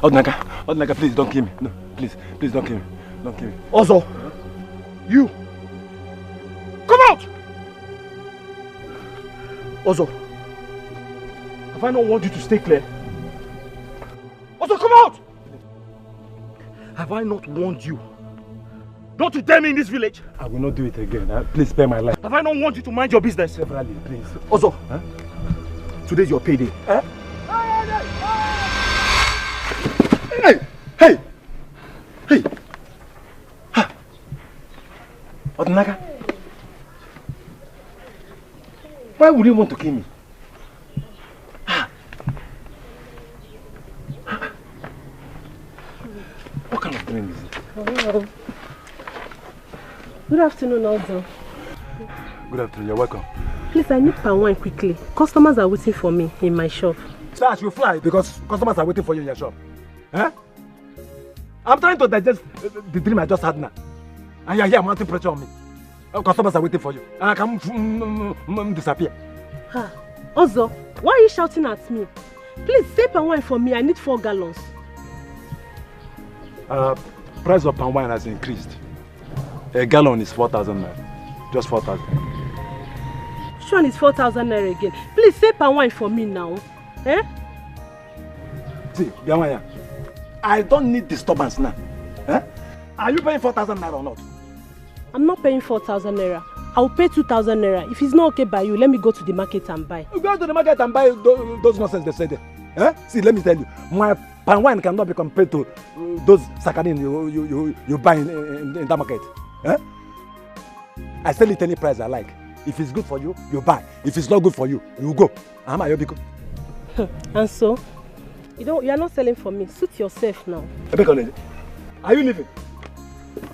Odnaga, please don't kill me. No, please don't kill me. Don't kill me. Also, you come out! Also, have I not warned you to stay clear? Also, come out! Have I not warned you not to dare me in this village? I will not do it again. Please spare my life. Have I not warned you to mind your business? Severally, please. Also, today's your payday. Hey! Odnaga, why would you want to kill me? What kind of drink is it? Oh. Good afternoon, also. Good afternoon, you're welcome. Please, I need palm wine quickly. Customers are waiting for me in my shop. Sir, you fly because customers are waiting for you in your shop. I'm trying to digest the dream I just had now. And you're here mounting pressure on me. Customers are waiting for you. And I can disappear. Also, why are you shouting at me? Please, say palm wine for me. I need 4 gallons. Price of palm wine has increased. A gallon is 4,000 naira. Just 4,000. Which one is 4,000 naira again? Please, say palm wine for me now. See, Biamaya, I don't need disturbance now. Are you paying 4,000 naira or not? I'm not paying 4,000 naira. I'll pay 2,000 naira. If it's not okay by you, let me go to the market and buy. You go to the market and buy those nonsense they said there. See, let me tell you, my palm wine cannot be compared to those saccharin you buy in that market. I sell it any price I like. If it's good for you, you buy. If it's not good for you, you go. And so, you are not selling for me. Suit yourself now. Are you leaving?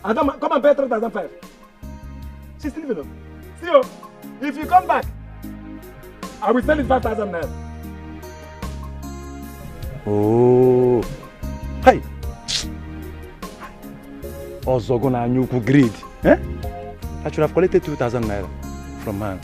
Come and pay 3,500. She's leaving. See you. If you come back, I will sell it 5,000 naira. Oh. Hey. Also gonna nyuku greed. I should have collected 2,000 naira from man.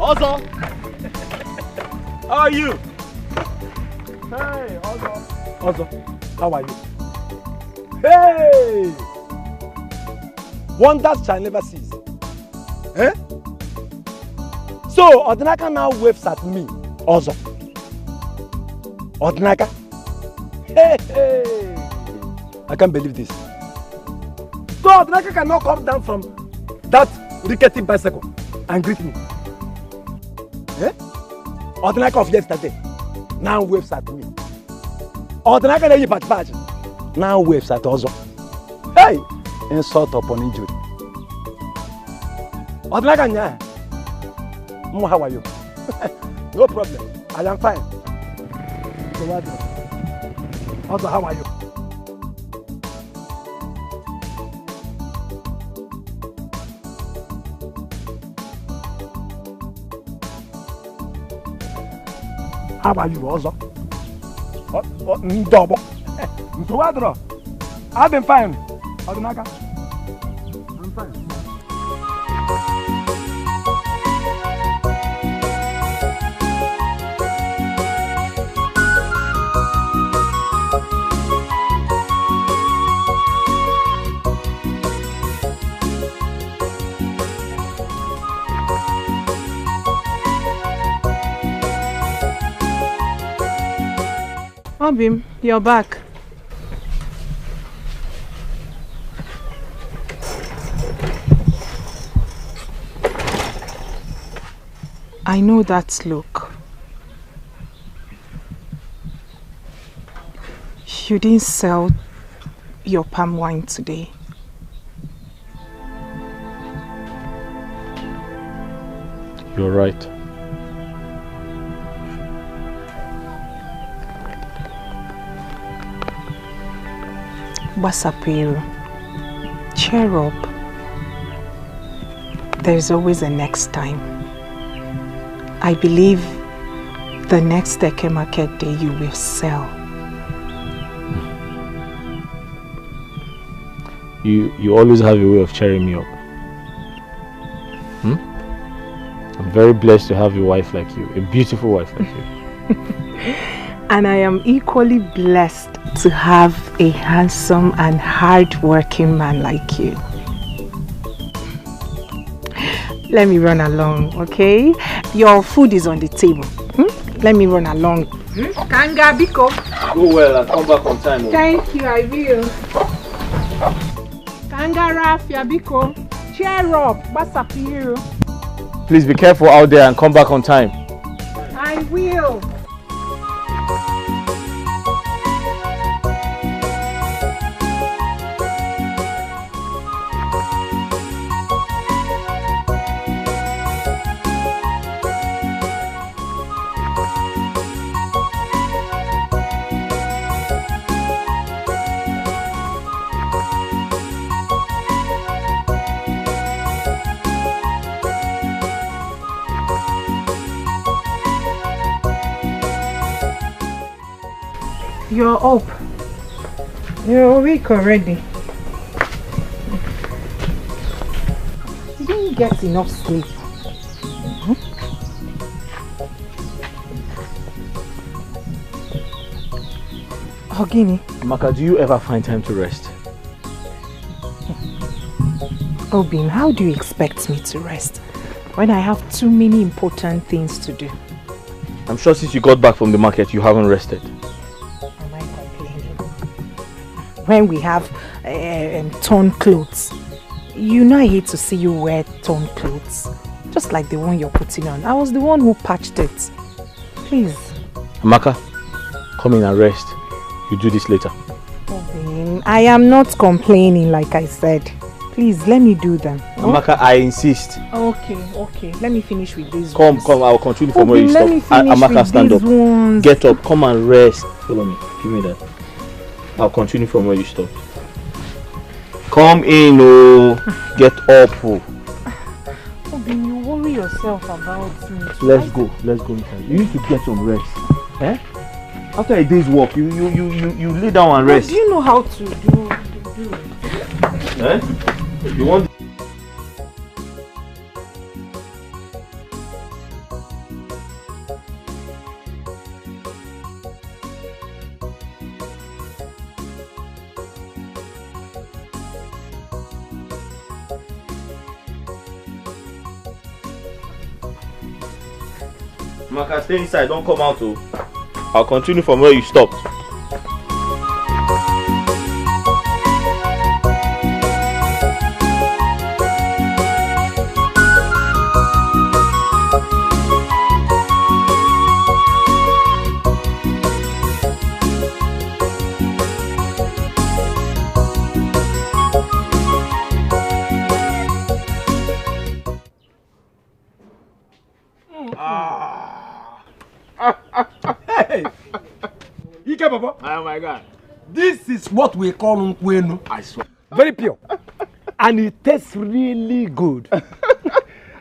Also, how are you? Hey, also, how are you? Hey! Wonders shall never cease. Eh? So, Odinaka now waves at me. Also. Odinaka. Hey, hey! I can't believe this. So, Odinaka cannot come down from that rickety bicycle and greet me. Eh? Odinaka of yesterday now waves at me. Odinaka na patch now waves at Ozo. Hey! Insult upon injury. Odinaka nya. How are you? No problem. I am fine. So what? Also, how are you? How are you, also? Double. So what? I've been fine. Odinaka. I'm fine. Obim, you're back. I know that look. You didn't sell your palm wine today. You're right. Wasapiru, cheer up. There's always a next time. I believe the next Eke market day you will sell. You always have a way of cheering me up. I'm very blessed to have a wife like you, a beautiful wife like you. And I am equally blessed to have a handsome and hard-working man like you. Let me run along, okay? Your food is on the table. Let me run along. Kanga Biko. Go well and come back on time. Thank you, I will. Kanga Rafia Biko. Cheer up, Basapiru. Please be careful out there and come back on time. I will. You're up. You're awake already. You didn't get enough sleep. Ogini. Maka, do you ever find time to rest? Obim, how do you expect me to rest when I have too many important things to do? I'm sure since you got back from the market, you haven't rested. When we have torn clothes, you know I hate to see you wear torn clothes, just like the one you're putting on. I was the one who patched it. Please. Amaka, come in and rest. You do this later. Obin, I am not complaining like I said. Please, let me do them. Amaka, I insist. Okay. Let me finish with these ones. Come, I'll continue from where you stop. Amaka, stand up. Ones. Get up, come and rest. Follow me, give me that. I'll continue from where you stopped. Come in, oh. Get up, oh. Obin, you worry yourself about me. Let's go inside. You need to get some rest. Eh? After a day's work, you lay down and rest. Do you know how to do it? Eh? You want? Maka, stay inside, don't come out. Oh. I'll continue from where you stopped. Hey! Papa. Oh my God. This is what we call nkwenu. I swear. Very pure. And it tastes really good. I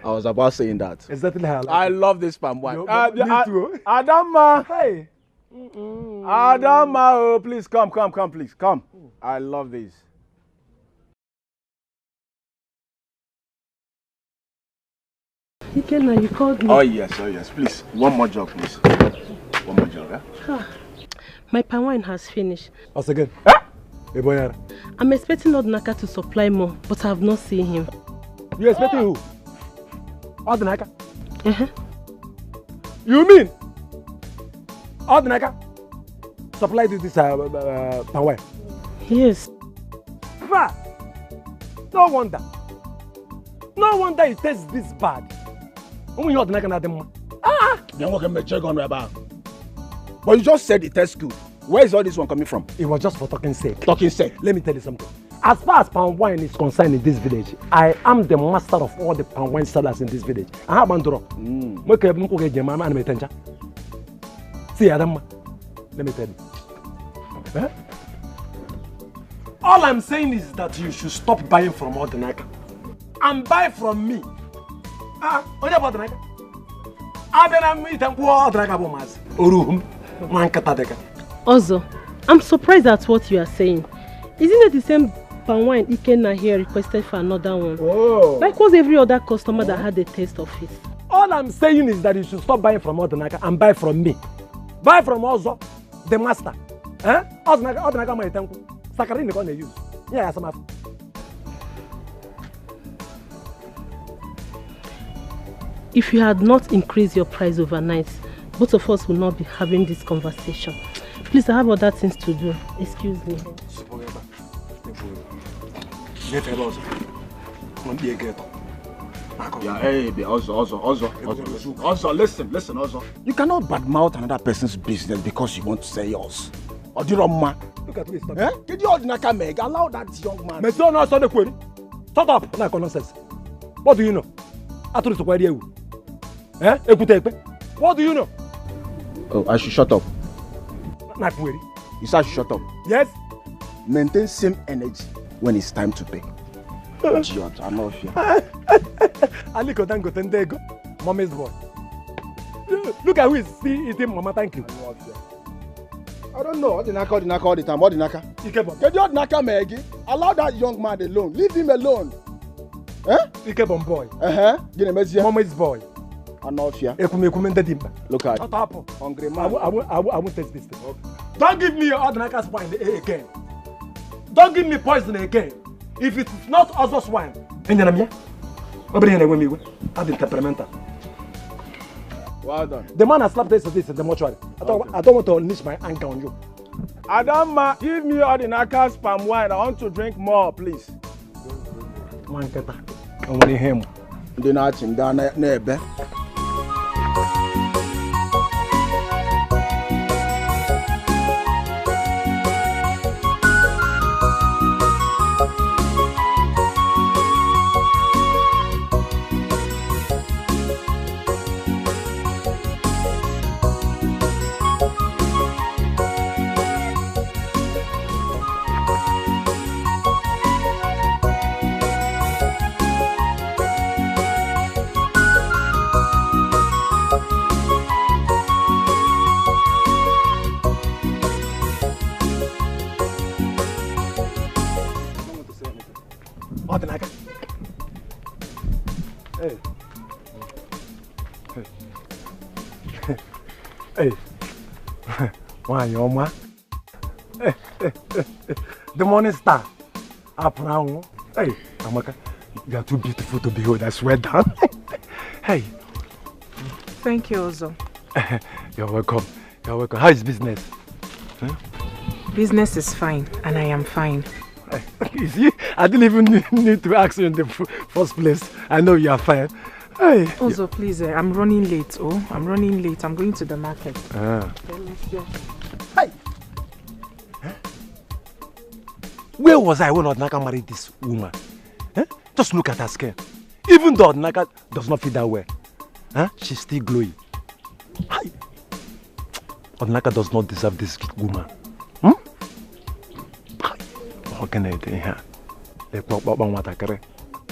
was about saying that. Exactly how I love this palm wine. Me too. Adama. Hey. Adama, oh, please come, please. Come. I love this. Ikenna, you called me. Oh yes, please. One more job, please. One more job, yeah? My palm wine has finished. Once again. I'm expecting Odinaka to supply more, but I have not seen him. You expecting who? Odinaka? You mean Odinaka supplied you this palm wine? Yes. No wonder. No wonder it tastes this bad. When you Odinaka na dem. Then what can we check on about? But you just said it tastes good. Where is all this one coming from? It was just for talking sake. Talking sake. Let me tell you something. As far as palm wine is concerned in this village, I am the master of all the palm wine sellers in this village. I have Banduro. See, Adam, let me tell you. All I'm saying is that you should stop buying from Odinaka and buy from me. What about Odinaka? Also, I'm surprised at what you are saying. Isn't it the same palm wine Ikenna here requested for another one? Like was every other customer that had a taste of it. All I'm saying is that you should stop buying from Odinaka and buy from me. Buy from Ozo, the master. Odinaka my tanku. Sakarini gonna use. Yeah, some. If you had not increased your price overnight, both of us would not be having this conversation. Please, I have other things to do. Excuse me. Yeah, hey, also, listen, also. You cannot badmouth another person's business because you want to say yours. Or do you know, look at me, stop. Did you Odinaka make? Allow that young man. Shut up! Like nonsense. What do you know? I told you to query you. What do you know? Oh, I should shut up. Not query. You said I should shut up. Yes. Maintain same energy when it's time to pay. I'm not here. Aliko Dango, Mommy's boy. Look at who is still eating Mama, thank you. I don't know. Odinaka all the time. Odinaka. Get your Odinaka Maggie. Allow that young man alone. Leave him alone. Ikebon boy. Mommy's boy. I'm not here. Look at it. Hungry man. I won't taste this thing. Okay. Don't give me your Odinaka's wine again. Don't give me poison again. If it's not Ozo's wine, I'm temperamental. Well done. The man has slapped this in the mortuary. I don't want to unleash my anger on you. Adama, give me Odinaka's palm wine. I want to drink more, please. I want him. Odinaka. Hey. Why, your man? The morning star. Up now. Hey, Amaka, you are too beautiful to behold. I swear down. Hey. Thank you, Ozo. You're welcome. You're welcome. How is business? Huh? Business is fine, and I am fine. You see, I didn't even need to ask you in the first place. I know you are fine. Hey. Also, please, I'm running late. Oh, I'm running late. I'm going to the market. Ah. Hey. Huh? Where was I when Odnaka married this woman? Huh? Just look at her skin. Even though Odnaka does not fit that well, huh? She's still glowing. Hi. Odnaka does not deserve this woman. Hmm? Hi. What can I do here?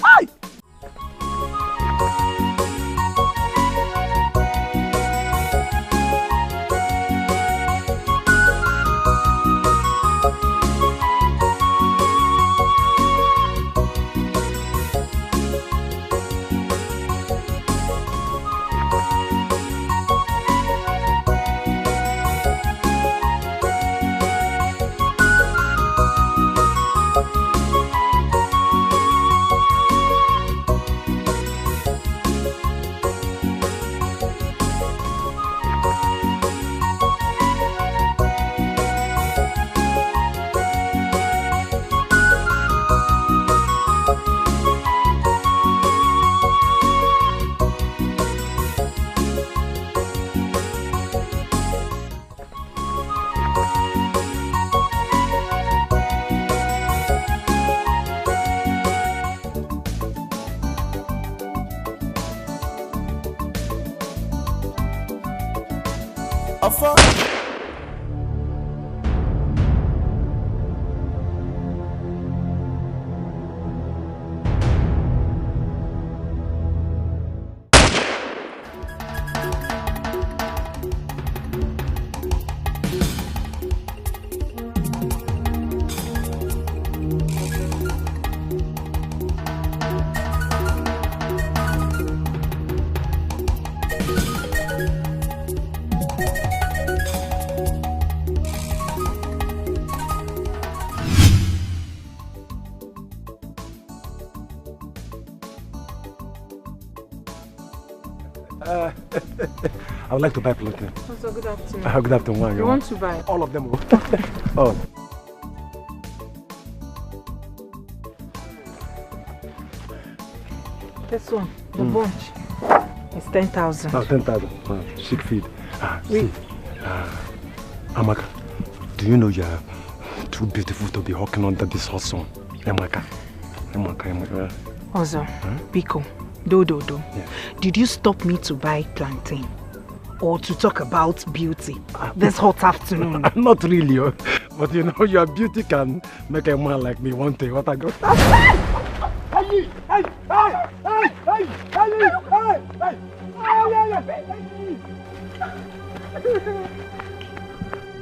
Hi. I would like to buy plantain. Also, good afternoon. Good afternoon. You want to buy? All of them. Oh. This one, the bunch, is 10,000. Oh, 10,000. Chic feed. See, Amaka, do you know you're too beautiful to be walking under this hot sun? Amaka. Also, Biko, Do. Yeah. Did you stop me to buy plantain? Or to talk about beauty this hot afternoon? Not really, but you know, your beauty can make a man like me want to. What I got?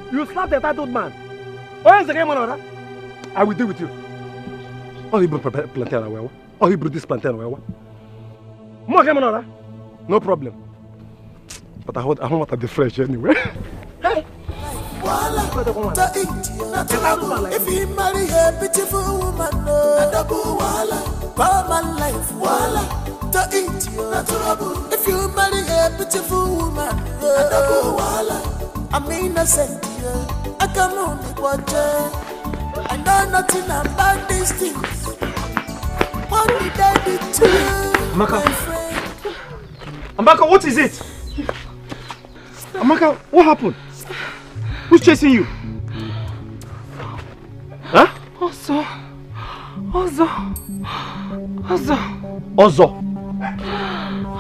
You slapped a tattooed man. Where is the game on? I will deal with you. Oh, you brought plantain away. Oh, you brought this plantain away. More game on. No problem. But I don't want to be fresh anyway. Hey! If you marry a beautiful woman, my life, to eat you. If you marry a beautiful woman, I'm innocent. I can only watch her. I know nothing about these things. What did I do to you, Amaka. my friend? Amaka, what is it? Amaka, what happened? Who's chasing you? Huh?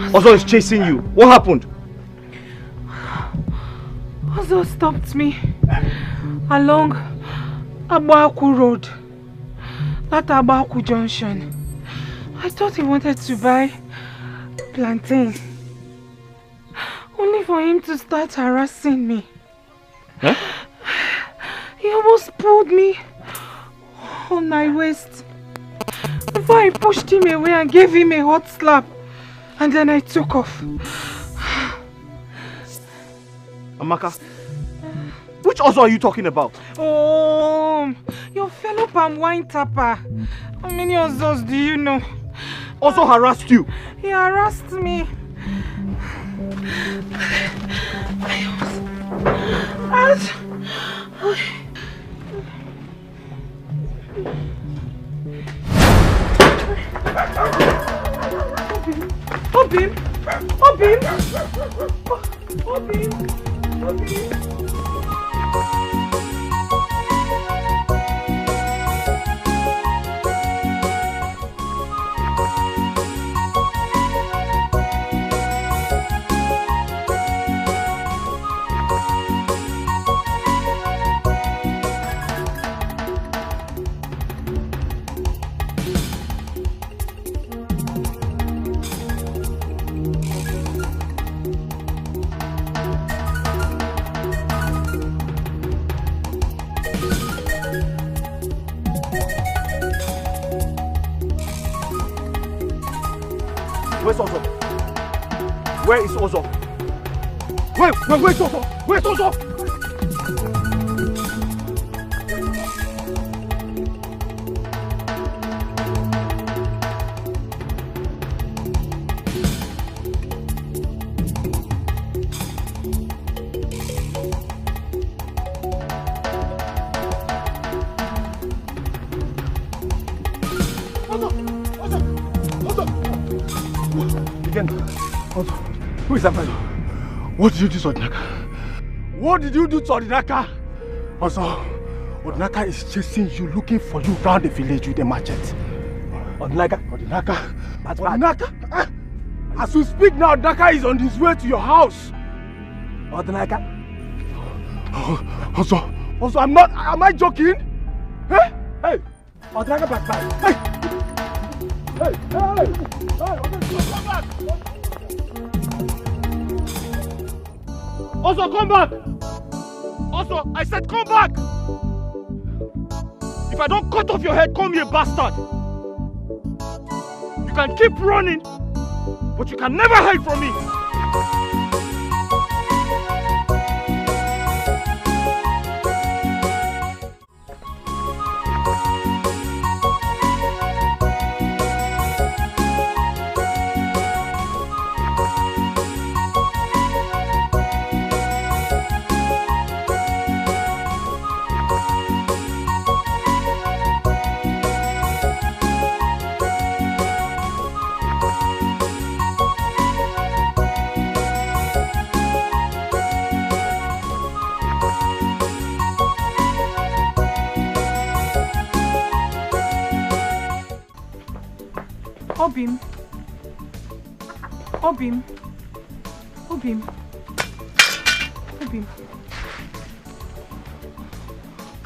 Ozo is chasing you. What happened? Ozo stopped me along Abaku Road. That Abaku Junction. I thought he wanted to buy plantain. Only for him to start harassing me. Huh? He almost pulled me on my waist before I pushed him away and gave him a hot slap. And then I took off. Amaka, which Ozo are you talking about? Oh, your fellow palm wine tapper. How many Ozos do you know? Ozo harassed you? He harassed me. Where's Ozo? Where is Ozo? Where's Ozo? Where's Ozo? Who is that man? What did you do to Odinaka? What did you do to Odinaka? Also, Odinaka is chasing you, looking for you around the village with a machete. Odinaka? Odinaka? As we speak now, Odinaka is on his way to your house. Odinaka? Also, am I joking? Hey! Hey! Odinaka back. Hey! Hey! Come back! Also, come back! Also, I said come back! If I don't cut off your head, call me a bastard! You can keep running, but you can never hide from me!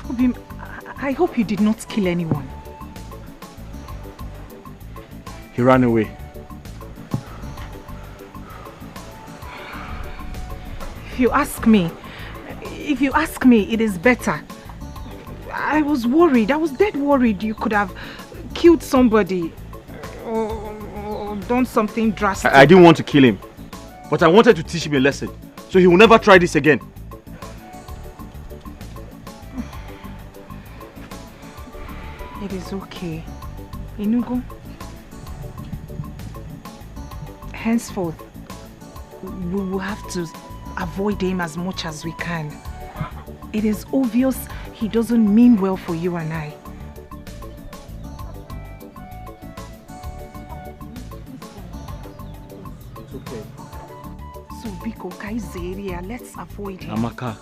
Obim, I hope you did not kill anyone. He ran away. If you ask me, it is better. I was worried. I was dead worried you could have killed somebody or done something drastic. I didn't want to kill him, but I wanted to teach him a lesson, so he will never try this again. It is okay. Inugo, henceforth, we will have to avoid him as much as we can. It is obvious he doesn't mean well for you and I. It's okay. So, Biko, Kaizeria, let's avoid him. Amaka,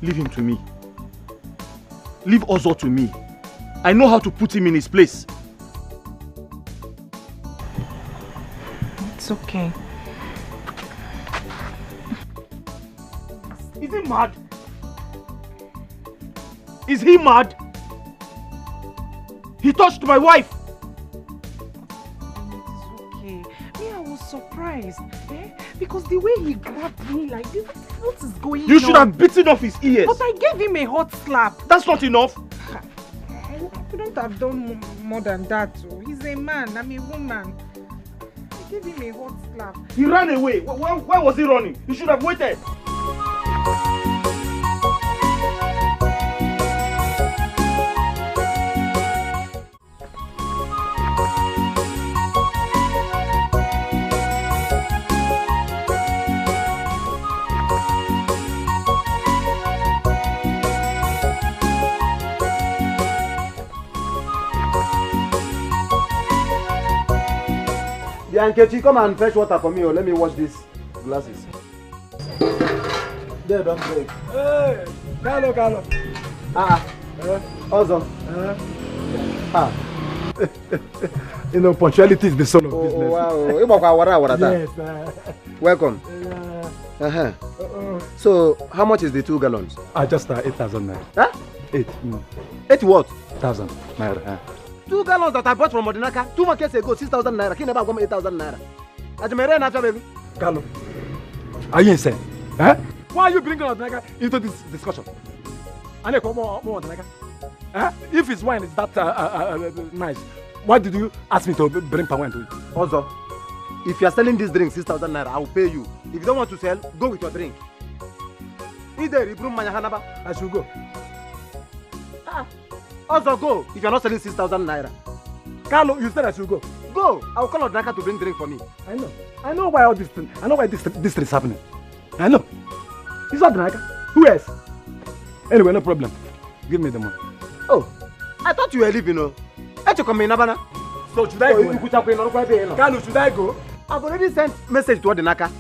leave him to me. Leave Ozo to me. I know how to put him in his place. It's okay. Is he mad? Is he mad? He touched my wife. It's okay. Me, I was surprised. Because the way he grabbed me like this, what is going on? You should have bitten off his ears. But I gave him a hot slap. That's not enough. I couldn't have done more than that. He's a man, I'm a woman. I gave him a hot slap. He ran away. Where was he running? He should have waited. Yeah, Nkechi, come and fetch water for me or let me wash these glasses. There, don't break. Hey, Carlo. Also. You know, punctuality is the soul of business. Wow. Yes. Welcome. So, how much is the 2 gallons? Just 8,000 naira. Huh? 8. 8 what? 1,000 naira. 2 gallons that I bought from Odinaka 2 months ago, 6,000 naira. Can never come 8,000 naira. Ajimere na baby. Carlo, are you insane? Huh? Why are you bringing Odinaka into this discussion? If his wine is that nice, why did you ask me to bring palm wine to it? Also, if you are selling this drink 6,000 naira, I will pay you. If you don't want to sell, go with your drink. Either you bring Hanaba, I should go. Also go if you are not selling 6,000 naira. Carlo, you said I should go. Go. I will call Odinaka to bring drink for me. I know why all this thing. I know why this is happening. I know. It's not Odinaka. Who else? Anyway, no problem. Give me the money. Oh, I thought you were leaving. So should I go? Carlo, should I go? I've already sent message to Odinaka.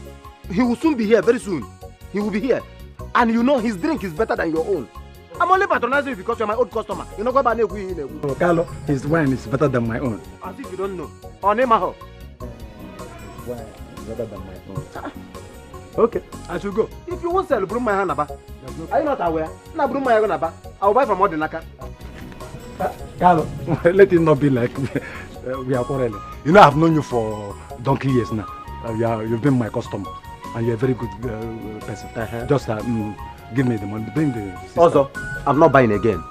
He will soon be here, very soon. He will be here. And you know his drink is better than your own. I'm only patronizing you because you're my old customer. You know what about oh, Carlo, his wine is better than my own. As if you don't know. Oh, Nemaho. His wine is better than my own. Okay, I should go. If you won't sell, bring my Hanaba. Are you not aware? Now bring my Hanaba. I will buy from Odinaka. Carlo, let it not be like we are quarreling. You know, I've known you for donkey years now. You've been my customer, and you're a very good person. Just give me the money. Bring the sister. Also, I'm not buying again.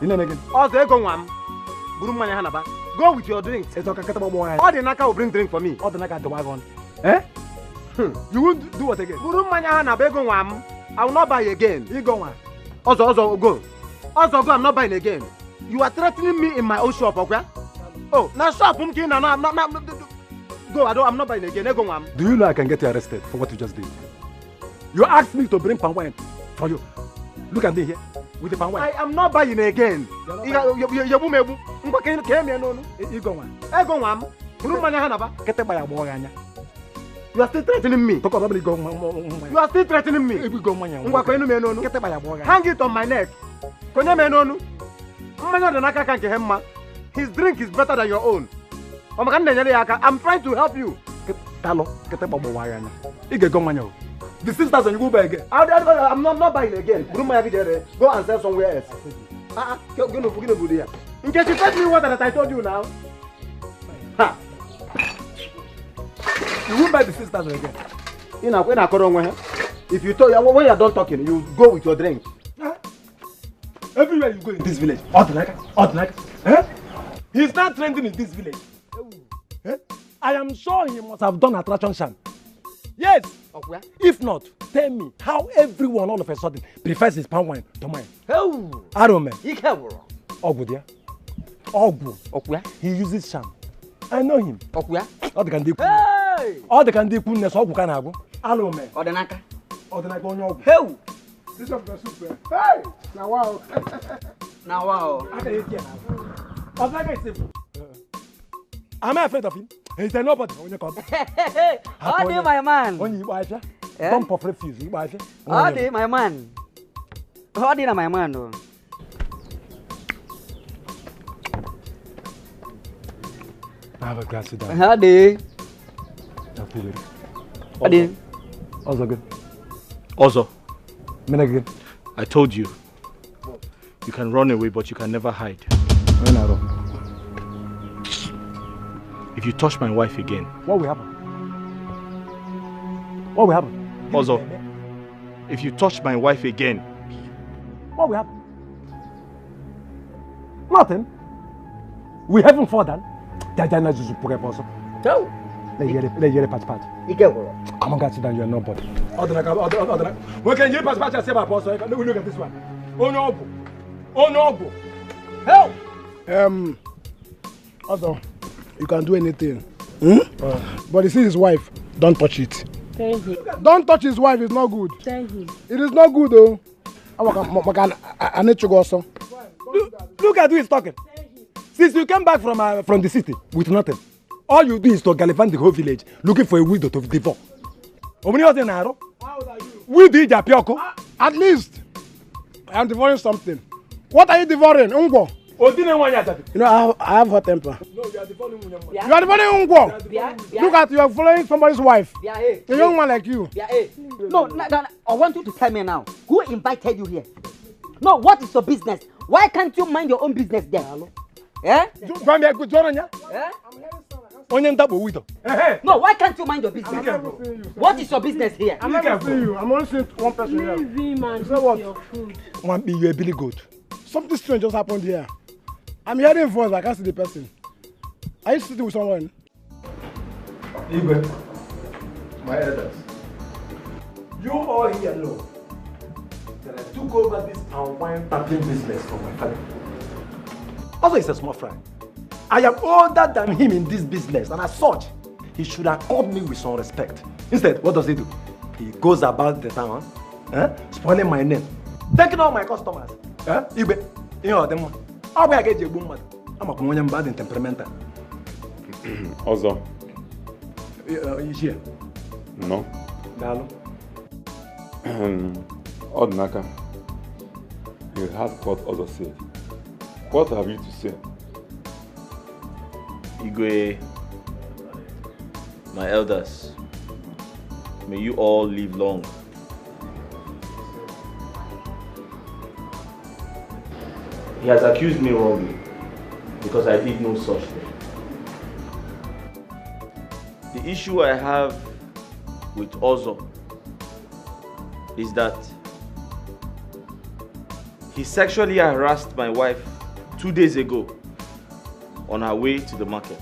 You know again? Also, go with your drinks. Odinaka will bring drink for me. Odinaka the wagon. Eh? You won't do what again? I will not buy again. You go on. Also, go. Also, go. I'm not buying again. You are threatening me in my own shop, okay? Oh, now shop. Go. I'm not buying again. Do you know I can get you arrested for what you just did? You asked me to bring palm wine for you. Look at me here with the palm wine. I am not buying again. You are still threatening me. You are still threatening me. Hang it on my neck. His drink is better than your own. I'm trying to help you. The 6,000 you go buy again. I'm not buying again. Go and sell somewhere else. In case you fetch me water that I told you now. Ha. You won't buy the 6,000 again. If you told when you are done talking, you go with your drink. Everywhere you go in this village, Odinaka. He's not trending in this village. I am sure he must have done attraction sham. Yes. If not, tell me how everyone all of a sudden prefers his palm wine to mine. I don't know. He uses sham. I know him. All the candy. All the candy coolness of Bukanago. Hello, man. Odinaka on your. Hey! This is the super. Hey! Now, wow. Now, wow. Am I afraid of him? He's a nobody when you come. How do my man? When you buy dump of refuse, you buy how do my man? How do my man? Have a glass of that. How do? Also good. Also, I told you, you can run away, but you can never hide. When I run. If you touch my wife again, what will happen? What will happen? Also, if you touch my wife again, what will happen? Nothing. We haven't fallen. Come on, guys, sit down. You're nobody. When can you pass by and say my boss? Look at this one. Oh no! Oh no! Help! Also, you can do anything. But you see his wife, don't touch it. Thank you. Don't touch his wife, it's not good. Thank you. It is not good though. I need to go also. Look at who is talking. Since you came back from the city with nothing, All you do is to gallivant the whole village looking for a widow to devour. How old are you? We do Japioko. At least, I am devouring something. What are you devouring? Ungo. You know, I have hot temper. No, you are devouring Ungo. You are devouring Ungo. Look at you are following somebody's wife. A young man like you. No, I want you to tell me now. Who invited you here? No, what is your business? Why can't you mind your own business there? Eh? No, why can't you mind your business? What is your business here? I'm not seeing you. I'm only seeing one person here. Leave him and So what? your food. you're a billy goat. Something strange just happened here. I'm hearing voice, I can't see the person. Are you sitting with someone? Igwe, my elders, you all here know that I took over this wine tapping business from my father. Also, he's a small fry. I am older than him in this business, and as such, he should accord me with some respect. Instead, what does he do? He goes about the town, spoiling my name, taking all my customers. Igwe, you know them. How will I get you boom? I'm a communion bad and temperamental. Also. Is here? No. Dalo. Odnaka, you heard what others said. What have you to say? Igwe, my elders, may you all live long. He has accused me wrongly because I did no such thing. The issue I have with Ozo is that he sexually harassed my wife 2 days ago on her way to the market.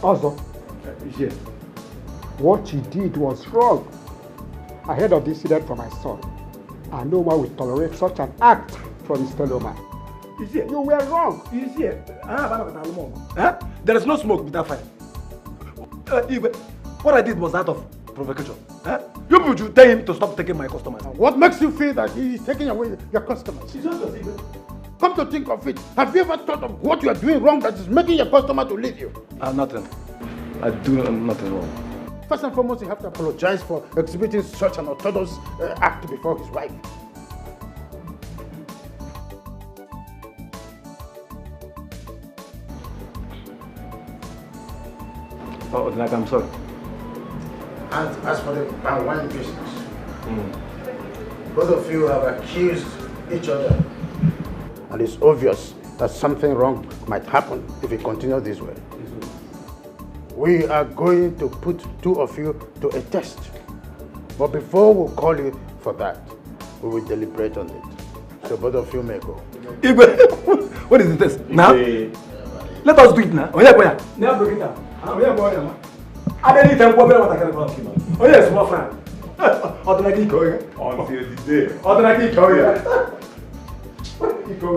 Also, Yes. what he did was wrong. I heard of this incident from my son. And no one will tolerate such an act from his fellow man. You were wrong. There is no smoke without fire. What I did was out of provocation. You people should tell him to stop taking my customers. What makes you feel that he is taking away your customers? Come to think of it, have you ever thought of what you are doing wrong that is making your customer to leave you? Nothing. I do nothing wrong. First and foremost, you have to apologize for exhibiting such an orthodox act before his wife. Oh, like I'm sorry. And as for the wine business, both of you have accused each other. And it's obvious that something wrong might happen if you continue this way. We are going to put two of you to a test. But before we call you for that, we will deliberate on it. So both of you may go. What is the test? Now? Let us do it now. Oh yeah, boy. Now break it down. Oh yeah, boy. I don't need to go what I can about him. Oh yes, my friend. Automatically go. Until the day. Automatically go. You go.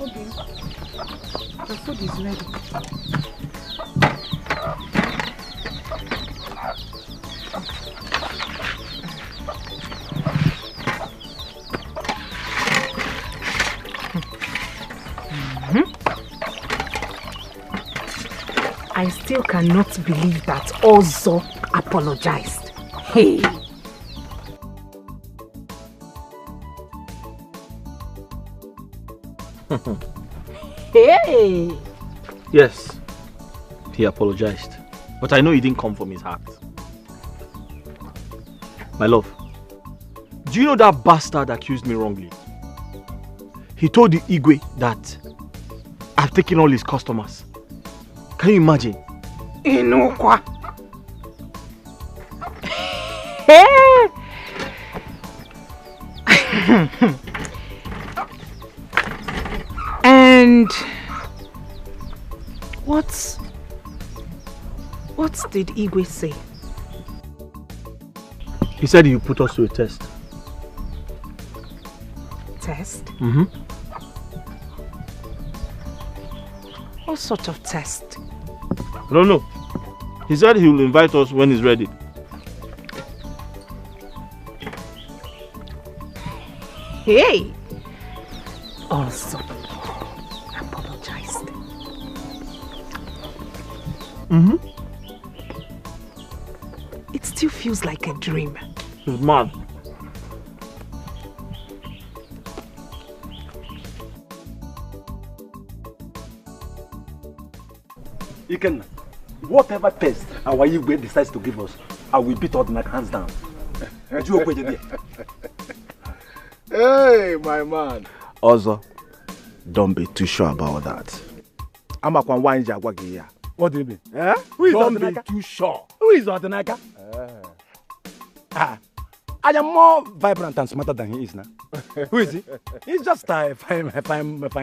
Okay. The food is ready. I still cannot believe that Ozo apologized. Hey! Hey! Yes, he apologized. But I know he didn't come from his heart. My love, do you know that bastard accused me wrongly? He told the Igwe that I've taken all his customers. Can you imagine? Inokwa. Hey! And what did Igwe say? He said he would put us to a test. Test? Mm-hmm. What sort of test? I don't know. He said he will invite us when he's ready. Hey! Also, apologized. It still feels like a dream. He's mad. Ikenna, whatever test our Igwe decides to give us, I will beat Odinaka hands down. Hey, my man. Also, don't be too sure about that. What do you mean? Eh? Who is Don't Odinaka? be too sure. Who is Odinaka? I am more vibrant and smarter than he is now. Who is he? He's just a fine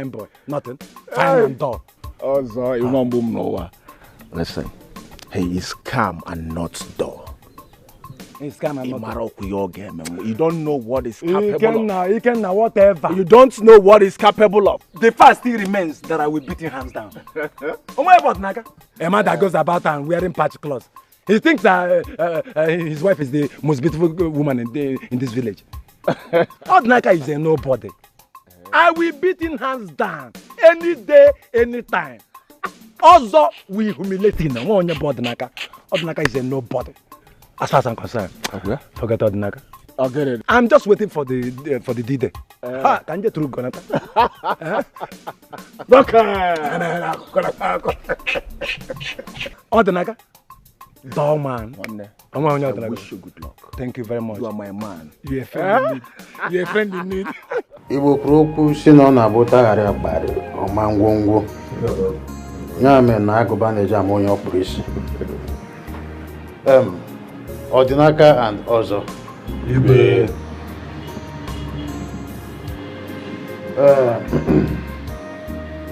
boy. Nothing. Fine and dull. Also, you want boom Noah. Listen, he is calm and not dull. He's calm and not dull. You don't know what he's capable of. Ikenna, whatever. You don't know what he's capable of. The fact still remains that I will beat him hands down. What about Naga? A man that goes about and wearing patch clothes. He thinks his wife is the most beautiful woman in this village. Odinaka is a nobody. I will beat him hands down any day, any time. Also, we humiliate him. Odinaka is a nobody. As far as I'm concerned, forget Odinaka. I'll get it. I'm just waiting for the D-Day. Can you through Gonata? Odinaka? Dull man. I wish you good luck. Thank you very much. You are my man. You're a friend in need. You're a friend in need. Igbo kwuru okwu si na ọ na-abụtagharị akparị ọma ngwongwo. Ya mere na agụba na-eji ama onye ọkpụrụ isi. Odinaka and Ozo. Igwe.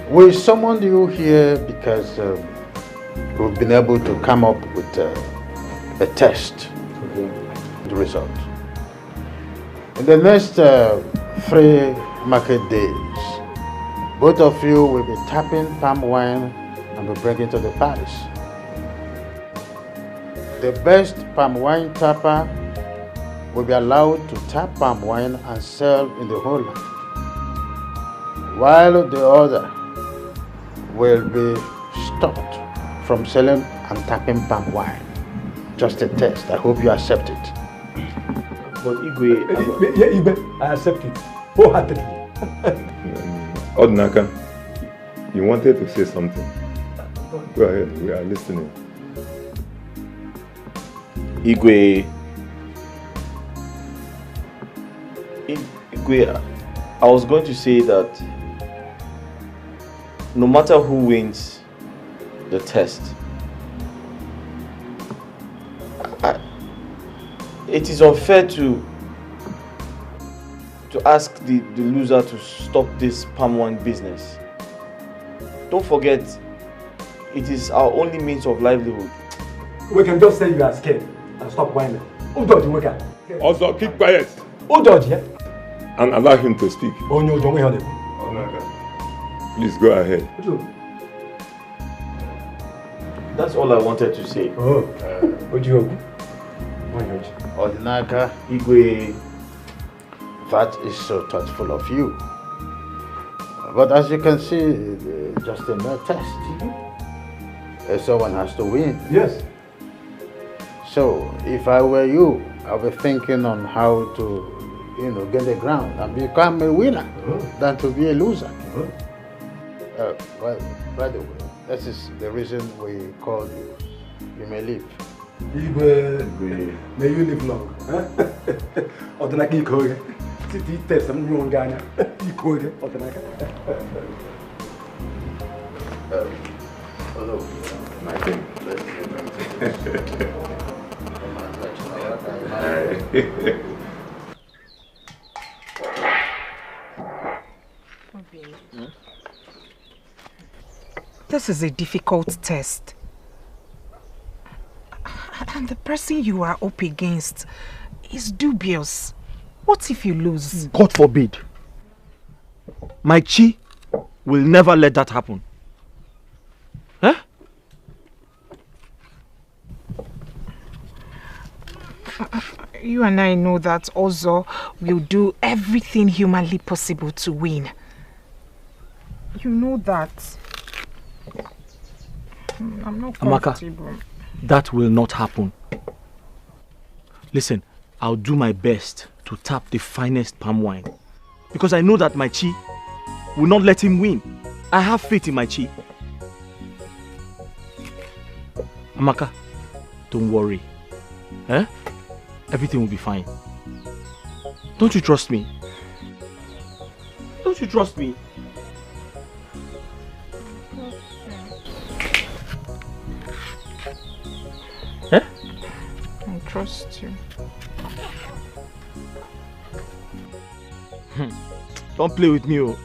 We summoned you here because we've been able to come up with a test. The result. In the next 3 market days, both of you will be tapping palm wine and be bringing to the palace. The best palm wine tapper will be allowed to tap palm wine and sell in the whole land, while the other will be stopped from selling and tapping palm wine. Just a test. I hope you accept it. But Igwe... Igwe, I accept it. Wholeheartedly. Odinaka, you wanted to say something. Go ahead, we are listening. Igwe, I was going to say that no matter who wins the test, it is unfair to ask the loser to stop this palm wine business. Don't forget, it is our only means of livelihood. We can just say you are scared and stop whining. Who told you? Also, keep quiet. Who told you? And allow him to speak. Oh no, don't hear them. Please go ahead. That's all I wanted to say. Odinaka, Igwe, that is so thoughtful of you. But as you can see, just a mere test. Someone has to win. Yes. So, if I were you, I would be thinking on how to, get the ground and become a winner than to be a loser. Well, by the way, this is the reason we called you. You may leave. Igwe, may you live long. Odinaka Ikoge. Titi test some new Ghana. Ikoge, Odinaka. Hello. My thing. This is a difficult test. And the person you are up against is dubious. What if you lose? God forbid. My Chi will never let that happen. Huh? You and I know that Ozo will do everything humanly possible to win. You know that. I'm not comfortable. Amaka, that will not happen. Listen, I'll do my best to tap the finest palm wine. Because I know that my Chi will not let him win. I have faith in my Chi. Amaka, don't worry. Eh? Everything will be fine. Don't you trust me? Don't you trust me? Eh? I trust you. Don't play with me, oh.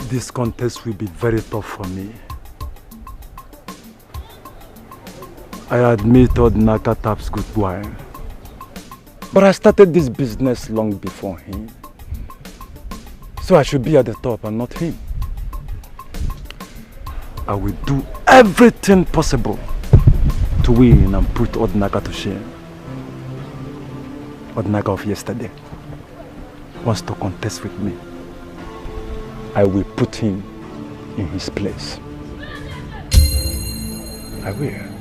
This contest will be very tough for me. I admit Odinaka taps good wine. But I started this business long before him. So I should be at the top and not him. I will do everything possible to win and put Odinaka to shame. Odinaka of yesterday wants to contest with me. I will put him in his place. I will.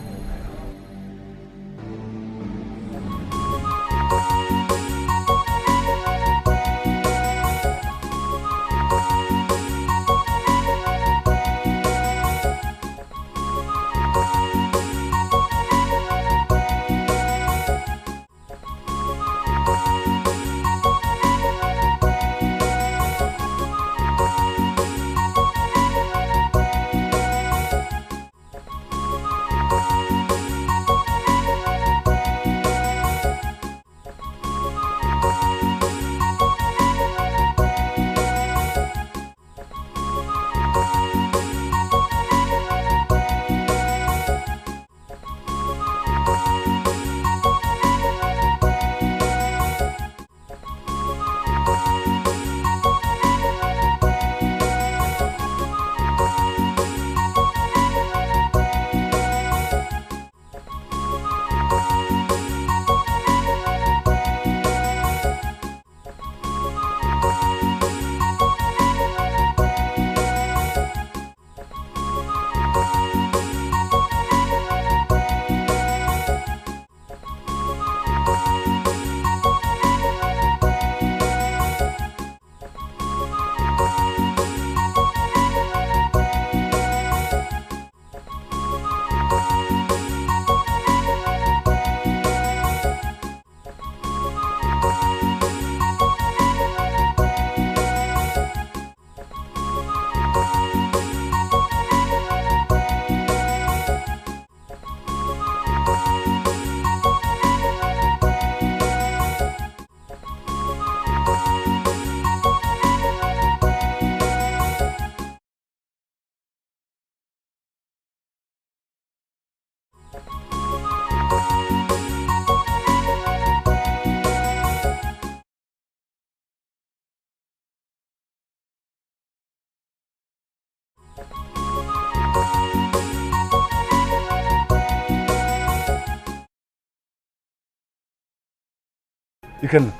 You can...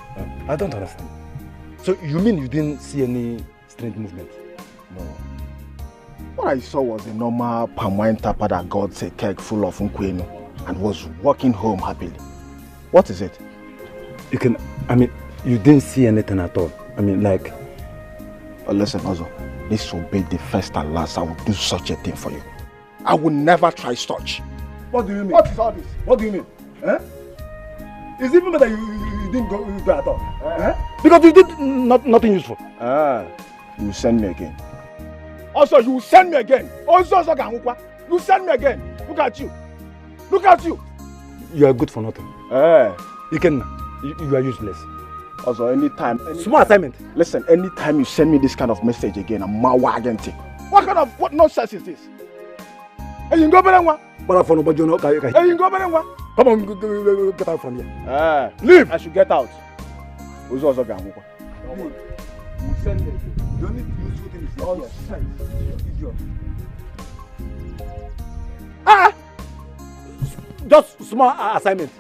I don't understand. So you mean you didn't see any strange movement? No. What I saw was a normal palm wine tapper that got a keg full of nkwenu and was walking home happily. What is it? You can... I mean, you didn't see anything at all. I mean, like... Listen, Ozo. This will be the first and last I will do such a thing for you. I will never try such. What do you mean? What is all this? What do you mean? Eh? It's even better you didn't go at all. Eh? Because you did nothing useful. You send me again. Also, you send me again. Also, you send me again. Look at you. Look at you. You are good for nothing. You are useless. Also, anytime. Small assignment. Listen, anytime you send me this kind of message again, I'm mawagenti. What nonsense is this? Hey, you go better one. But for nobody, you know, Hey, you go better one. Come on, get out from here. Leave. I should get out. Who's also going? Send it. You don't need to use what is nonsense. Idiot. Just small assignment.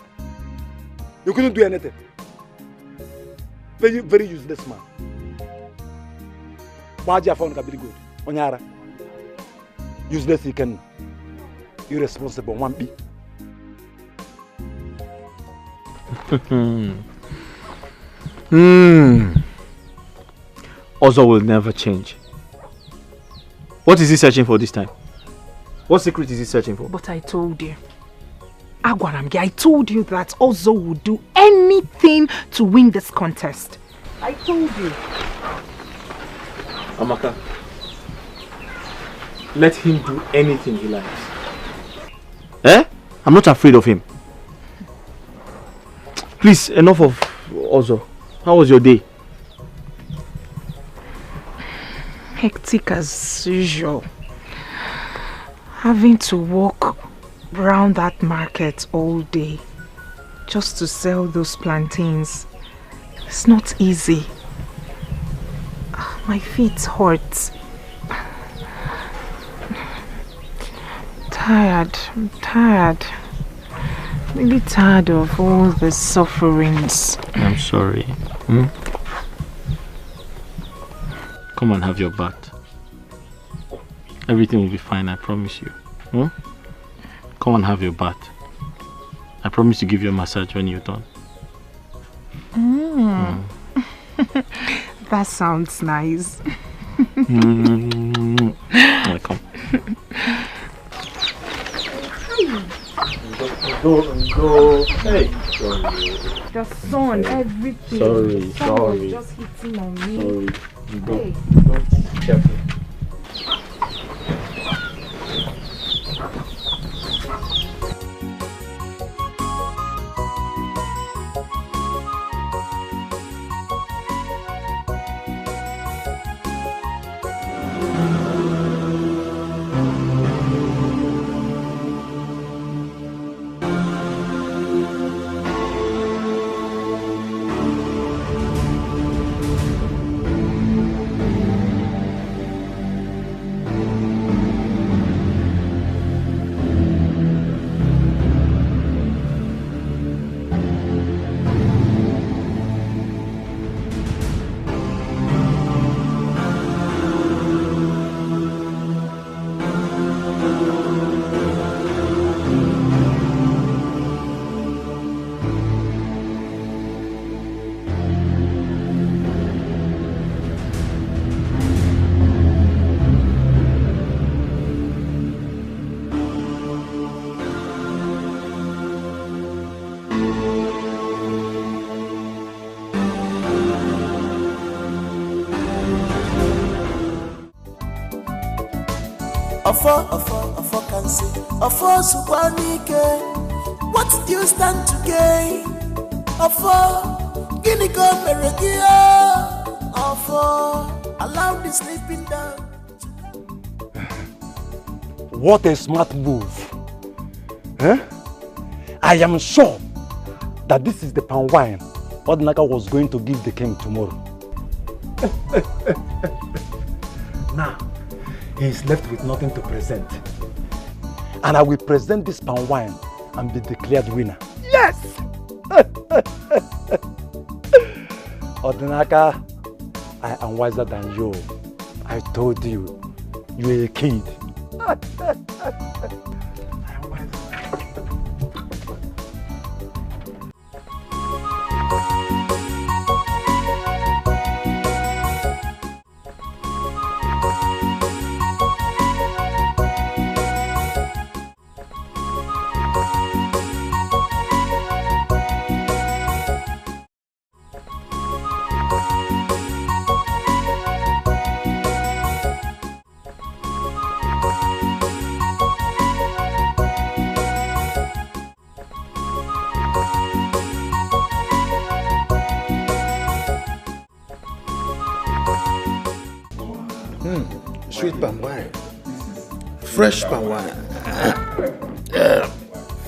You couldn't do anything. Very, very useless man. Baja found very good. Onyara. Useless he can. Irresponsible one B. Ozo will never change. What is he searching for this time? What secret is he searching for? But I told you. Agwaramgi, I told you that Ozo would do anything to win this contest. I told you. Amaka, let him do anything he likes. I'm not afraid of him. Please, enough of Ozo. How was your day? Hectic as usual. Having to walk around that market all day just to sell those plantains. It's not easy. My feet hurt. I'm tired. Really tired of all the sufferings. I'm sorry. Come and have your bath. Everything will be fine, I promise you. Come and have your bath. I promise to give you a massage when you're done. That sounds nice. Welcome. Go. Hey. Sorry. The sun, everything. Sorry. The sun was just hitting on me. Sorry. Go. Hey. Careful. Ofo can say, Ofo Subanike, what do you stand to gain? Ofo, Guinea go Meregia, Ofo, allow the sleeping down. What a smart move. I am sure that this is the palm wine Odinaka was going to give the king tomorrow. Now, he is left with nothing to present. And I will present this palm wine and be declared winner. Yes! Odinaka, I am wiser than you. I told you, you are a kid. Sweet palm wine. Fresh palm wine.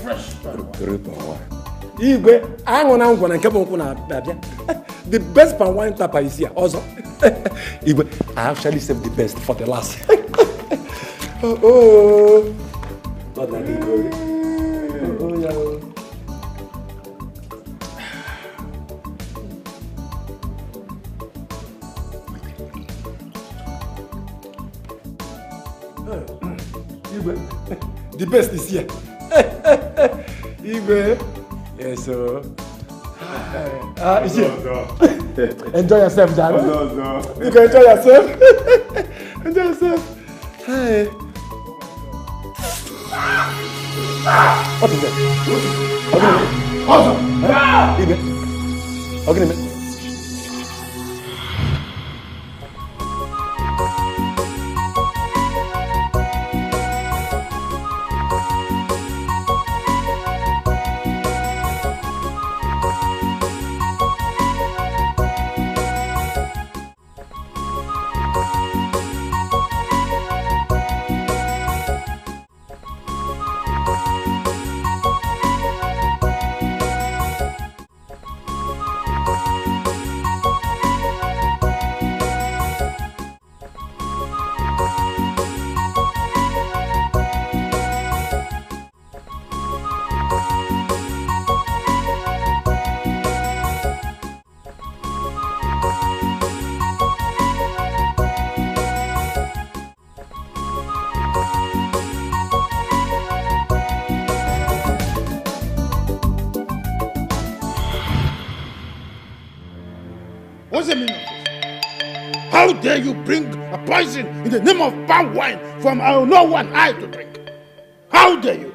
Fresh palm wine. Igwe, the best palm wine tapa is here also. Igwe, I actually saved the best for the last. Oh. Not like Igwe. Oh, yeah. The best is here. Igwe. Yes, sir. It's here. Enjoy yourself, darling. You can enjoy yourself. Enjoy yourself. Hi. What is that? Awesome. Igwe. Okay, What's the meaning of this? How dare you bring a poison in the name of palm wine from no one eye to drink? How dare you?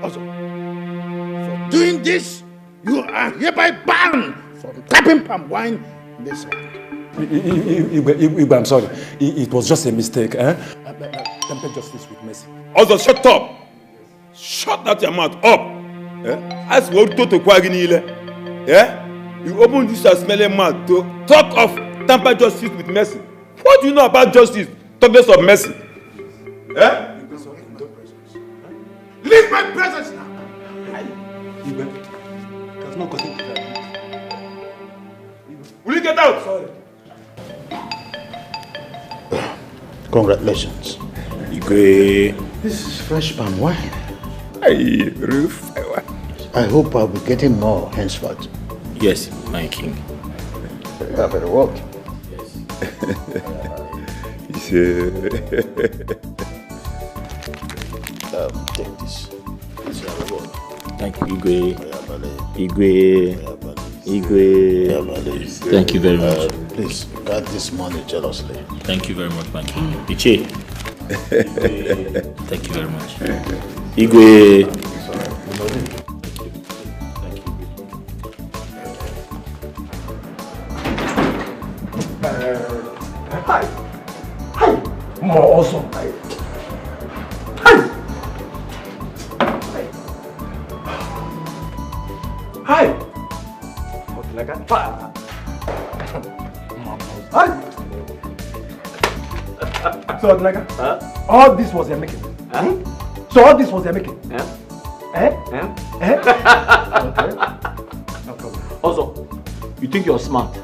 Also, for doing this, you are hereby banned from tapping palm wine in this land. Igwe, I'm sorry. It was just a mistake. Temper justice with mercy. Also, shut up. Shut that your mouth up. As well to Quaginile. You open this smelling mouth to talk of temper justice with mercy. What do you know about justice? Talk less of mercy. Leave my presence now. Igwe, there's no cutting to that. Will you get out? Sorry. Congratulations. Igwe. This is fresh palm wine. Roof. I hope I'll be getting more henceforth. Yes, my king. You have a reward. Yes. Take this. It's your reward. Thank you, Igwe. Igwe. Thank you very much. Please guard this money jealously. Thank you very much, my king. Iche. Thank you very much. Igwe. Hi. More awesome. Hi. Hi. What like that? Hi. So like all this was your making. So all this was your making. Okay. No problem. Also, you think you're smart?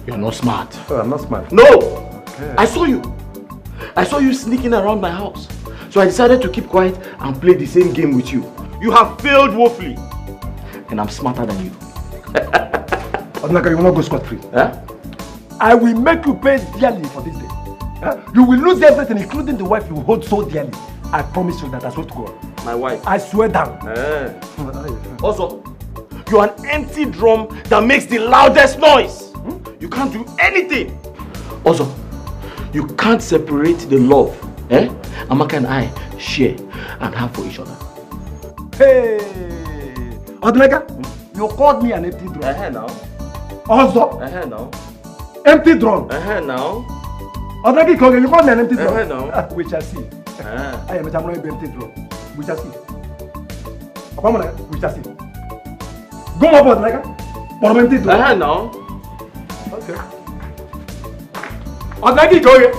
You're not smart. Oh, I'm not smart. No! Okay. I saw you. I saw you sneaking around my house. So I decided to keep quiet and play the same game with you. You have failed woefully. And I'm smarter than you. Odinaka, you will not go scot-free. I will make you pay dearly for this day. You will lose everything, including the wife you hold so dearly. I promise you that. I swear to God. My wife? I swear down. Also, you're an empty drum that makes the loudest noise. You can't do anything. Also, you can't separate the love Amaka and I share and have for each other. Hey! Odinaka, you called me an empty drum. Now. Also? Now. Empty drum. Now. Odinaka, you called me an empty drum. Now. We shall see. I am a empty drum. We shall see. We shall see. Go up, Odinaka. For empty drum. Now. Okay. Odinaka, go here.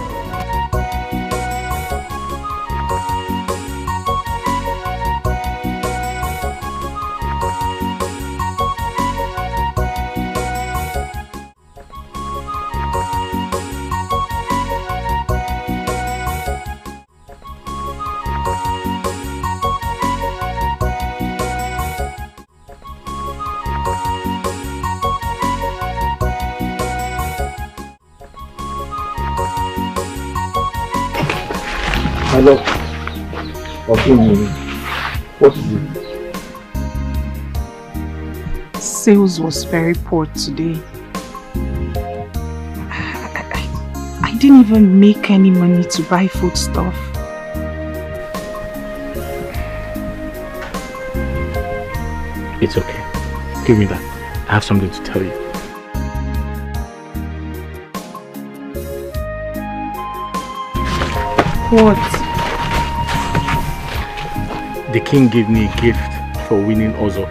My love. Okay, what is it? Sales was very poor today. I didn't even make any money to buy food stuff. It's okay. Give me that. I have something to tell you. What? The king gave me a gift for winning Ozo.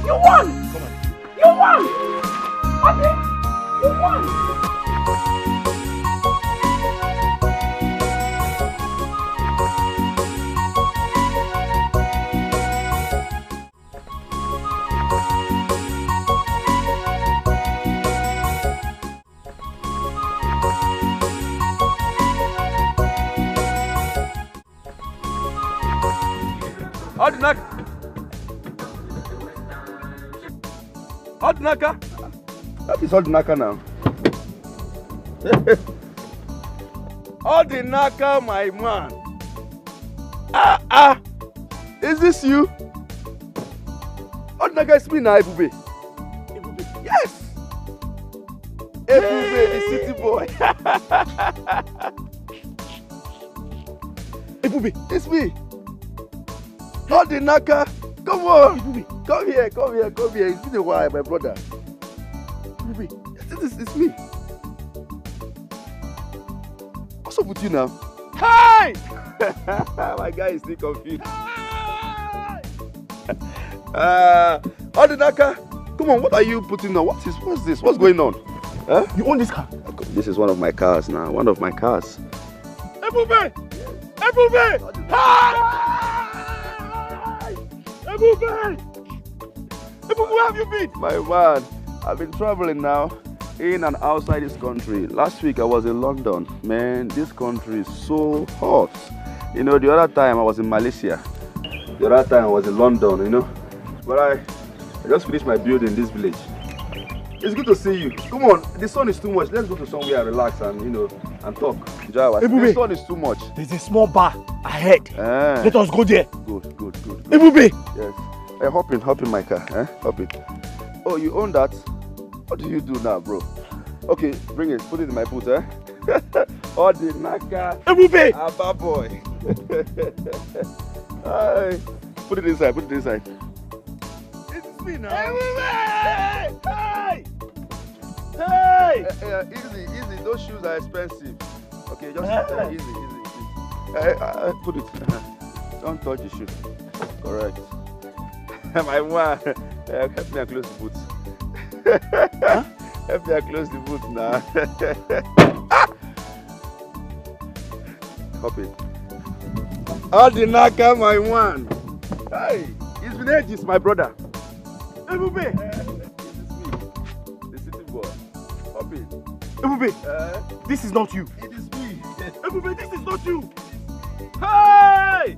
You won! You won! Okay, you won! Odnaka? That is Odnaka now. Odnaka, my man. Is this you? Odnaka is me now, Ebube. Yes! Ebube, the city boy. Ebube, it's me. Odnaka, come on. Ebube. Come here. It's been a while, my brother. It's me. What's up with you now? Hi! My guy is still confused. Odinaka, come on, what are you putting on? What's this? What's going on? Huh? You own this car? This is one of my cars now. One of my cars. Ebube! Ebube! Hi! Ebube! Ebube, where have you been? My man, I've been traveling now, in and outside this country. Last week I was in London. Man, this country is so hot. You know, the other time I was in Malaysia. The other time I was in London, you know. But I just finished my build in this village. It's good to see you. Come on, the sun is too much. Let's go to somewhere and relax and, you know, and talk. Jawa, the sun is too much. There's a small bar ahead. Let us go there. Good. Ebube! Yes. Hey, hop in my car. Hop in. Oh, you own that? What do you do now, bro? Okay, bring it. Put it in my boot, Oh, the naka. Ebube! Abba boy. Hi. Put it inside. It's me now. Ebube! Hey! Easy. Those shoes are expensive. Okay, just easy. Put it. Don't touch the shoe. Correct. My man, help me close the boot. Help me close the boot now. Hop it. Odinaka, my man. Hey, it's been ages, my brother. Ebube! This is me, the city boy. Hop it. Ebube! This is not you. It is me. Ebube, this is not you. Hey!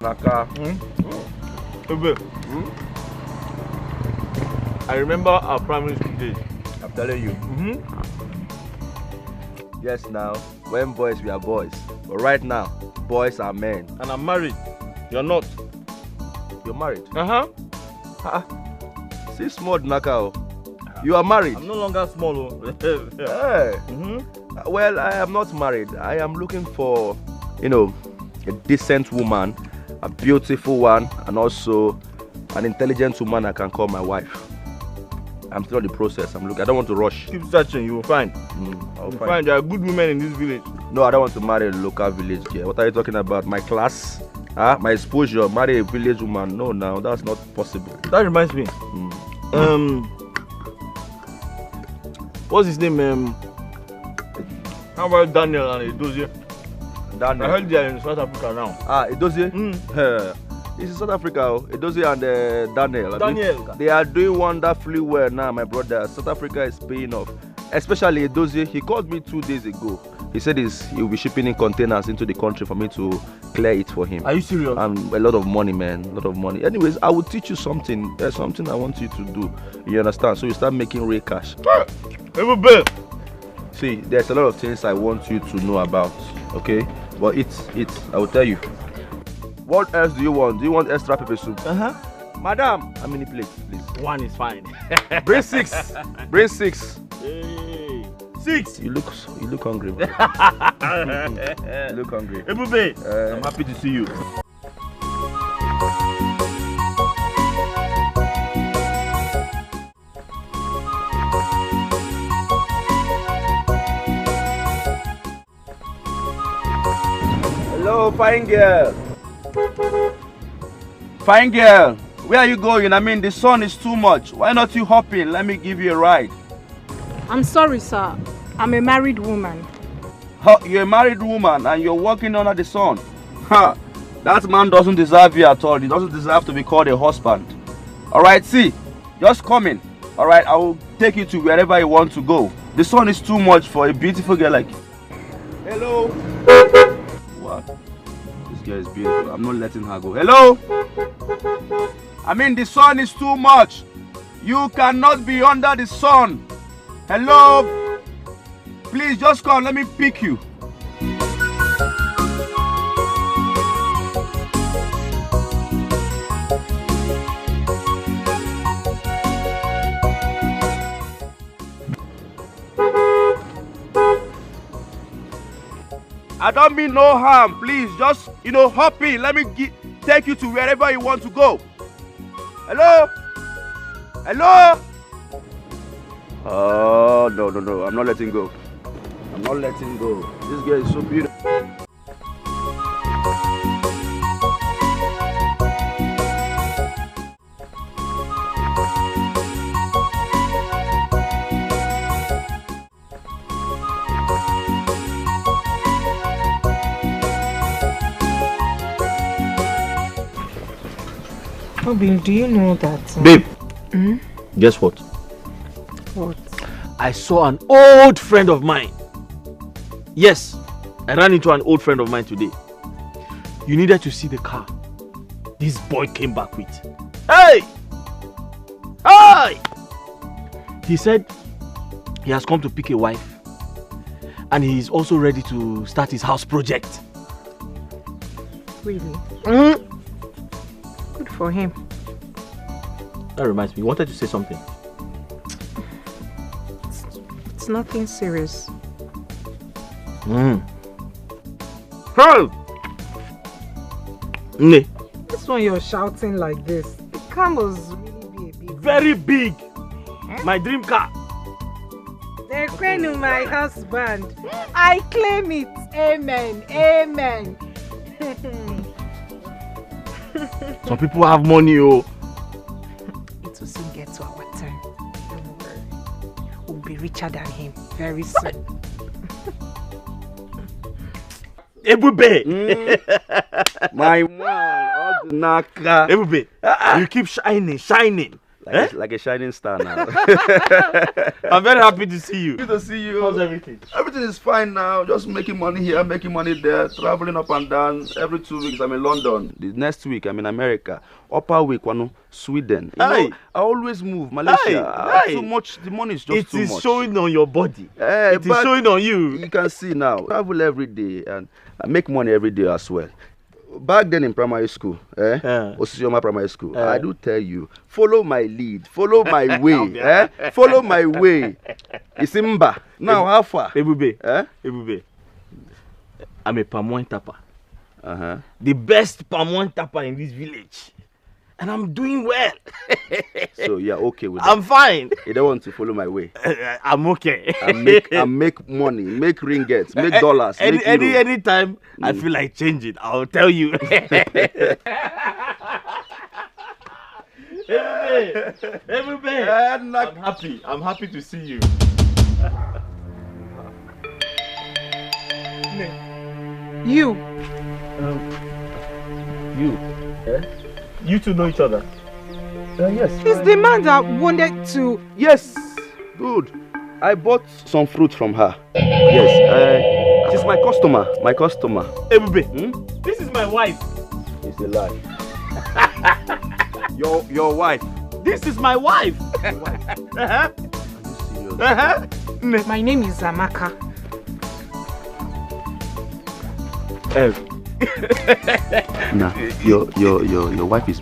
Naka. Ebube. I remember our primary school days. I'm telling you. Yes, now, when boys, we are boys. But right now, boys are men. And I'm married. You're not. You're married? See, small Naka. You are married? I'm no longer small. Hey. Well, I am not married. I am looking for, you know, a decent woman, a beautiful one, and also an intelligent woman I can call my wife. I'm still in the process. I don't want to rush. Keep searching, you will find. You'll find there are good women in this village. No, I don't want to marry a local village girl. What are you talking about? My class? My exposure? Marry a village woman? No, now that's not possible. That reminds me. What's his name? How about Daniel and Edozie? Daniel. I heard they are in South Africa now. Ah, Edozie? This is South Africa. Edozie and Daniel. Daniel. They are doing wonderfully well now, my brother. South Africa is paying off. Especially Edozie. He called me 2 days ago. He said he'll be shipping in containers into the country for me to clear it for him. Are you serious? And a lot of money, man. A lot of money. Anyways, I will teach you something. There's something I want you to do. You understand? So you start making real cash. See, there's a lot of things I want you to know about. Okay? But I will tell you. What else do you want? Do you want extra pepper soup? Madam, how many plates, please? 1 is fine. Bring 6. Bring 6. Hey. 6. You look hungry, bro. You look hungry. Ebube, I'm happy to see you. Hello, fine girl. Fine girl, where are you going? I mean, the sun is too much. Why not you hop in? Let me give you a ride. I'm sorry, sir. I'm a married woman. You're a married woman and you're walking under the sun. Ha! That man doesn't deserve you at all. He doesn't deserve to be called a husband. Alright, see, just come in. Alright, I will take you to wherever you want to go. The sun is too much for a beautiful girl like you. Hello? What? This girl is beautiful. I'm not letting her go. Hello? I mean, the sun is too much. You cannot be under the sun. Hello? Please just come. Let me pick you. I don't mean no harm. Please just, hop in. Let me take you to wherever you want to go. Hello? Hello? Oh, no. I'm not letting go. I'm not letting go. This girl is so beautiful. Robin, do you know that? Babe, guess what? What? I saw an old friend of mine. Yes, I ran into an old friend of mine today. You needed to see the car this boy came back with. Hey! Hey! He said he has come to pick a wife and he is also ready to start his house project. Really? Good for him. That reminds me, you wanted to say something. It's nothing serious. Hey! This one you're shouting like this. The car must really be a big. Very big. My dream car. They're calling my husband. I claim it. Amen. Amen. Some people have money, oh. It will soon get to our turn. Don't worry. We'll be richer than him very soon. Ebube! My man, Naka. Ebube, you keep shining. Like a shining star now. I'm very happy to see you. Good to see you. How's everything? Everything is fine now. Just making money here, making money there, traveling up and down. Every 2 weeks I'm in London. The next week I'm in America. Upper week, Sweden. You know, I always move. Malaysia. Too much. The money is just too much. It is showing on your body. It is showing on you. You can see now. Travel every day and I make money every day as well. Back then in primary school, Osisioma Primary School, I do tell you, follow my lead, follow my way, follow my way. It's Imba. Now, how far? Ebube, Ebube, I'm a palm wine tapper. The best palm wine tapper in this village. And I'm doing well. So you're okay with that? I'm fine. You don't want to follow my way? I'm okay. I make money, make ringgits, make dollars, anytime I feel like changing, I'll tell you. Everybody, I'm happy to see you. You. You? You two know each other? Yes. He's the man that wanted to... Yes, good. I bought some fruit from her. Yes, she's my customer. Ebube, this is my wife. It's a lie. your wife. This is my wife. Are you serious? My name is Amaka. Nah, your wife is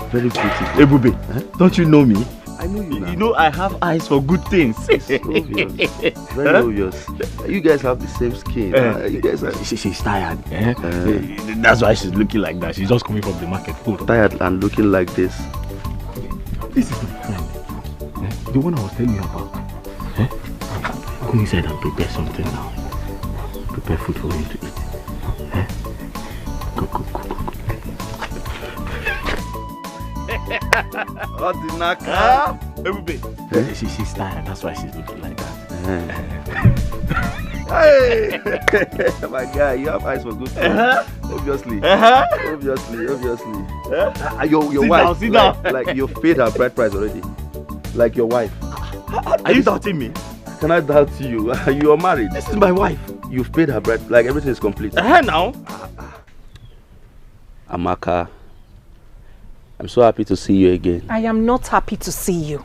very beautiful. Ebube, don't you know me? I know you now. You know I have eyes for good things. It's obvious. Very obvious. You guys have the same skin. You guys are... She's tired. That's why she's looking like that. She's just coming from the market. Tired and looking like this. This is my friend. The one I was telling you about. Go inside and prepare something now. Prepare food for him to eat. Go. Odinaka. Ebube. She's tired. That's why she's looking like that. Hey, my guy, you have eyes for good things. Obviously. Your wife. Sit down. Like you've paid her bride price already. Like your wife. Are you doubting me? Can I doubt you? You are married. This is my wife. You've paid her bride. Like everything is complete. Now. Amaka, I'm so happy to see you again. I am not happy to see you.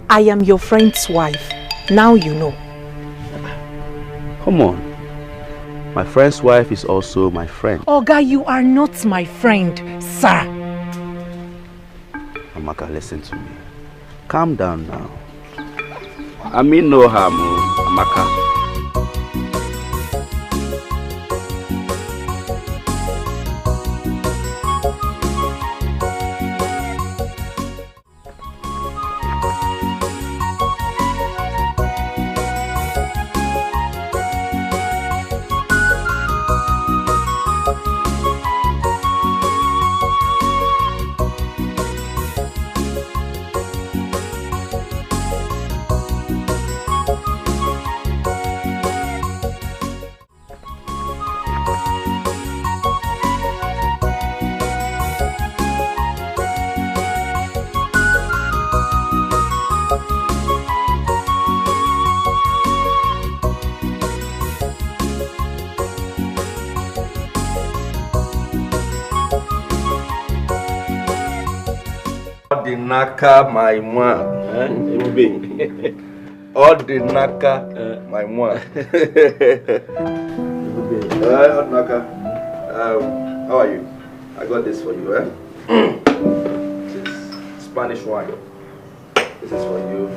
I am your friend's wife. Now you know. Come on. My friend's wife is also my friend. Oga, you are not my friend, sir. Amaka, listen to me. Calm down now. I mean no harm, Amaka. Naka my man. All the naka my man. Naka. How are you? I got this for you, This is Spanish wine. This is for you.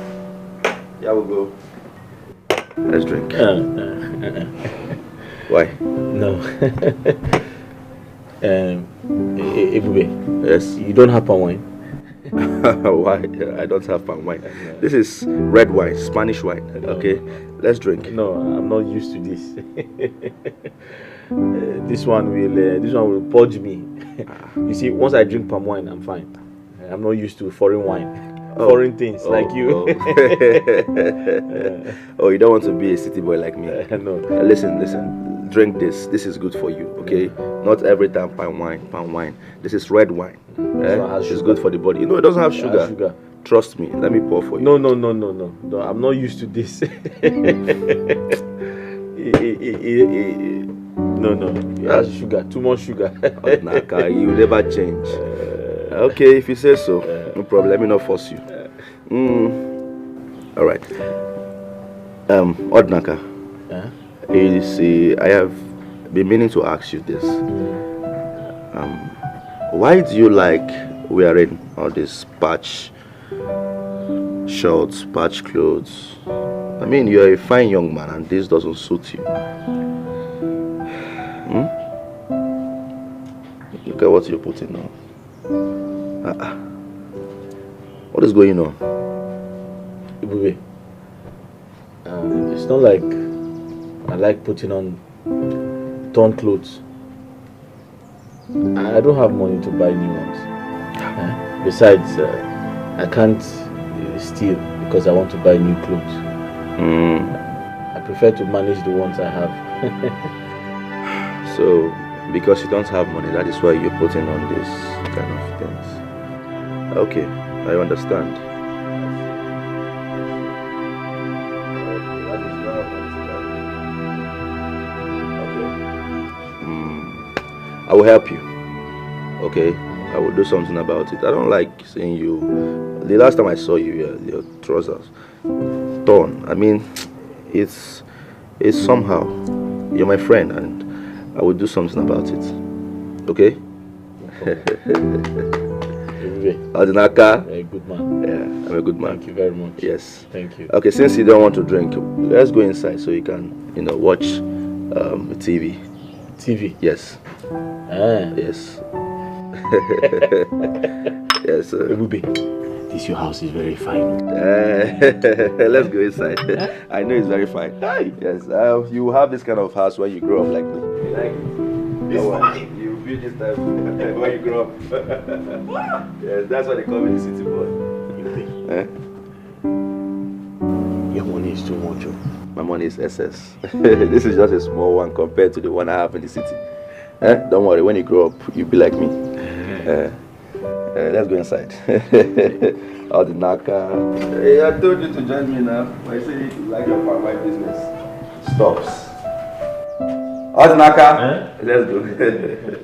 Here we go. Let's drink. Why? No. Ebube. Yes. You don't have palm wine? Why? I don't have palm wine. This is red wine, Spanish wine. Okay, let's drink. No, I'm not used to this. This one will purge me. You see, once I drink palm wine, I'm fine. I'm not used to foreign wine, foreign things like you. Oh, you don't want to be a city boy like me? No. Listen. Drink this. This is good for you. Okay. Not every time palm wine. This is red wine. It's good for the body. You know it doesn't have sugar. Trust me. Let me pour for you. No. I'm not used to this. No. It has sugar. Too much sugar. Naka, you never change. Okay, if you say so, no problem. Let me not force you. All right. Odnaka. You see, I have been meaning to ask you this. Why do you like wearing all these patch shirts, patch clothes? I mean, you're a fine young man and this doesn't suit you. Look at what you're putting on. What is going on? Ibube, it's not like I like putting on torn clothes. I don't have money to buy new ones. Besides, I can't steal because I want to buy new clothes. I prefer to manage the ones I have. So, because you don't have money, that is why you're putting on this kind of things. Okay, I understand. I will help you. Okay, I will do something about it. I don't like seeing you. The last time I saw you, your trousers torn. I mean, it's somehow. You're my friend, and I will do something about it. Okay? Adinaka. A good man. Yeah, I'm a good man. Thank you very much. Yes. Thank you. Okay, since you don't want to drink, let's go inside so you can, watch TV. TV? Yes. Ah. Yes. Yes. Ebube, this your house is very fine. Let's go inside. I know it's very fine. Yes. You will have this kind of house when you grow up like me. You like it? This one. You feel this type when you grow up. Yes, that's why they call me the city boy. Your money is too much. My money is SS. This is just a small one compared to the one I have in the city. Don't worry, when you grow up, you'll be like me. Let's go inside. All the naka. Hey, I told you to join me now. I say you like your white business. Stops. All the naka. Let's go.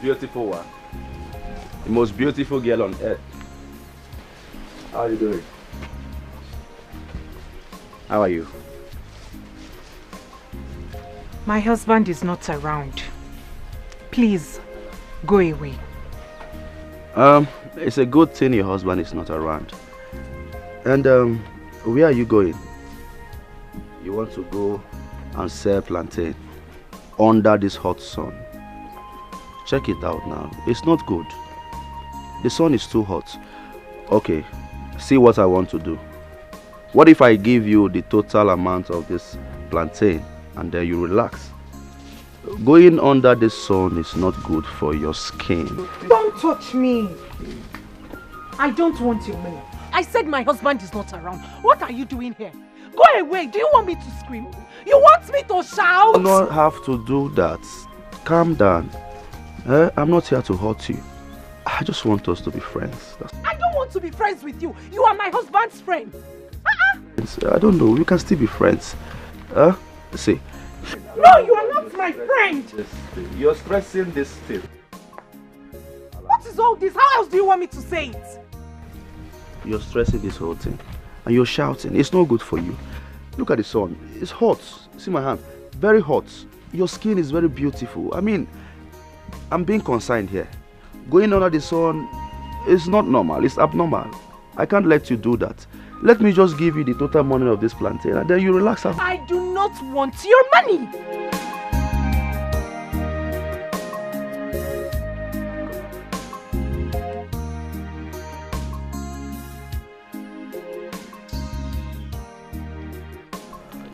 Beautiful one. The most beautiful girl on earth. How are you doing? How are you? My husband is not around. Please, go away. It's a good thing your husband is not around. And where are you going? You want to go and sell plantain under this hot sun. Check it out now. It's not good. The sun is too hot. Okay, see what I want to do. What if I give you the total amount of this plantain and then you relax? Going under the sun is not good for your skin. Don't touch me. I don't want your money. I said my husband is not around. What are you doing here? Go away. Do you want me to scream? You want me to shout? You don't have to do that. Calm down. I'm not here to hurt you. I just want us to be friends. I don't want to be friends with you. You are my husband's friend. I don't know. We can still be friends. See. No, you are not my friend. You're stressing this thing. What is all this? How else do you want me to say it? You're stressing this whole thing. And you're shouting. It's not good for you. Look at the sun. It's hot. See my hand. Very hot. Your skin is very beautiful. I mean, I'm being concerned here. Going under the sun is not normal. It's abnormal. I can't let you do that. Let me just give you the total money of this plantain and then you relax. I do not want your money.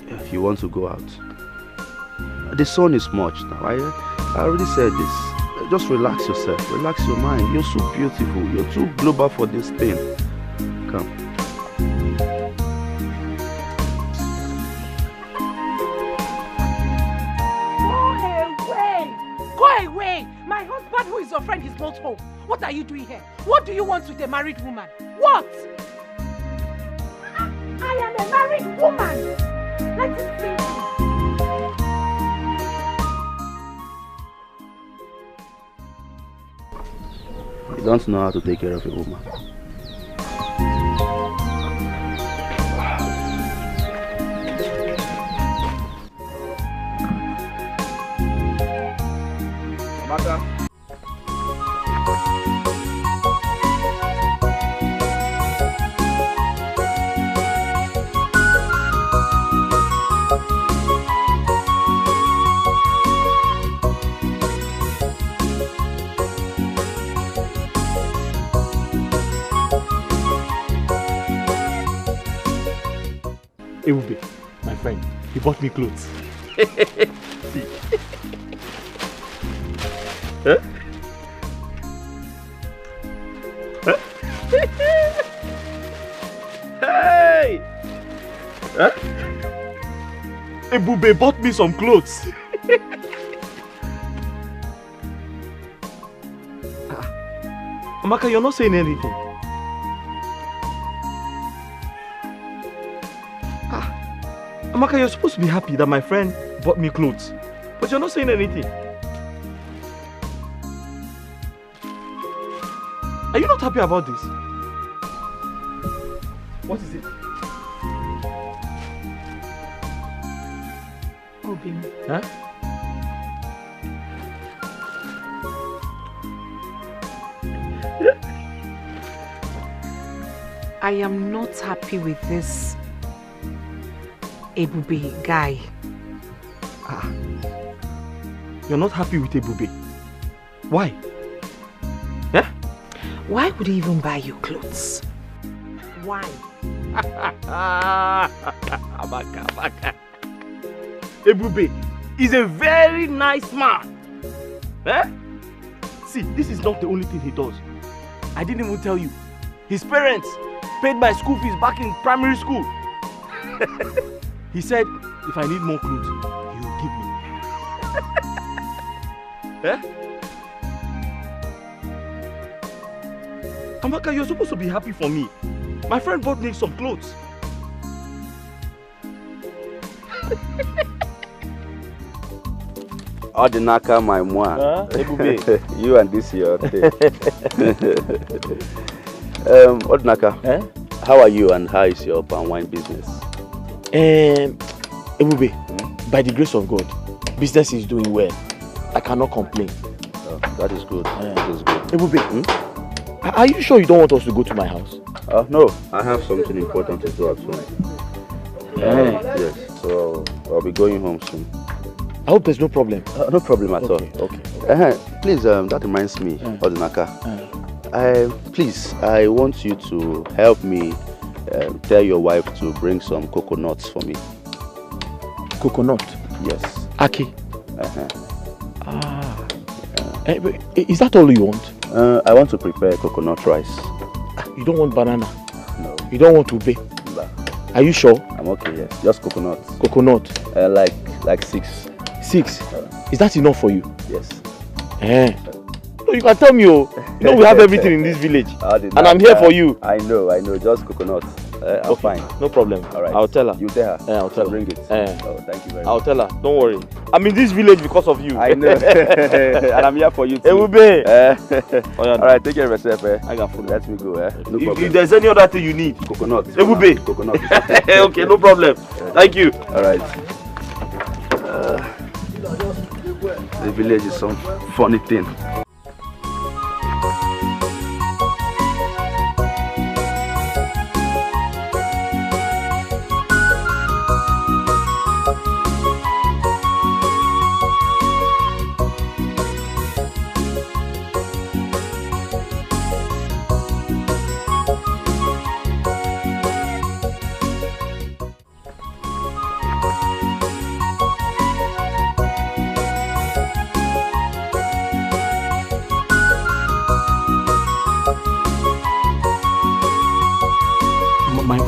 If you want to go out, the sun is much now. I already said this. Just relax yourself. Relax your mind. You're so beautiful. You're too global for this thing. Come. Go away! My husband, who is your friend, is not home. What are you doing here? What do you want with a married woman? What? I am a married woman. Let it be. You don't know how to take care of a woman. Mata. Ebube, my friend, he bought me clothes. See. Huh? Huh? Hey! Huh? Ebube bought me some clothes. Amaka, you're not saying anything. Amaka, you're supposed to be happy that my friend bought me clothes, but you're not saying anything. Are you not happy about this? What is it? Obi. Huh? I am not happy with this Ebube guy. You're not happy with Ebube? Why? Yeah? Why would he even buy you clothes? Why? Amaka. Ebube is a very nice man. Eh? See, this is not the only thing he does. I didn't even tell you. His parents paid my school fees back in primary school. He said, if I need more clothes, he will give me. Eh? Amaka, you're supposed to be happy for me. My friend bought me some clothes. Ordinaka, my moi. You and this your thing. Ordinaka, how are you and how is your palm wine business? Ebube, by the grace of God, business is doing well. I cannot complain. Oh, that is good. That is good. Ebube, are you sure you don't want us to go to my house? No, I have something important to do at home. Yes, so I'll be going home soon. I hope there's no problem. No problem at all. Okay. Please, that reminds me, Ordinaka. Please, I want you to help me tell your wife to bring some coconuts for me. Coconut? Yes. Aki? Is that all you want? I want to prepare coconut rice. You don't want banana? No. You don't want ube? No. Are you sure? I'm okay, yes. Just coconut. Coconut? Like 6. 6? Is that enough for you? Yes. No, you can tell me, we have everything in this village. And I'm here for you. I know. Just coconut. I'm fine. No problem. All right. I'll tell her. You tell her. I'll tell her. Bring it. Oh, thank you very much. I'll tell her. Don't worry. I'm in this village because of you. I know. And I'm here for you too. Ebube. All right, take care of yourself. I got food. Let me go. No problem. If there's any other thing you need. Coconut. Ebube. Coconut. Okay, no problem. Thank you. All right. The village is some funny thing.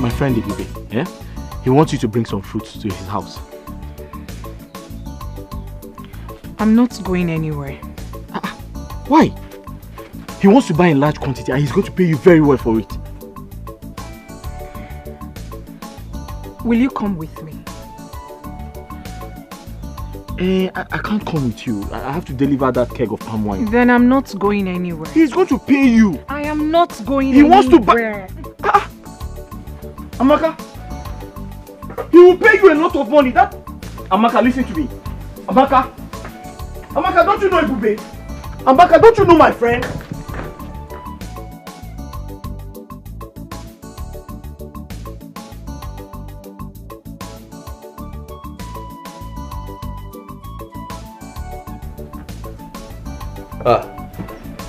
My friend Ebube, he wants you to bring some fruits to his house. I'm not going anywhere. Why? He wants to buy in large quantity and he's going to pay you very well for it. Will you come with me? I can't come with you. I have to deliver that keg of palm wine. Then I'm not going anywhere. He's going to pay you. I am not going He anywhere. wants to buy... Amaka, he will pay you a lot of money. Amaka, listen to me. Amaka, don't you know Ebube? Amaka, don't you know my friend?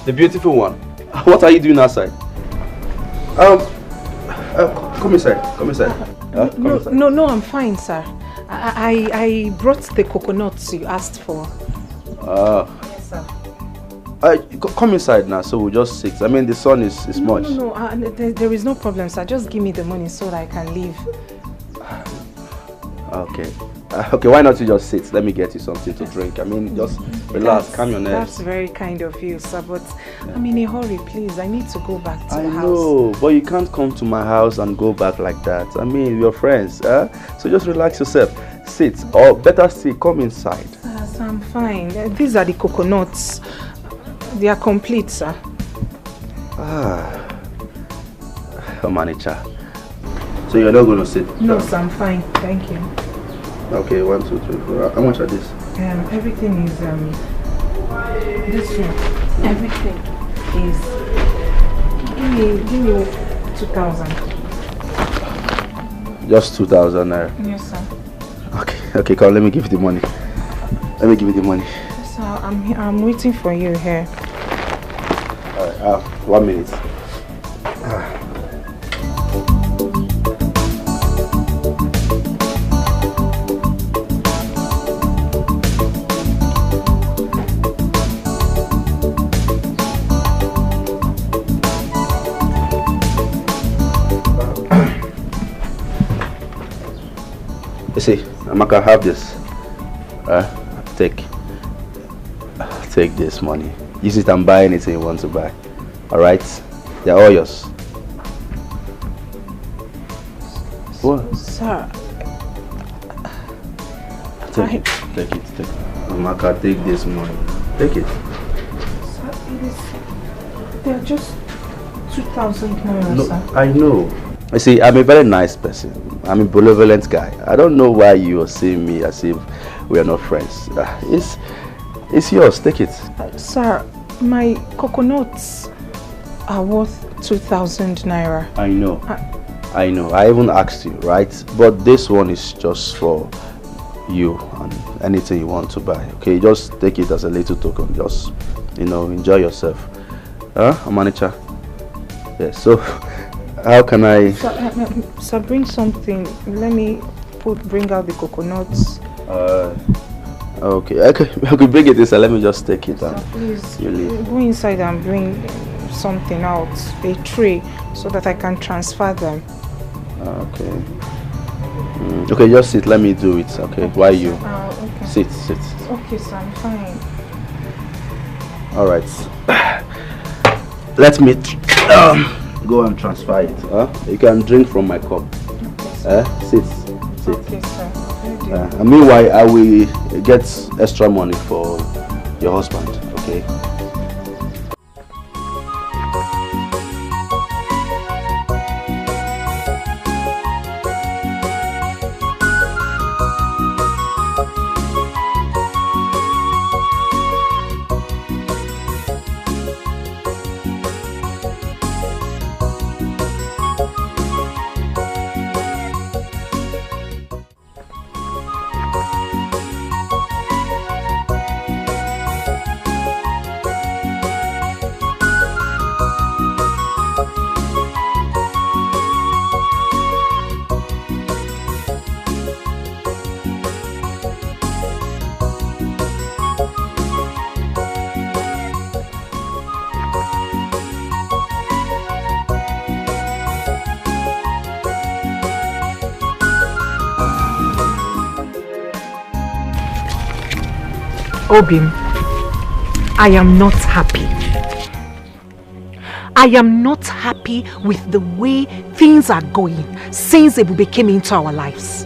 The beautiful one. What are you doing outside? Come inside. No, I'm fine, sir. I brought the coconuts you asked for. Yes, sir. Come inside now, so we'll just sit. I mean, the sun is much. No, there is no problem, sir. Just give me the money so that I can leave. Okay. Okay, why not you just sit? Let me get you something to drink. I mean, just relax, calm your nerves. That's very kind of you, sir, but I'm in a hurry, please. I need to go back to the house. I know, but you can't come to my house and go back like that. I mean, we're friends, so just relax yourself. Sit, or better still, come inside. Sir, I'm fine. These are the coconuts. They are complete, sir. Oh, manager. So you're not going to sit? No, sir, I'm fine. Thank you. Okay, 1, 2, 3, 4. How much are this? Everything is this one. Everything is. Give me 2,000. Just 2,000 naira. Yes, sir. Okay, come. Let me give you the money. Let me give you the money. Yes, sir. I'm waiting for you here. All right. 1 minute. See, Amaka, have this. Take this money. Use it and buy anything you want to buy. Alright? They're all yours. What? Sir. Take it. Amaka, take this money. Take it. Sir, they're just 2,000 naira, No, sir. I know. You see, I'm a very nice person. I'm a benevolent guy. I don't know why you are seeing me as if we are not friends. It's yours. Take it. Sir, my coconuts are worth 2,000 naira. I know. I know. I even asked you, right? But this one is just for you and anything you want to buy. Okay, just take it as a little token. Just, enjoy yourself. Manager? Yes. So. How can I... Sir, bring something. Let me bring out the coconuts. Okay. I could bring it inside. Let me just take it. Sir, please, you leave. go inside and bring something out. A tray, so that I can transfer them. Okay. Okay, just sit. Let me do it. Okay. Why you? Okay. Sit. Okay, sir. I'm fine. All right. Let me... go and transfer it. You can drink from my cup. Okay, sit. Okay, sir. And meanwhile, I will get extra money for your husband. Okay. Obim, I am not happy. I am not happy with the way things are going since Ebube came into our lives.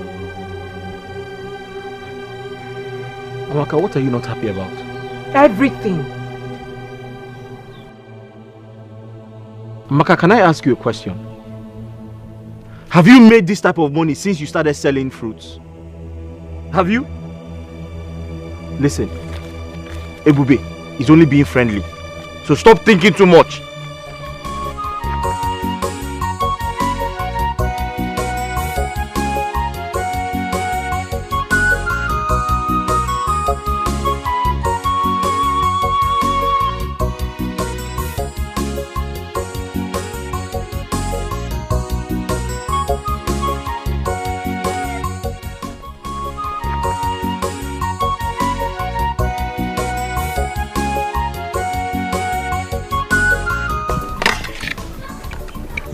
Amaka, what are you not happy about? Everything. Amaka, can I ask you a question? Have you made this type of money since you started selling fruits? Have you? Listen, Ebube is only being friendly, so stop thinking too much.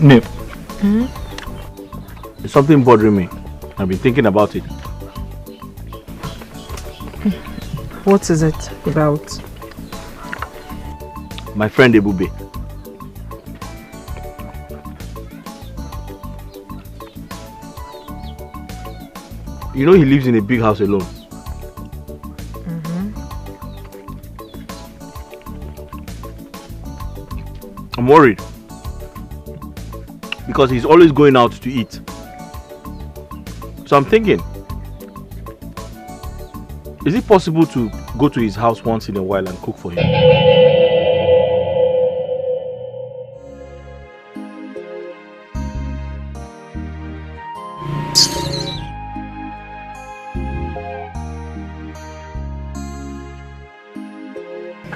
Nip. There's something bothering me. I've been thinking about it. What is it about? My friend Ebube. You know he lives in a big house alone. I'm worried. Because he's always going out to eat. So I'm thinking, is it possible to go to his house once in a while and cook for him?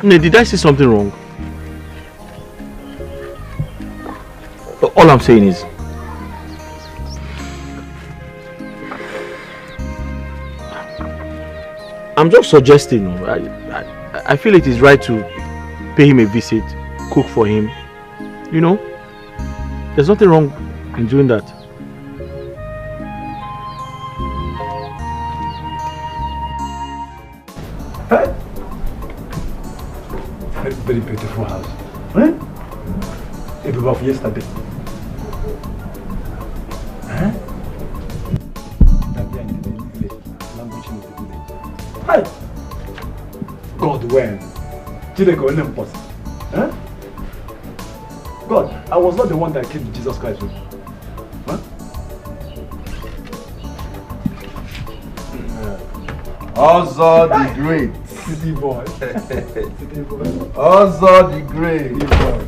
Did I say something wrong? All I'm saying is, I'm just suggesting. I feel it is right to pay him a visit, cook for him. You know, there's nothing wrong in doing that. Hey? Very beautiful house. Eh? It was yesterday. Huh? Hi! God, when? Huh? God, I was not the one that killed Jesus Christ. Huh? Ozo the Great. City boy. City boy. Ozo the Great. City boy.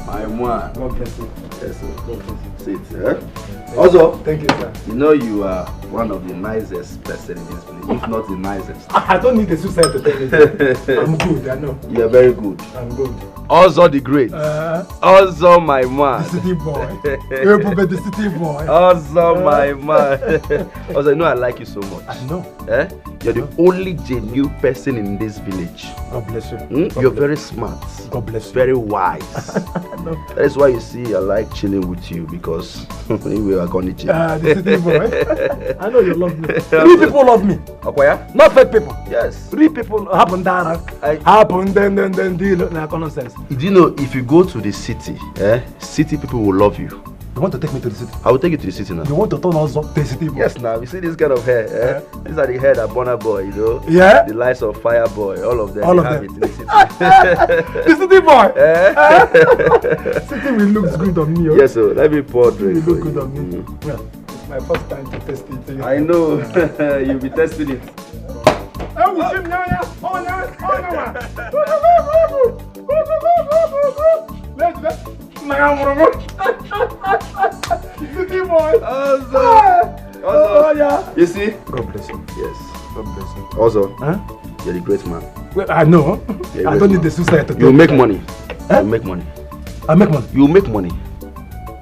My man. God bless you. Yes, sir. God bless you. Sit, eh? Ozo. Thank you, sir. You know you are one of the nicest person in this village, if not the nicest. I don't need a suicide to tell you. I'm good, I know. You are very good. I'm good. Ozo the Great. Ozo my man. The city boy. The city boy. Ozo my man. Ozo, you know I like you so much. I know. Eh? You're the only genuine person in this village. God bless you. You're very smart. God bless you. Very wise. That is why you see I like chilling with you, because we are going to chill. The city boy. I know you love me. Real people love me. Okwaya? Not fake people. Yes. Real people happen there. Happen then deal like nonsense. Do you know if you go to the city, city people will love you. You want to take me to the city? I will take you to the city now. You want to turn us up to the city boy? Yes, now you see this kind of hair. These are the hair that Bonner Boy, you know. Yeah. The lights of Fire Boy, all of them. All of have them. it in the city. The city boy. City will look good on me. Yes, so let me pour drink. It will look good on me. Yeah. It's my first time to test it. I know. You'll be testing it. City boy. Yeah. You see? God bless you. Yes. God bless you. Also, you're the great man. Well, I know. I don't need the suicide to you make money. You make money. I make money. You make money.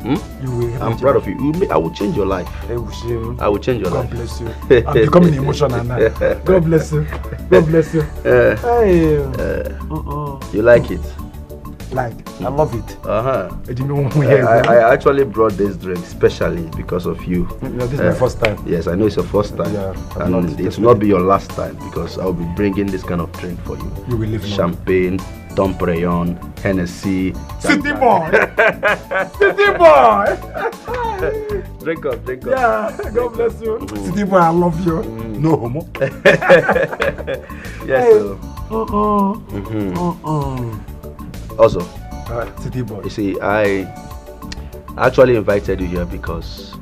You will. I'm proud of you. I will change your life. I will change your life. God bless you. I'm becoming emotional now. God bless you. God bless you. You like it? Like, I love it. I actually brought this drink specially because of you. This is my first time. Yes, I know it's your first time. Yeah, and it will not be your last time, because I'll be bringing this kind of drink for you. You will live long. Champagne, Dom Perignon, Hennessy. City boy! City boy! Drink up, drink up. Yeah, God bless you. City boy, I love you. No homo. Yes, sir. Also, City boy. You see, I actually invited you here because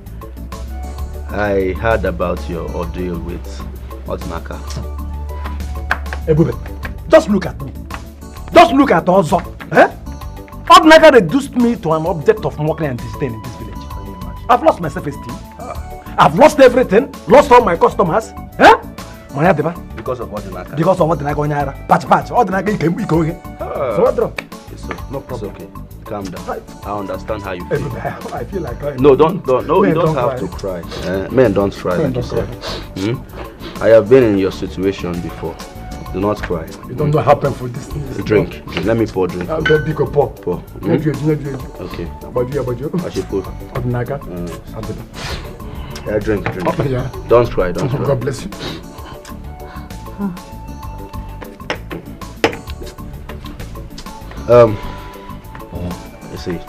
I heard about your ordeal with Odinaka. Ebube, just look at me. Just look at Ozo. Odinaka reduced me to an object of mockery and disdain in this village. I've lost my self-esteem. I've lost everything. Lost all my customers. Because of Odinaka. Because of Odinaka. Patch. Odinaka, you can go here. So what drop? No problem. It's okay. Calm down. Right. I understand how you feel. I feel like crying. No, you don't have to cry. Men don't cry like you said. I have been in your situation before. Do not cry. You don't know how painful this thing is. Drink. Let me pour drink. I'm very big or pour. Pour. Okay. About you. I should pour. Naga. Yeah, drink. Oh, yeah. Don't cry. Don't cry. God bless you. You see,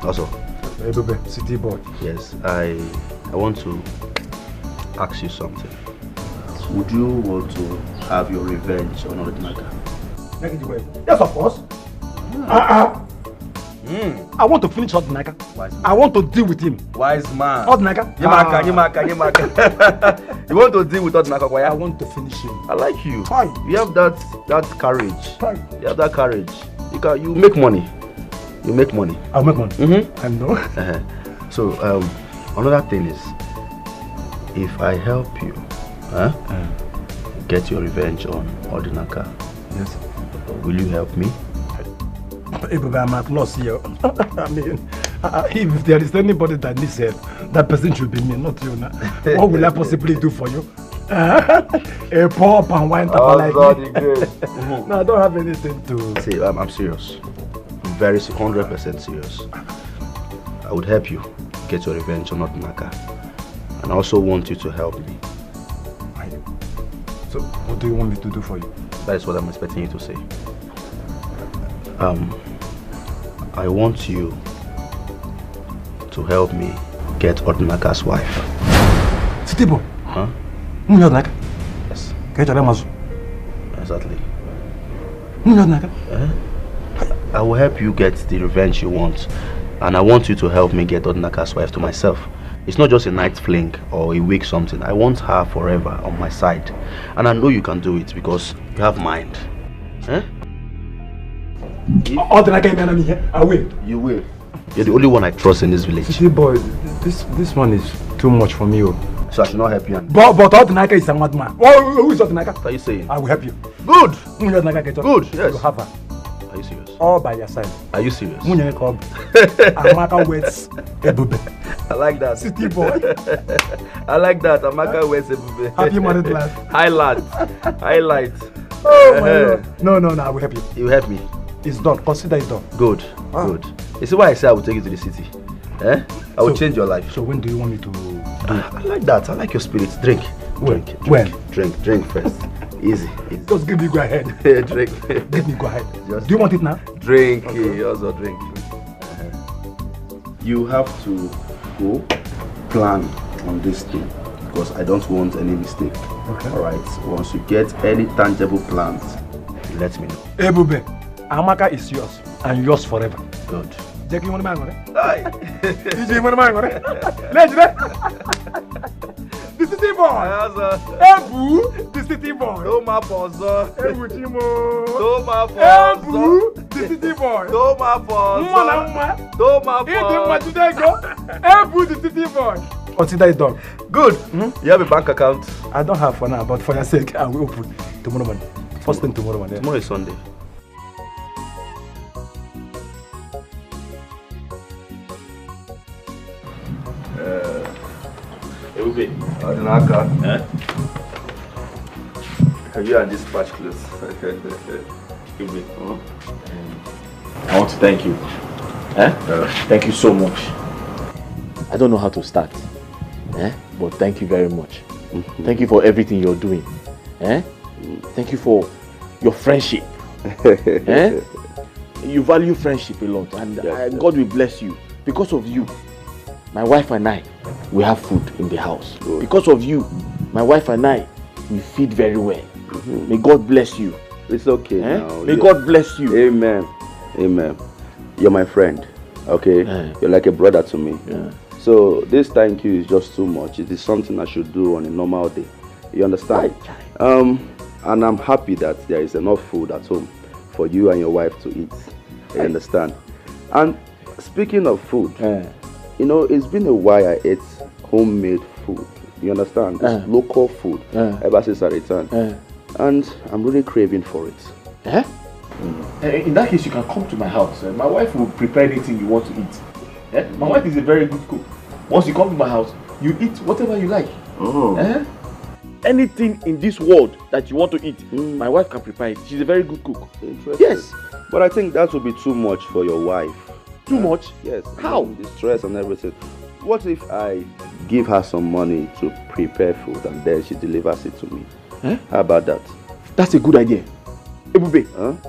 also. Hey, baby, city boy. Yes, I want to ask you something. Would you want to have your revenge on Odinaka? Yes, of course. I want to finish Odinaka. I want to deal with him. Wise man. Odinaka. Yimaka. You want to deal with Odinaka? I want to finish him. I like you. You have that courage. You have that courage. You make money. You make money. I'll make money. I know. So another thing is, if I help you, get your revenge on Odinaka, yes, will you help me? Hey, baby, I'm at loss here. I mean, if there is anybody that needs help, that person should be me, not you. What will I possibly do for you? A poor pan wine like me. No, I don't have anything to say. I'm serious. I'm very 100% serious. I would help you get your revenge on Odinaka, and I also want you to help me. So, what do you want me to do for you? That is what I'm expecting you to say. I want you to help me get Odinaka's wife. Sitibo? Huh? Odinaka? Yes. Exactly. I will help you get the revenge you want, and I want you to help me get Odinaka's wife to myself. It's not just a night fling or a week something. I want her forever on my side, and I know you can do it because you have mind. I will. You will. You're the only one I trust in this village. See, boy, this one is too much for me. So I should not help you. But Odinaka is a mad man. Who is Odinaka? What are you saying? I will help you. Good. Good. Yes. You have her. Are you serious? All by your side. Are you serious? Amaka waits Ebube. I like that. City boy. I like that. Amaka waits Ebube. Happy married life. Highlight. Oh my God. No, I will help you. You help me. It's done. Consider it done. Good. Good. You see why I say I will take you to the city? I will change your life. So when do you want me to do it? I like that. I like your spirit. Drink. Drink first. Easy. Just give me go ahead. Drink. Give me go ahead. Do you want it now? Drink. Okay. Also drink. You have to go plan on this thing because I don't want any mistake. Okay. Alright. Once you get any tangible plans, you let me know. Hey, Bube, Amaka is yours and yours forever. Good. Jackie, you want to Let's the city boy. Ebu, the city boy. Toma pozo. Ebu Chimo. Toma pozo. Ebu, the city boy. Toma pozo. Toma pozo. Ebu, the city boy. Consider it done. Good. You have a bank account? I don't have for now, but for your sake, I will open tomorrow morning. First thing tomorrow morning. Tomorrow is Sunday. Odinaka. You and this patch clothes. I want to thank you. Thank you so much. I don't know how to start. But thank you very much. Thank you for everything you're doing. Thank you for your friendship. You value friendship a lot, and God will bless you. Because of you, my wife and I, we have food in the house. Good. Because of you, my wife and I, we feed very well. May God bless you. It's okay now. May God bless you. Amen. Amen. You're my friend. Okay? You're like a brother to me. So this thank you is just too much. It is something I should do on a normal day. You understand? And I'm happy that there is enough food at home for you and your wife to eat. You understand? And speaking of food, you know, it's been a while I ate homemade food. You understand? It's local food ever since I returned. And I'm really craving for it. In that case, you can come to my house. My wife will prepare anything you want to eat. My wife is a very good cook. Once you come to my house, you eat whatever you like. anything in this world that you want to eat, my wife can prepare it. She's a very good cook. Interesting. Yes. But I think that would be too much for your wife. Too much? Yes. How? The stress and everything. What if I give her some money to prepare food and then she delivers it to me? Huh? How about that? That's a good idea. Ebube,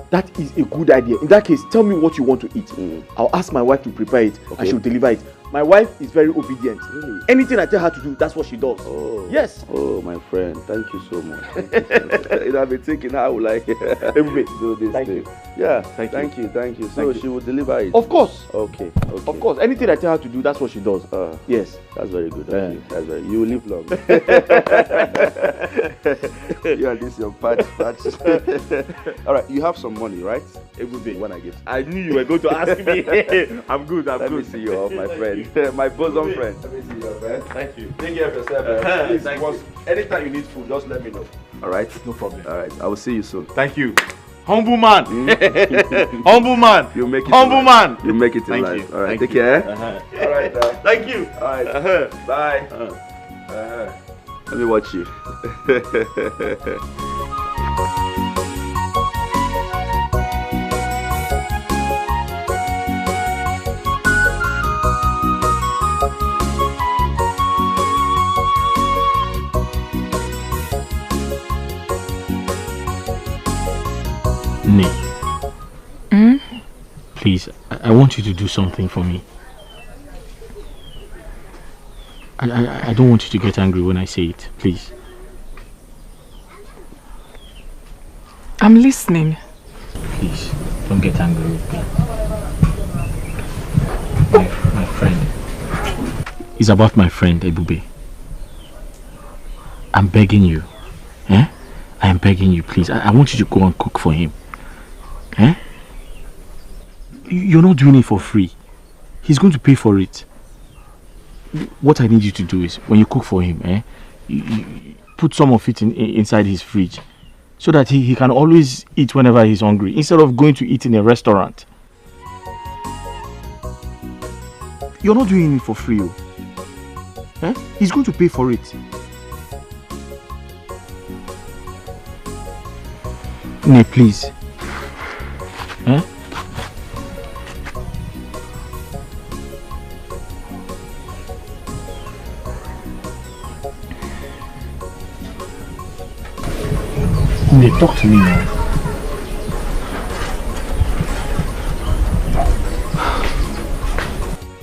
that is a good idea. In that case, tell me what you want to eat. I'll ask my wife to prepare it and she'll deliver it. My wife is very obedient. Really? Anything I tell her to do, that's what she does. Oh. Yes. Oh, my friend, thank you so much. I've been thinking how like do this thank thing. You. Yeah, Thank you. So she will deliver it? Of course. Okay. Of course. Anything I tell her to do, that's what she does. Yes. That's very good. That's very. You will live long. You and this your patch. All right, you have some money, right? Every when I give. I knew you were going to ask me. I'm good. Let me see you off, my friend. My bosom friend. Let me see you off, man. Thank you. Take care of yourself. Please, anytime you need food, just let me know. All right? No problem. All right. I will see you soon. Thank you. Humble man. Humble man. You make it. Humble man. You make it in Thank life. you. All right. Thank Take care. All right. Thank you. All right. Bye. Let me watch you. Please, I want you to do something for me. I don't want you to get angry when I say it, please. I'm listening. Please, don't get angry with me. My friend. It's about my friend, Ebube. I'm begging you. I am begging you, please. I want you to go and cook for him. You're not doing it for free. He's going to pay for it. What I need you to do is, when you cook for him, you put some of it inside his fridge, so that he can always eat whenever he's hungry, instead of going to eat in a restaurant. You're not doing it for free. He's going to pay for it. Nay, please. Nay, talk to me now.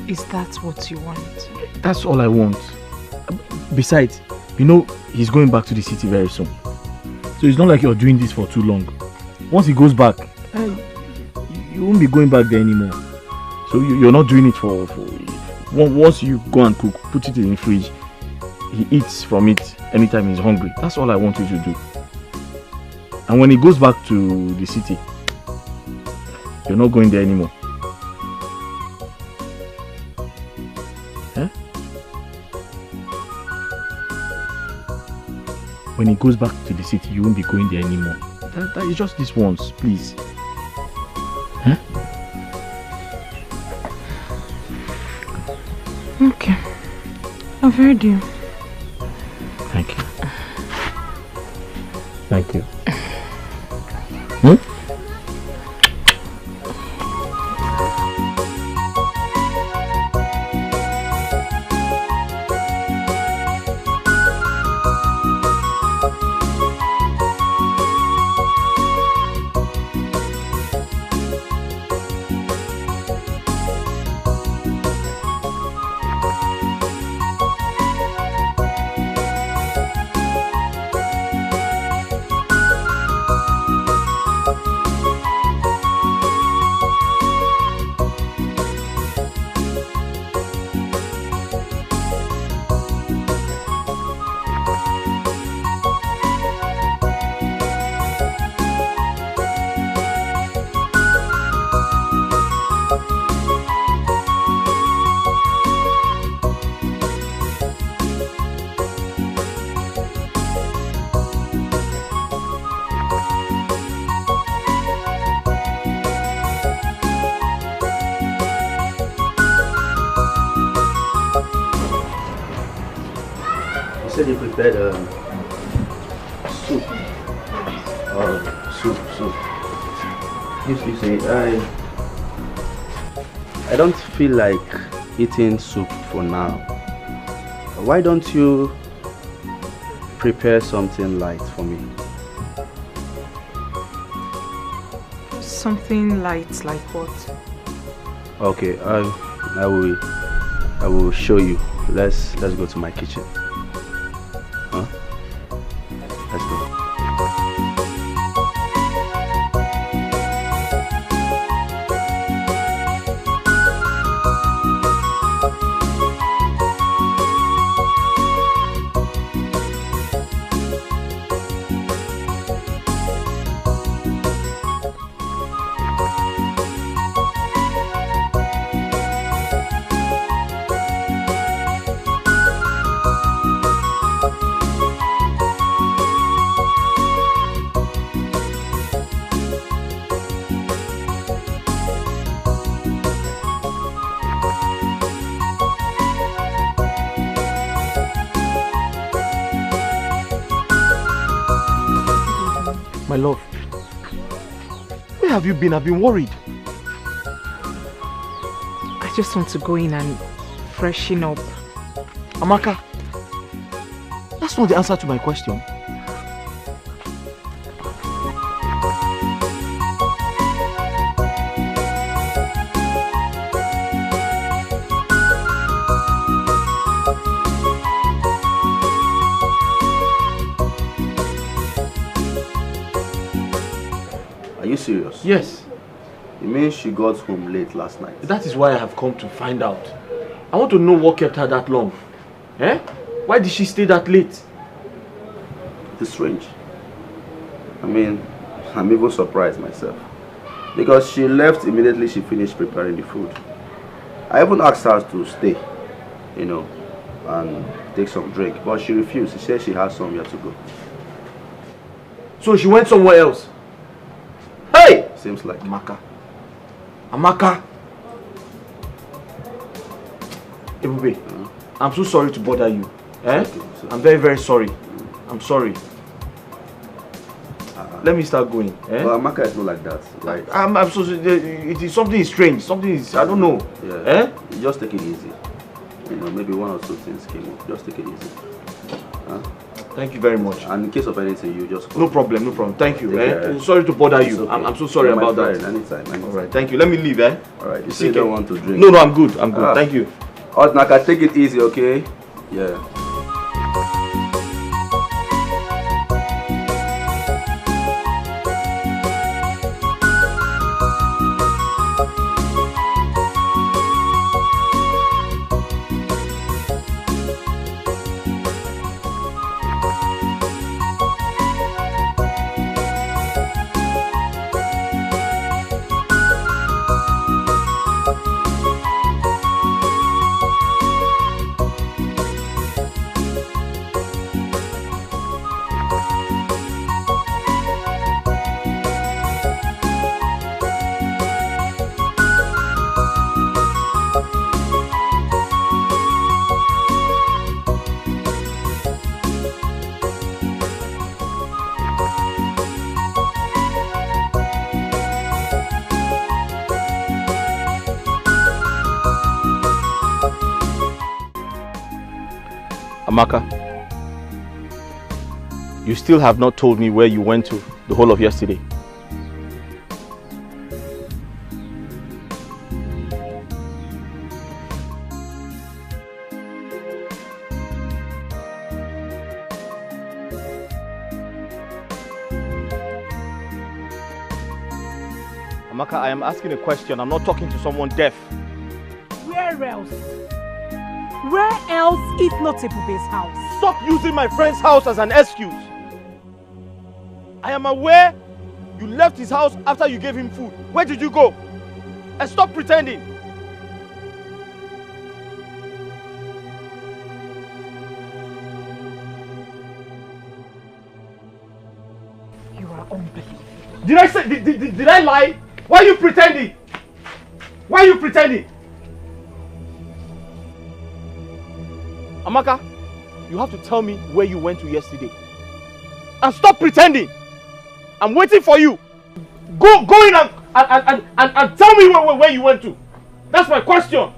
Is that what you want? That's all I want. Besides, you know, he's going back to the city very soon. So it's not like you're doing this for too long. Once he goes back, you won't be going back there anymore. So you're not doing it for once you go and cook, put it in the fridge, he eats from it anytime he's hungry. That's all I want you to do. And when he goes back to the city, you're not going there anymore. When he goes back to the city, you won't be going there anymore. That is just this once, please. Okay. I've heard you. Thank you. Thank you. You said you prepared soup. Soup. You see, I don't feel like eating soup for now. Why don't you prepare something light for me? Something light like what? Okay, I will show you. Let's go to my kitchen. Huh? Let's go. My love, where have you been? I've been worried. I just want to go in and freshen up. Amaka, that's not the answer to my question. Are you serious? Yes. It means she got home late last night. That is why I have come to find out. I want to know what kept her that long. Eh? Why did she stay that late? It's strange. I mean, I'm even surprised myself. Because she left immediately she finished preparing the food. I even asked her to stay, you know, and take some drink. But she refused. She said she has somewhere to go. So she went somewhere else? Hey! Seems like. Amaka! Ebube, I'm so sorry to bother you. Eh? I'm very, very sorry. I'm sorry. Let me start going. Eh? Well, Amaka is not like that, right? I'm so it is something strange. Something is, I don't know. Yeah. Eh? You just take it easy. You know, maybe one or two things came up. Just take it easy. Huh? Thank you very much. And in case of anything, you just call. No problem, no problem. Thank you. Sorry to bother you. Okay. I'm so sorry about that. Anytime. All right, thank you. Let me leave, eh? All right. You still don't want to drink? No, I'm good. I'm good. Thank you. Naka, take it easy, okay? Yeah. Amaka, you still have not told me where you went to the whole of yesterday. Amaka, I am asking a question. I'm not talking to someone deaf. Where else? Where else if not Ebube's house? Stop using my friend's house as an excuse. I am aware you left his house after you gave him food. Where did you go? And stop pretending. You are unbelievable. Did I say? Did I lie? Why are you pretending? Why are you pretending? Amaka, you have to tell me where you went to yesterday. and stop pretending. I'm waiting for you. Go in and tell me where you went to. That's my question.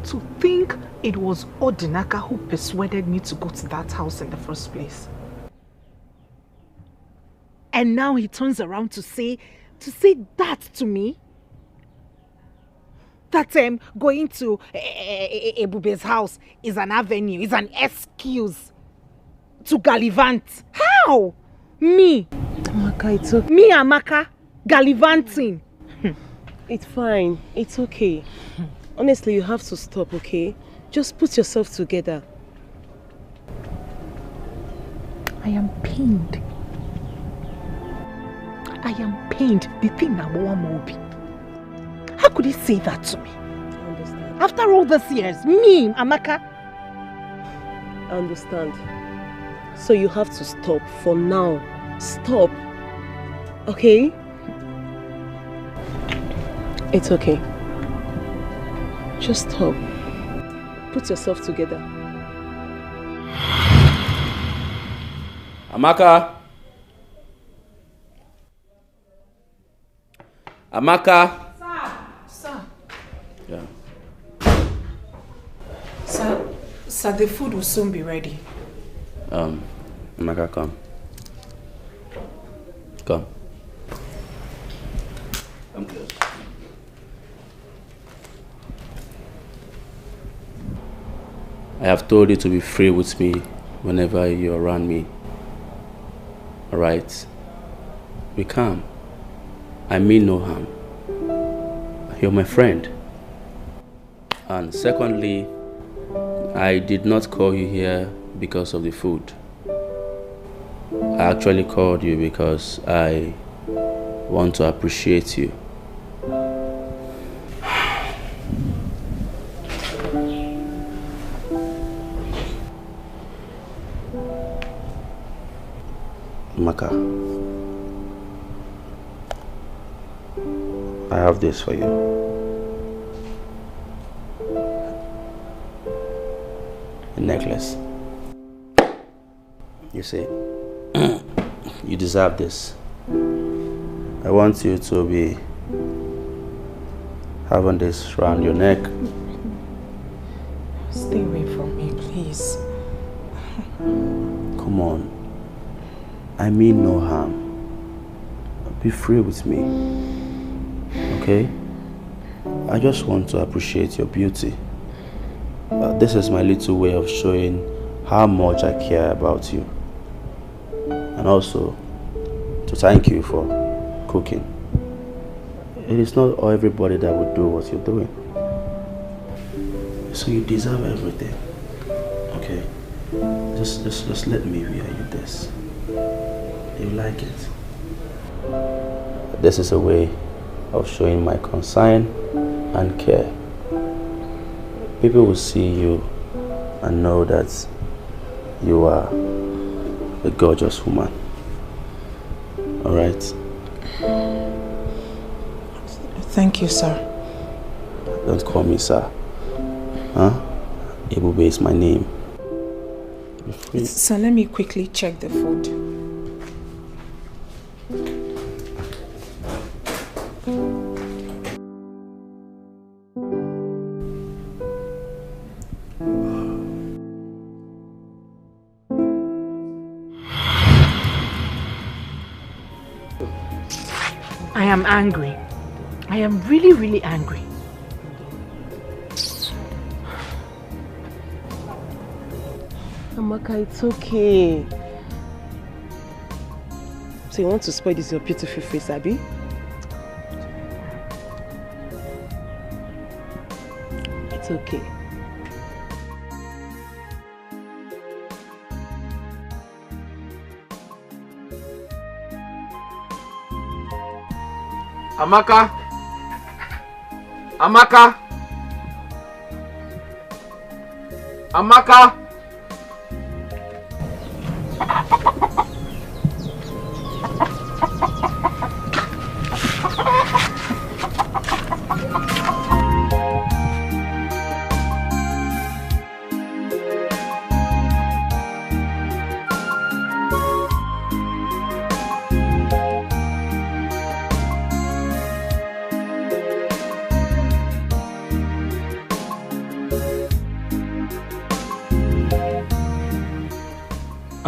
To think it was Odinaka who persuaded me to go to that house in the first place. And now he turns around to say that to me? That going to Ebube's house is an avenue, is an excuse to gallivant. How? Me? Amaka, it's okay. Me, Amaka, gallivanting. It's fine. It's okay. Honestly, you have to stop, okay? Just put yourself together. I am pained. I am pained. The thing that Mobi. How could he say that to me? I understand. After all these years, me, Amaka. I understand. So you have to stop for now. Stop. Okay? It's okay. Just stop. Put yourself together. Amaka. Amaka. Sir. Yeah. Sir, the food will soon be ready. Amaka, come. Come. Come close. I have told you to be free with me whenever you're around me. Alright? Be calm. I mean no harm. You're my friend. And secondly, I did not call you here because of the food. I actually called you because I want to appreciate you. Maka, I have this for you. A necklace. You see, you deserve this. I want you to be having this around your neck. Stay away from me, please. Come on. I mean no harm. Be free with me. Okay? I just want to appreciate your beauty. This is my little way of showing how much I care about you. And also to thank you for cooking. It is not everybody that would do what you're doing. So you deserve everything. Okay? Just let me wear you this. You like it? This is a way of showing my concern and care. People will see you and know that you are a gorgeous woman. Alright? Thank you, sir. Don't call me sir. Huh? Ebube is my name. So let me quickly check the food. I am angry. I am really, really angry. Amaka, it's okay. So you want to spoil this your beautiful face, Abby? It's okay. Amaka. Amaka. Amaka.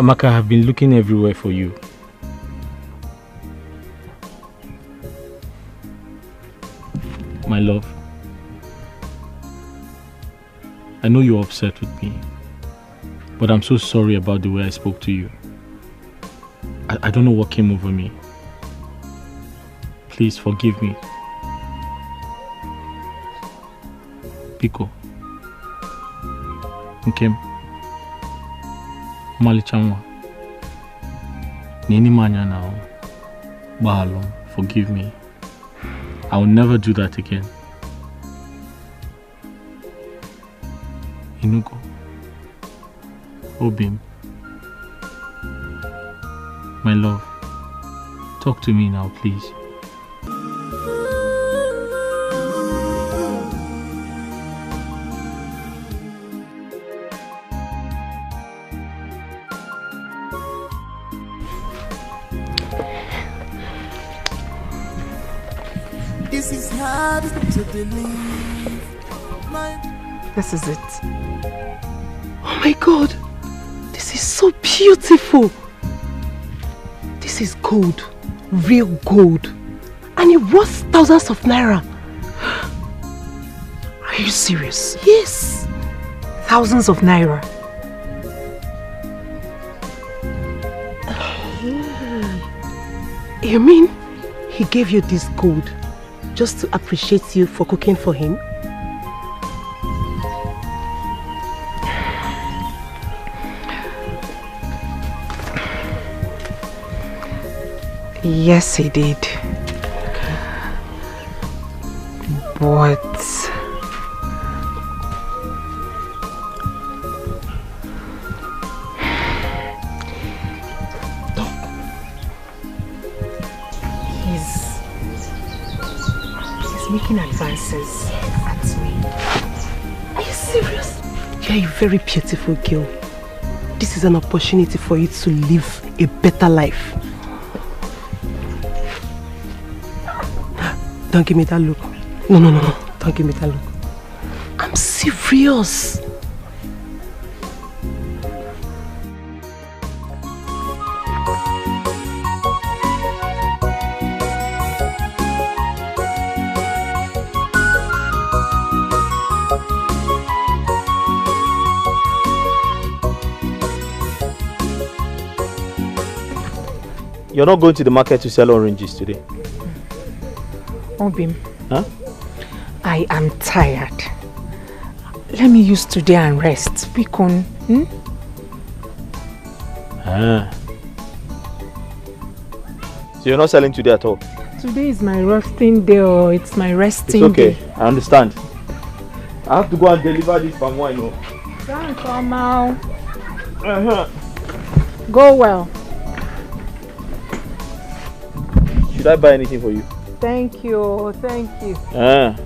Amaka, I have been looking everywhere for you. My love, I know you're upset with me, but I'm so sorry about the way I spoke to you. I don't know what came over me. Please forgive me. Pico. Nkem. Malichanwa. Nini manya now. Bahalo, forgive me. I will never do that again. Inugo. Obim. My love. Talk to me now, please. This is hard to believe. This is it. Oh my God, this is so beautiful. This is gold, real gold, and it worth thousands of naira. Are you serious? Yes. Thousands of naira. You mean he gave you this gold just to appreciate you for cooking for him? Yes, he did. But he's making advances at me. Are you serious? You're a very beautiful girl. This is an opportunity for you to live a better life. Don't give me that look. No. Don't give me that look. I'm serious. You're not going to the market to sell oranges today? Obim, huh? I am tired. Let me use today and rest. Pikon, So you're not selling today at all? Today is my resting day, or it's my resting It's okay, day. I understand. I have to go and deliver this palm wine. Don't come out. Go well. Should I buy anything for you? Thank you, thank you. Okay.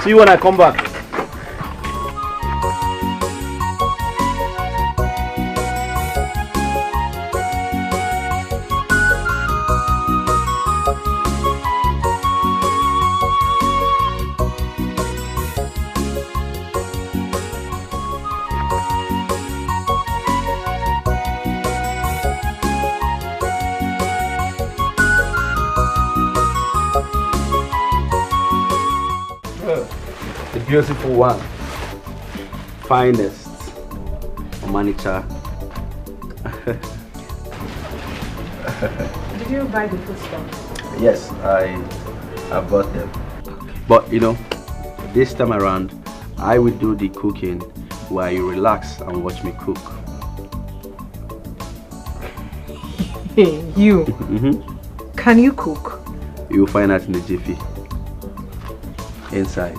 See you when I come back. The beautiful one, finest, Omanicha. Did you buy the food stuff? Yes, I bought them. But you know, this time around, I will do the cooking while you relax and watch me cook. Hey, you. Can you cook? You'll find out in the jiffy. Inside.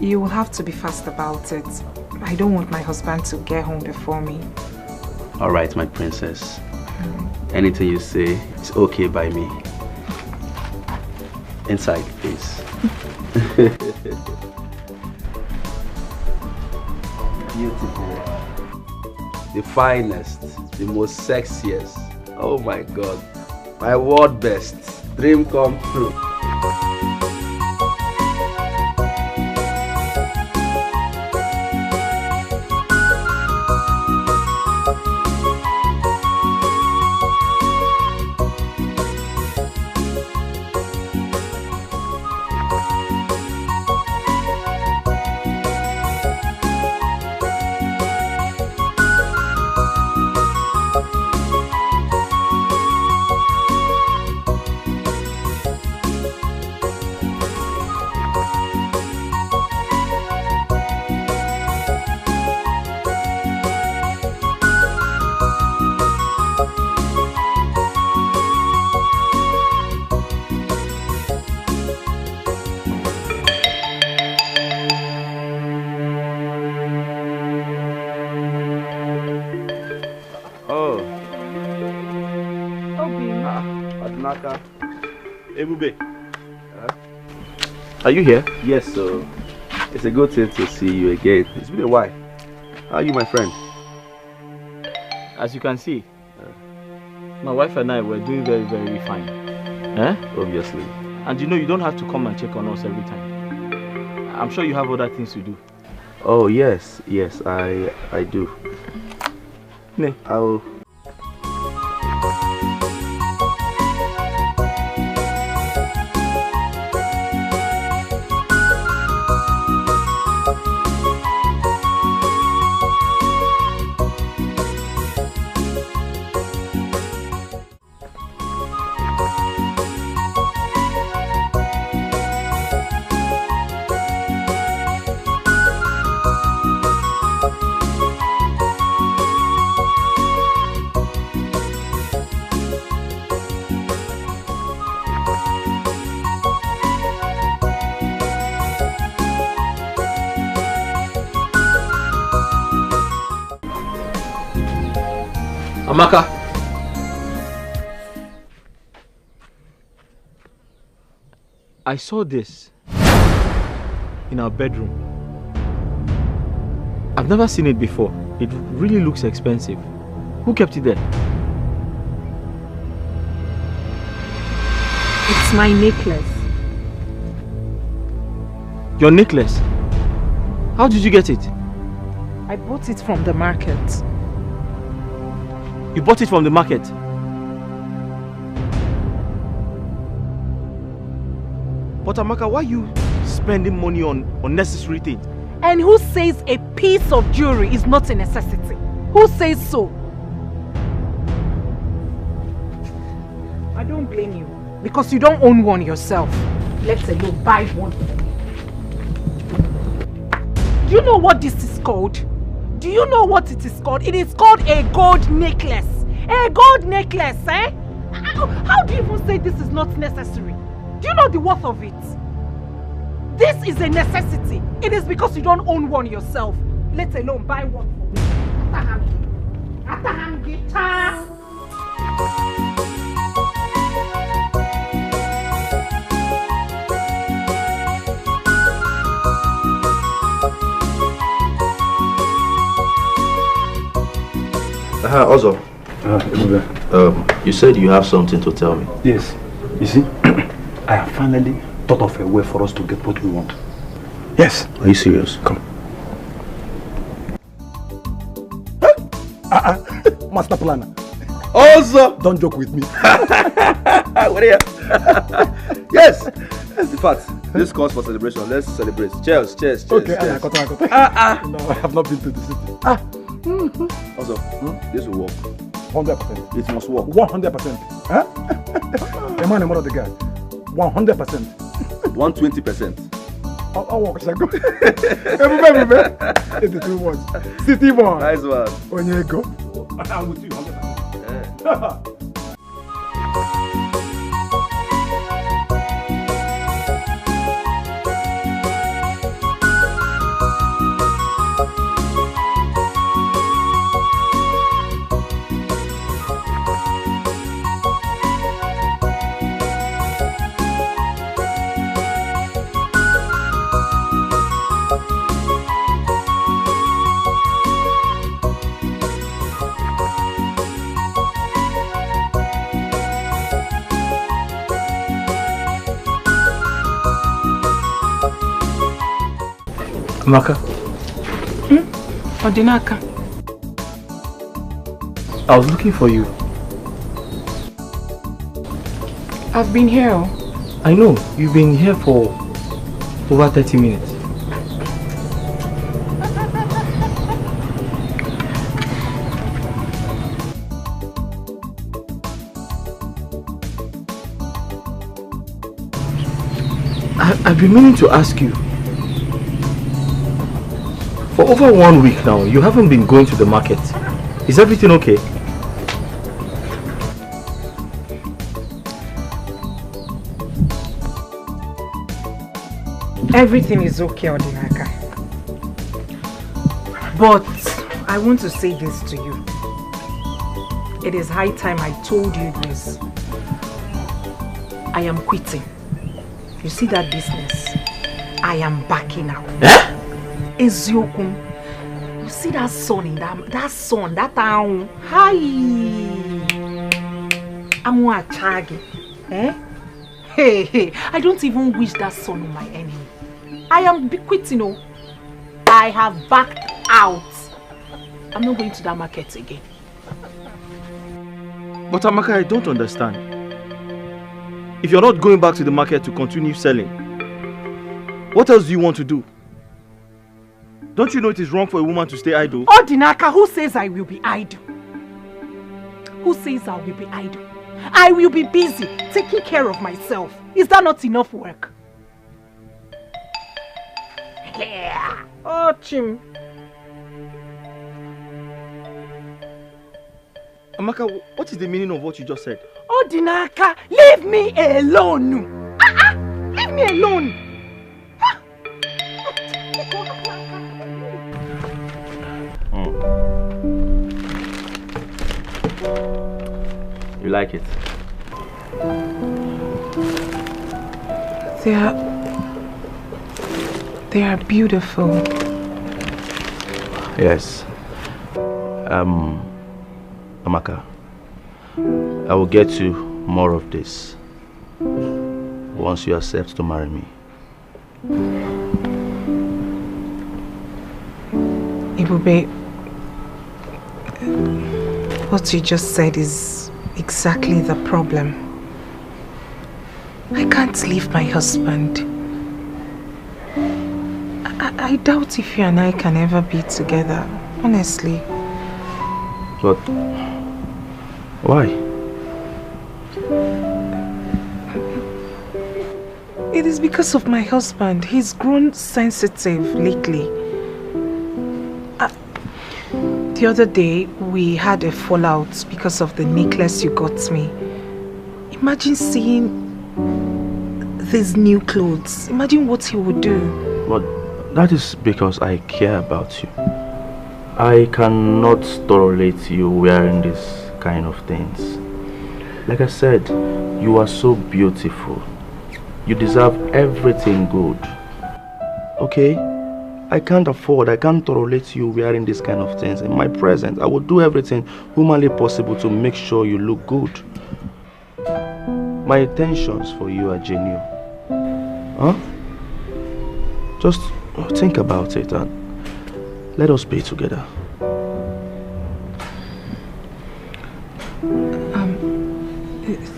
You will have to be fast about it. I don't want my husband to get home before me. All right, my princess. Anything you say is okay by me. Inside, please. Beautiful. The finest, the most sexiest. Oh my God. My world best. Dream come true. Adnaka. Ebube. Are you here? Yes, sir. It's a good thing to see you again. It's been a while. How are you, my friend? As you can see, my wife and I were doing very, very fine. Obviously. And you know, you don't have to come and check on us every time. I'm sure you have other things to do. Oh, yes. Yes, I do. Ne. I'll... Amaka. I saw this in our bedroom. I've never seen it before. It really looks expensive. Who kept it there? It's my necklace. Your necklace? How did you get it? I bought it from the market. You bought it from the market? But Amaka, why are you spending money on unnecessary things? And who says a piece of jewelry is not a necessity? Who says so? I don't blame you, because you don't own one yourself. Let alone buy one. Do you know what this is called? Do you know what it is called? It is called a gold necklace. A gold necklace, eh? How do you even say this is not necessary? Do you know the worth of it? This is a necessity. It is because you don't own one yourself. Let alone buy one for me. Ataham guitar. Also, you said you have something to tell me. Yes. You see, I have finally thought of a way for us to get what we want. Yes. Are you serious? Come. Master planner. Also, don't joke with me. What are you? Yes. In fact, this calls for celebration. Let's celebrate. Cheers, cheers, cheers. Okay, cheers. No, I have not been to the city. Also, this will work. 100%. It must work. 100%. Huh? The man and mother of the guy. 100%. 120%. I'll work. Shall I go? Everybody. 82 words. City boy. Nice one. Onyego. I'm with you 100%. Yeah. Amaka. Odinaka. I was looking for you. I've been here. I know. You've been here for over 30 minutes. I've been meaning to ask you. For over 1 week now, you haven't been going to the market. Is everything okay? Everything is okay, Odinaka. But I want to say this to you. It is high time I told you this. I am quitting. You see that business? I am backing out. Eziokum. You see that son in that town? Hi. I'm a chagi. Hey, I don't even wish that son on my enemy. I am quitting. Oh. I have backed out. I'm not going to that market again. But Amaka, I don't understand. If you're not going back to the market to continue selling, what else do you want to do? Don't you know it is wrong for a woman to stay idle? Oh, Dinaka, who says I will be idle? Who says I will be idle? I will be busy taking care of myself. Is that not enough work? Yeah. Oh, Chim. Amaka, what is the meaning of what you just said? Oh, Dinaka, leave me alone. Leave me alone. You like it? They are beautiful. Yes. Amaka, I will get you more of this once you accept to marry me. Ibube, what you just said is exactly the problem. I can't leave my husband. I doubt if you and I can ever be together, honestly. But why? It is because of my husband. He's grown sensitive lately. The other day, we had a fallout because of the necklace you got me. Imagine seeing these new clothes. Imagine what he would do. But that is because I care about you. I cannot tolerate you wearing this kind of things. Like I said, you are so beautiful. You deserve everything good. Okay? I can't tolerate you wearing this kind of things in my presence. I will do everything humanly possible to make sure you look good. My intentions for you are genuine. Huh? Just think about it and let us be together.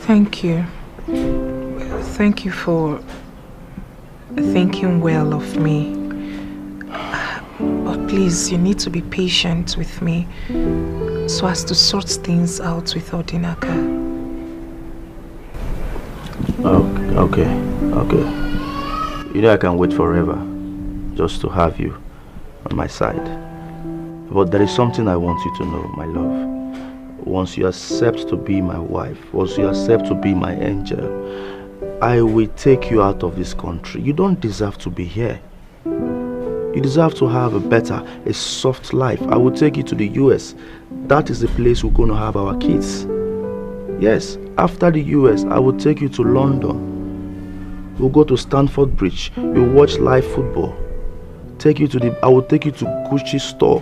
Thank you. Thank you for thinking well of me. But please, you need to be patient with me so as to sort things out with Odinaka. Okay. You know I can wait forever just to have you on my side. But there is something I want you to know, my love. Once you accept to be my wife, once you accept to be my angel, I will take you out of this country. You don't deserve to be here. You deserve to have a soft life. I will take you to the US. That is the place we're going to have our kids. Yes, after the US, I will take you to London. We'll go to Stamford Bridge. We'll watch live football. I will take you to Gucci store.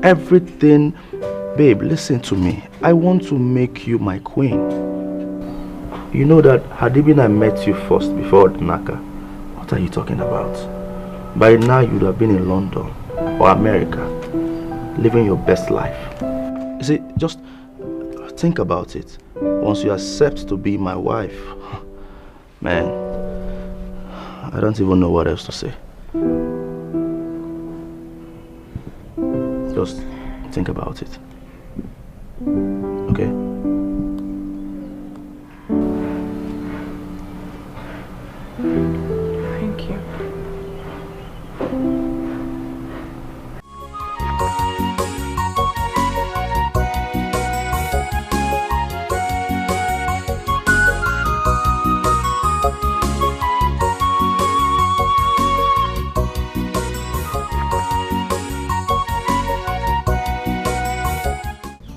Everything. Babe, listen to me. I want to make you my queen. You know that had it been I met you first before Naka, what are you talking about? By now you would have been in London or America, living your best life. You see, just think about it. Once you accept to be my wife, man, I don't even know what else to say. Just think about it. Okay? Thank you.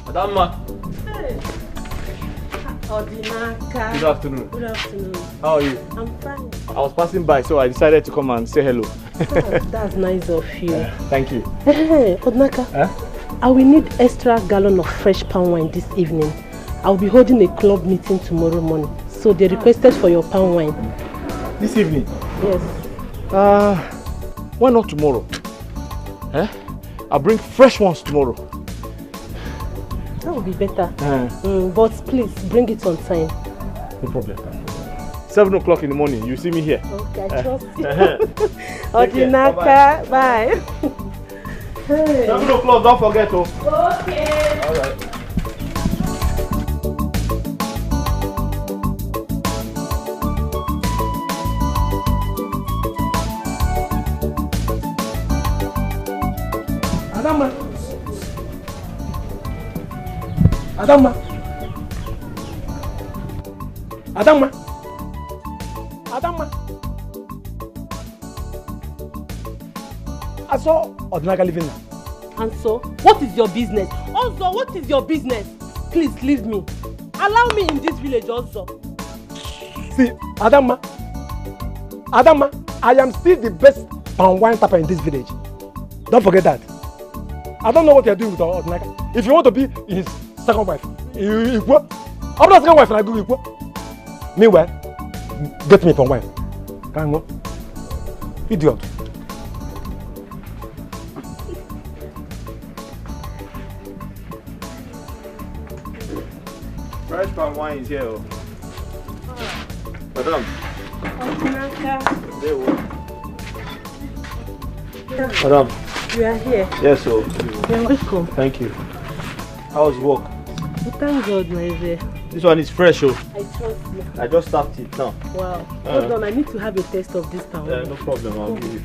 Adamma, Odinaka. Good afternoon. Good afternoon. How are you? I'm fine. I was passing by, so I decided to come and say hello. That's nice of you. Thank you. Hey, Odinaka. I will need extra gallon of fresh palm wine this evening. I'll be holding a club meeting tomorrow morning. So they requested for your palm wine. This evening? Yes. Why not tomorrow? I'll bring fresh ones tomorrow. That would be better. But please, bring it on time. No problem. 7 o'clock in the morning, you see me here. Okay, I trust you. Odinaka, bye. Hey. 7 o'clock, don't forget. Oh. Okay. All right. Adama. Adama. Adama. I saw Odinaka living now. And so, what is your business? Also, what is your business? Please leave me. Allow me in this village also. See, Adama, I am still the best palm wine tapper in this village. Don't forget that. I don't know what you are doing with Odinaka. If you want to be his second wife, equal. I'm not second wife and I go equal. Meanwhile, get me palm wine. Can go. Idiot. Fresh palm wine is here. Madam. Madam. You are here. Yes, sir. You're welcome. Thank you. How's work? Thank God, my dear. This one is fresh, oh. I trust you. I just tapped it now. Wow. Hold on, I need to have a taste of this palm wine. No problem, I'll give you.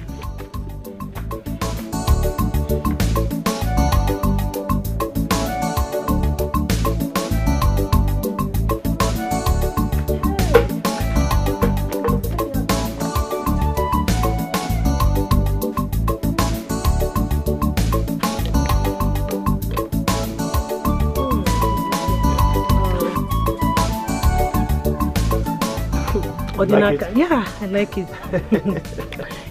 Odinaka, like yeah, I like it.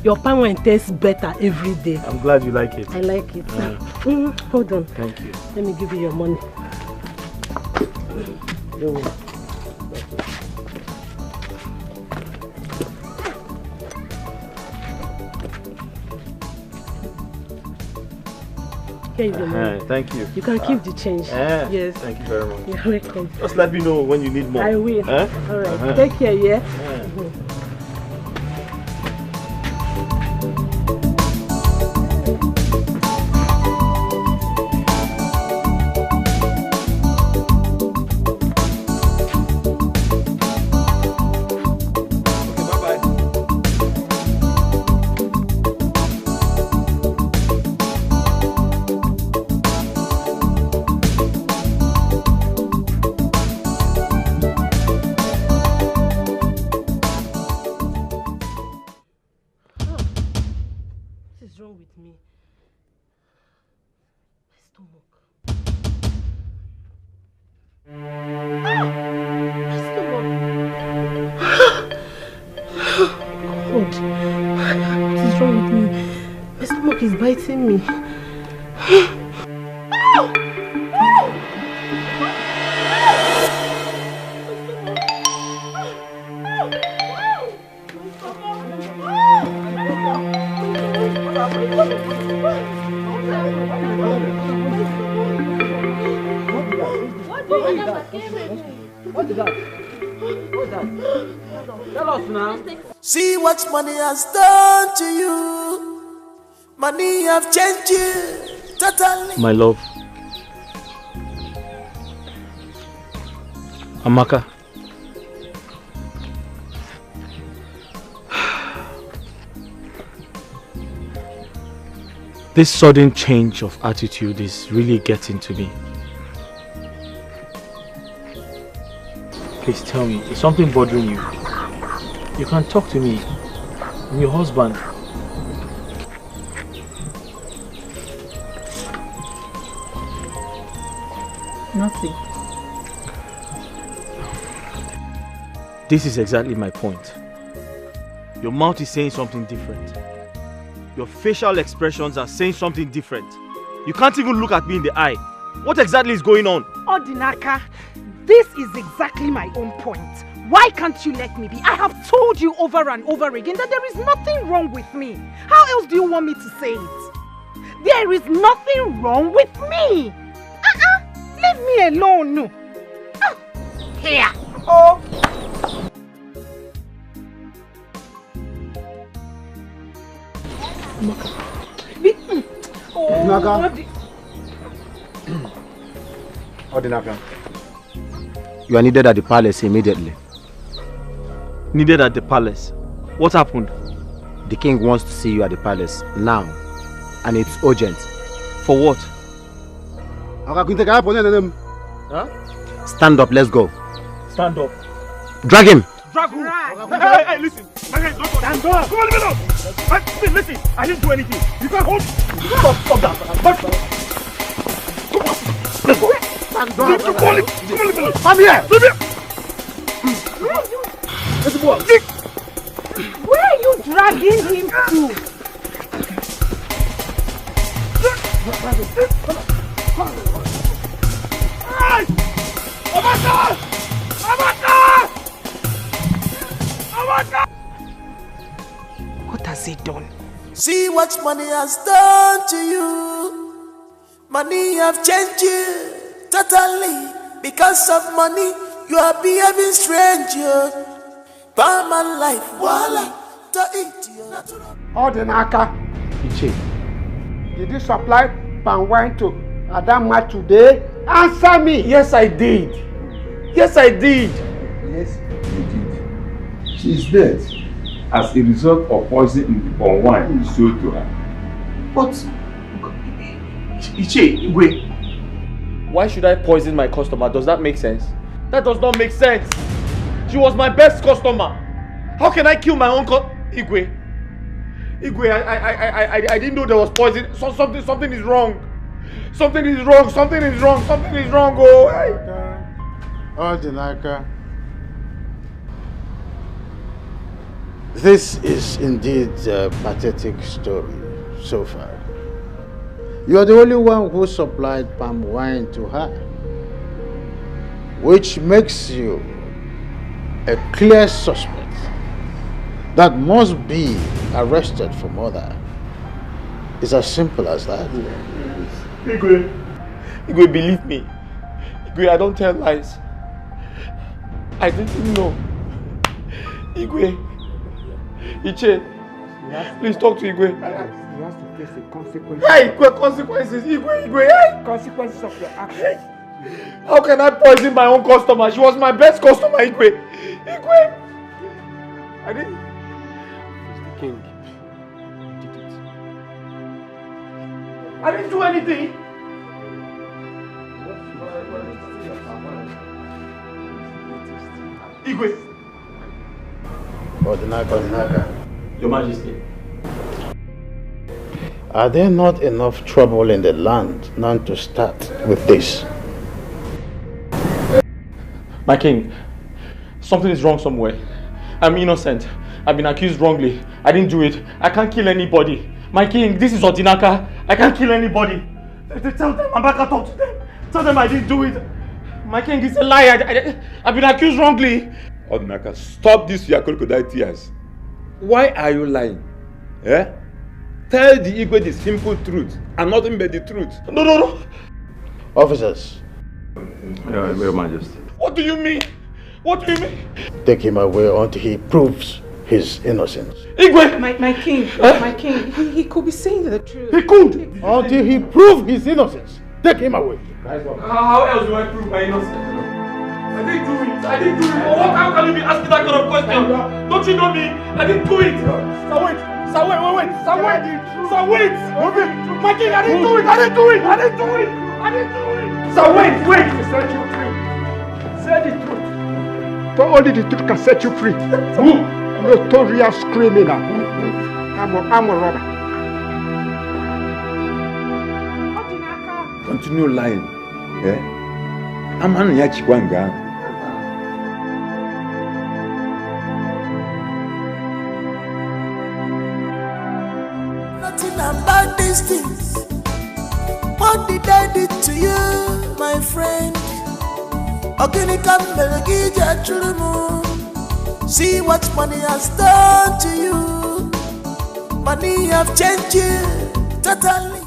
Your palm wine tastes better every day. I'm glad you like it. I like it. Hold on. Thank you. Let me give you your money. Here is your money. Thank you. You can keep the change. Yes. Thank you very much. You're welcome. Just let me know when you need more. I will. All right. Take care, yeah? Biting me. What is that? What's that? Tell us now. See what money has done to you. Money have changed you totally. My love. Amaka. This sudden change of attitude is really getting to me. Please tell me, is something bothering you? You can talk to me. I'm your husband. Nothing. This is exactly my point. Your mouth is saying something different. Your facial expressions are saying something different. You can't even look at me in the eye. What exactly is going on? Odinaka, this is exactly my own point. Why can't you let me be? I have told you over and over again that there is nothing wrong with me. How else do you want me to say it? There is nothing wrong with me. Leave me alone. No. Here. Oh. Odinaka, you are needed at the palace immediately. Needed at the palace? What happened? The king wants to see you at the palace now, and it's urgent. For what? Huh? Stand up, let's go. Stand up. Drag him. Drag who? Hey, listen. Stand up. Come on, leave me alone. Listen, I didn't do anything. You can't hold. Stop that. Come on. Let's go. Stand up. Come on, leave me alone. Come here. Leave me. Let's go. Where are you dragging him to? Hey! Amaka! What has he done? See what money has done to you. Money have changed you totally. Because of money, you are behaving strange. By my life, voila, to eat you. Odinaka, did you supply palm wine to Adama today? Answer me. Yes, I did. Yes, I did. Yes, you did. She is dead as a result of poison in the palm wine you sold to her. But, Iche, wait. Why should I poison my customer? Does that make sense? That does not make sense. She was my best customer. How can I kill my own Igwe, I didn't know there was poison. Something is wrong. Something is wrong. Oh, hey. Odinaka, this is indeed a pathetic story so far. You are the only one who supplied palm wine to her, which makes you a clear suspect that must be arrested for murder. It's as simple as that. Igwe, believe me. Igwe, I don't tell lies. I didn't know. Igwe, Iche, please talk to Igwe. He has to face the consequences. Hey, consequences, Igwe, hey! Consequences of your actions. How can I poison my own customer? She was my best customer, Igwe. I didn't. He's the king. He did it. I didn't do anything. Igwe. Odinaka. Your Majesty. Are there not enough trouble in the land now to start with this? My king, something is wrong somewhere. I'm innocent. I've been accused wrongly. I didn't do it. I can't kill anybody. My king, this is Odinaka. I can't kill anybody. Tell them, I'm back to talk to them. Tell them I didn't do it. My king, it's a lie. I've been accused wrongly. Odinaka, stop this your crocodile tears. Why are you lying? Eh? Tell the Igwe the simple truth and nothing but the truth. No. Officers. Your Majesty. What do you mean? Take him away until he proves his innocence. Igwe! My king, my king, he could be saying the truth. He could! Until he proves his innocence. Take him away. How else do I prove my innocence? I didn't do it. How can you be asking that kind of question? Don't you know me? I didn't do it. Sir, wait. My king, I didn't do it. Sir, wait. Say the truth. But only the truth can set you free. Who? Notorious criminal. I'm a robber. Continue lying. Eh? I'm an Yachikwanga. about these things. What did I do to you, my friend? See what money has done to you. Money have changed you totally.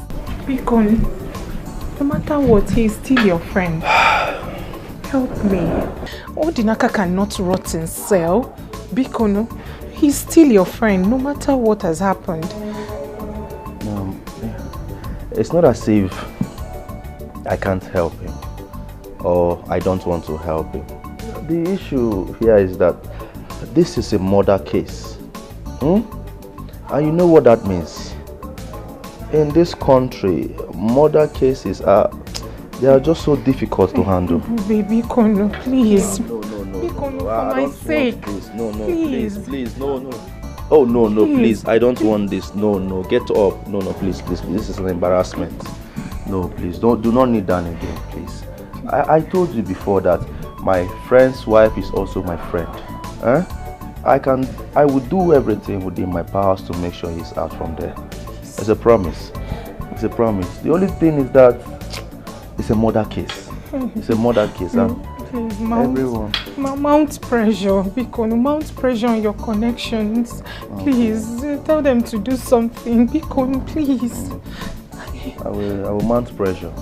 Bikon, no matter what, he is still your friend. Help me. Odinaka cannot rot in cell. Bikon, he's still your friend, no matter what has happened. It's not as if I can't help him or I don't want to help him. The issue here is that this is a murder case. And you know what that means? In this country, murder cases are just so difficult to handle. Baby Kono, please. No. Bikono, for my sake. Please, no. Oh, no, please. I don't want this. No, get up. No, please. This is an embarrassment. No, please, do not kneel down again, please. I told you before that my friend's wife is also my friend. I would do everything within my powers to make sure he's out from there. It's a promise. The only thing is that it's a murder case. Please, everyone. Mount pressure, Bikono, mount pressure on your connections. Please, tell them to do something. Bikono, please. I will mount pressure.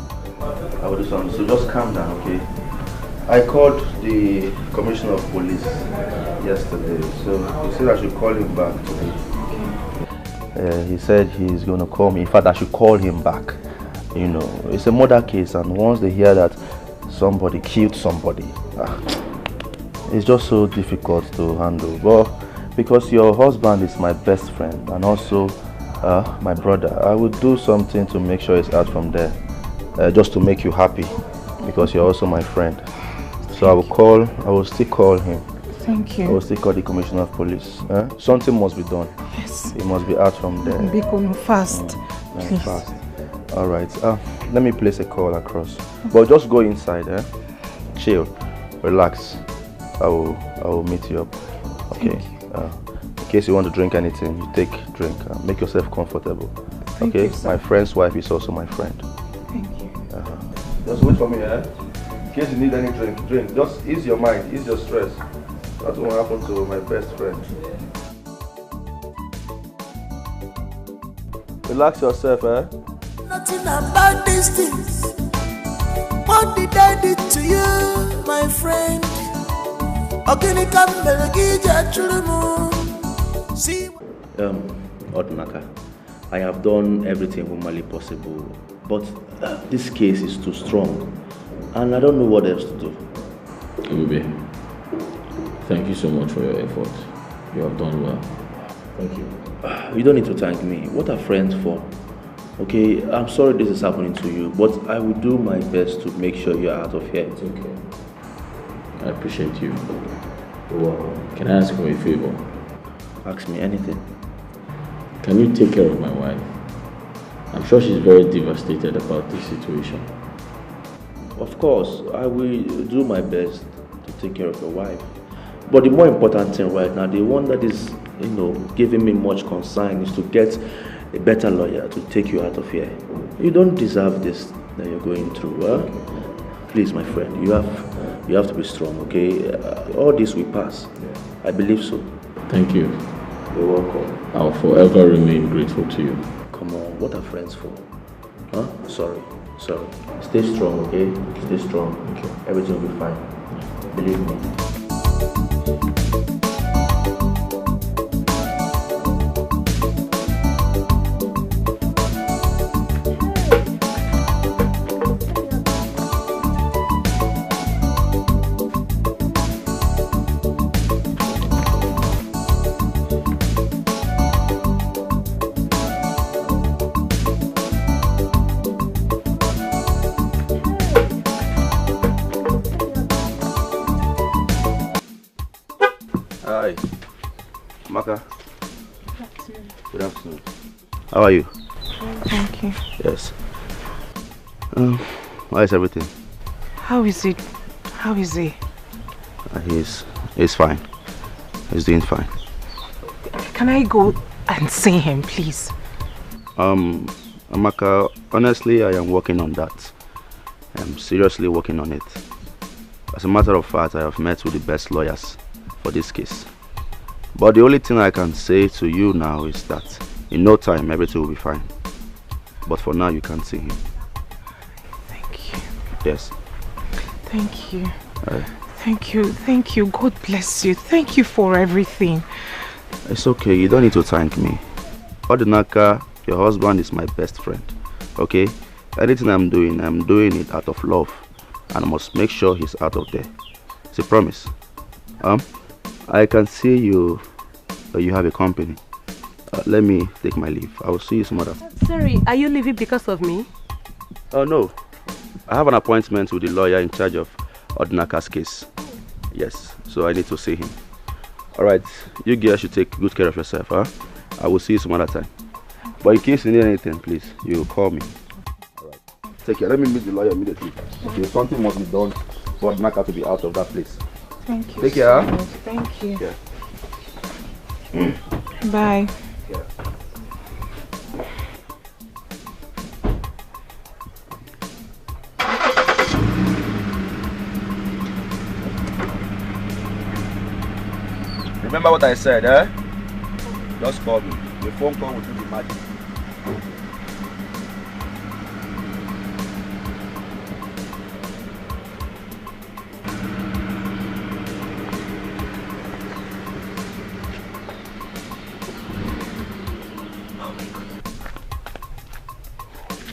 I will do something. So just calm down, okay? I called the commissioner of police yesterday, so he said I should call him back today. He said he's going to call me. In fact, I should call him back. You know, it's a murder case, and once they hear that somebody killed somebody, it's just so difficult to handle. But because your husband is my best friend and also my brother, I would do something to make sure he's out from there, just to make you happy, because you're also my friend. So I will still call him. Thank you. I will still call the commissioner of police. Something must be done. Yes. He must be out from there. Bikono, fast. Please. Fast. All right. Let me place a call across. But just go inside. Chill. Relax. I will meet you up. Okay. In case you want to drink anything, you take drink. Make yourself comfortable. Thank okay. You, sir. My friend's wife is also my friend. Thank you. Just wait for me, In case you need any drink. Just ease your mind, ease your stress. That's what happened to my best friend. Relax yourself, Nothing about these things. What did I do to you, my friend? Odinaka, I have done everything humanly possible, but this case is too strong, and I don't know what else to do. Ebube, thank you so much for your effort. You have done well. Thank you. You don't need to thank me. What are friends for? Okay, I'm sorry this is happening to you, but I will do my best to make sure you're out of here. It's okay. I appreciate you. You're welcome. Can I ask for a favor? Ask me anything. Can you take care of my wife? I'm sure she's very devastated about this situation. Of course, I will do my best to take care of your wife. But the more important thing right now, the one that is, giving me much concern is to get a better lawyer to take you out of here. You don't deserve this that you're going through. Please, my friend, you have to be strong, okay? All this will pass. I believe so. Thank you. You're welcome. I'll forever remain grateful to you. Come on, what are friends for? Sorry. Stay strong, okay? Stay strong. Okay. Everything will be fine. Believe me. Good afternoon. How are you? Thank you. Yes. How is everything? How is it? How is he? He's fine. He's doing fine. Can I go and see him, please? Amaka, honestly, I am working on that. I'm seriously working on it. As a matter of fact, I have met with the best lawyers for this case. But the only thing I can say to you now is that in no time, everything will be fine. But for now, you can't see him. Thank you. Yes. Thank you. Thank you. God bless you. Thank you for everything. It's okay, you don't need to thank me. Odinaka, your husband is my best friend. Okay? Anything I'm doing it out of love. And I must make sure he's out of there. It's a promise. I can see you have a company. Let me take my leave. I will see you some other. Sorry, are you leaving because of me? Oh no. I have an appointment with the lawyer in charge of Odinaka's case. Yes, so I need to see him. Alright, you girls should take good care of yourself, huh? I will see you some other time. But in case you need anything, please, you call me. Alright. Take care. Let me meet the lawyer immediately. Okay, something must be done for Odinaka to be out of that place. Thank you. Take care. So much. Thank you. Yeah. Bye. Yeah. Remember what I said, eh? Just call me. The phone call will do the magic.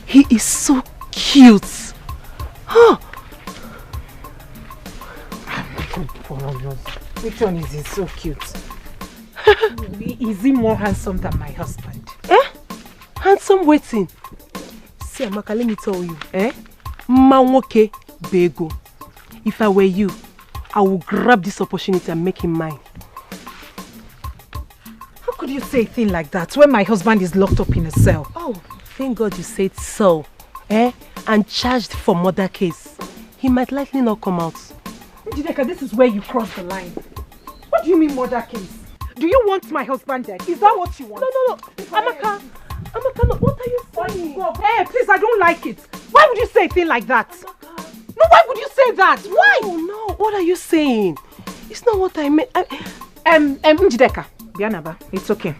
He is so cute. Huh? Which one is he so cute? Is he more handsome than my husband? Handsome waiting. See, Amaka, let me tell you. Manwoke Bego. If I were you, I would grab this opportunity and make him mine. How could you say a thing like that when my husband is locked up in a cell? Oh, thank God you said so. And charged for murder case. He might likely not come out. Njideka, this is where you cross the line. What do you mean murder case? Do you want my husband dead? Is that what you want? No. Amaka, no, what are you saying? Hey, please, I don't like it. Why would you say a thing like that? Amaka. No, why would you say that? Why? No, what are you saying? It's not what I meant. Njideka, Bianaba, it's okay.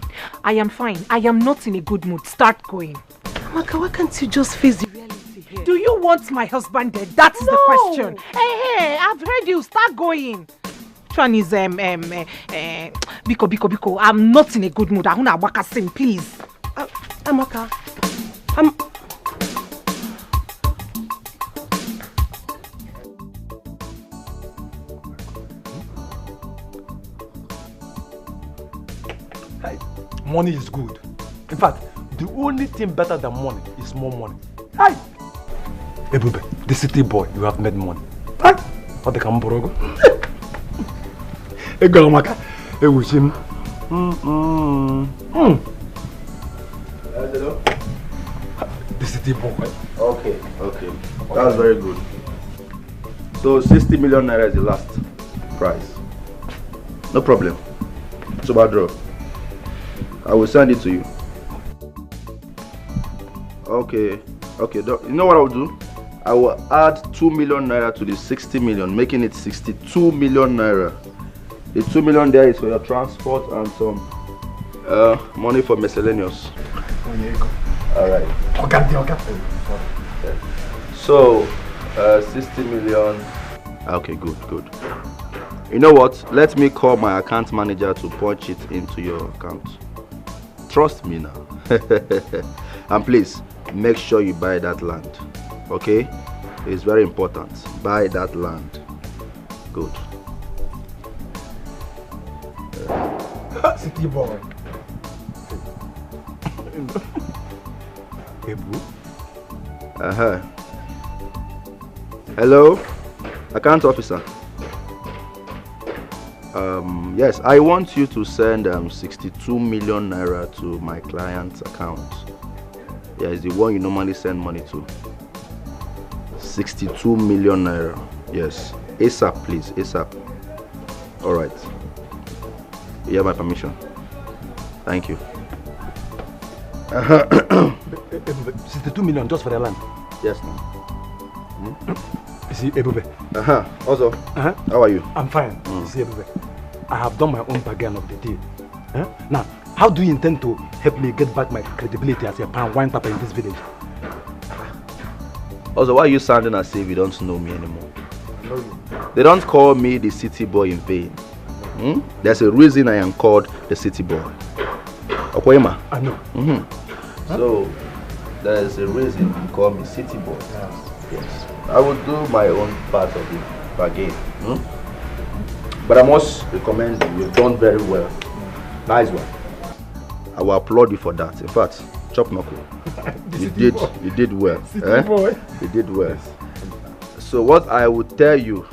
I am fine. I am not in a good mood. Start going. Amaka, why can't you just face the reality here? Do you want my husband dead? That's the question. Hey, I've heard you. Start going. One is Biko. I'm not in a good mood. I want to waka sing, please. Amaka, Money is good. In fact, the only thing better than money is more money. Hey, Ebube, the city boy, you have made money. Hey, what the Kamborogo? Hey, girl, Amaka, hey, with him. The city boy. Okay. That's very good. So 60 million naira is the last price. No problem. Subadro, I will send it to you. Okay. You know what I will do? I will add 2 million naira to the 60 million, making it 62 million naira. The 2 million there is for your transport and some money for miscellaneous. Alright. Okay. So, 60 million. Okay, good. You know what? Let me call my account manager to punch it into your account. Trust me now. And please, make sure you buy that land. Okay? It's very important. Buy that land. Good. City boy. Hello? Account officer. Yes, I want you to send 62 million naira to my client's account. Yeah, it's the one you normally send money to. 62 million naira. Yes. ASAP, please. ASAP. Alright. You have my permission. Thank you. 62 million just for the land. Yes, no. You see, Ebube. Also, how are you? I'm fine. You see, Ebube, I have done my own bargain of the deal. Now, how do you intend to help me get back my credibility as a palm wine papa in this village? Also, why are you sounding as if you don't know me anymore? I know you. They don't call me the city boy in vain. There's a reason I am called the city boy. Okoyema? I know. So, there's a reason you call me city boy. Yes. I will do my own part of the bargain. But I must recommend you. You've done very well. Nice one. I will applaud you for that. In fact, chop knuckle. You did well. City boy. You did well. So what I will tell you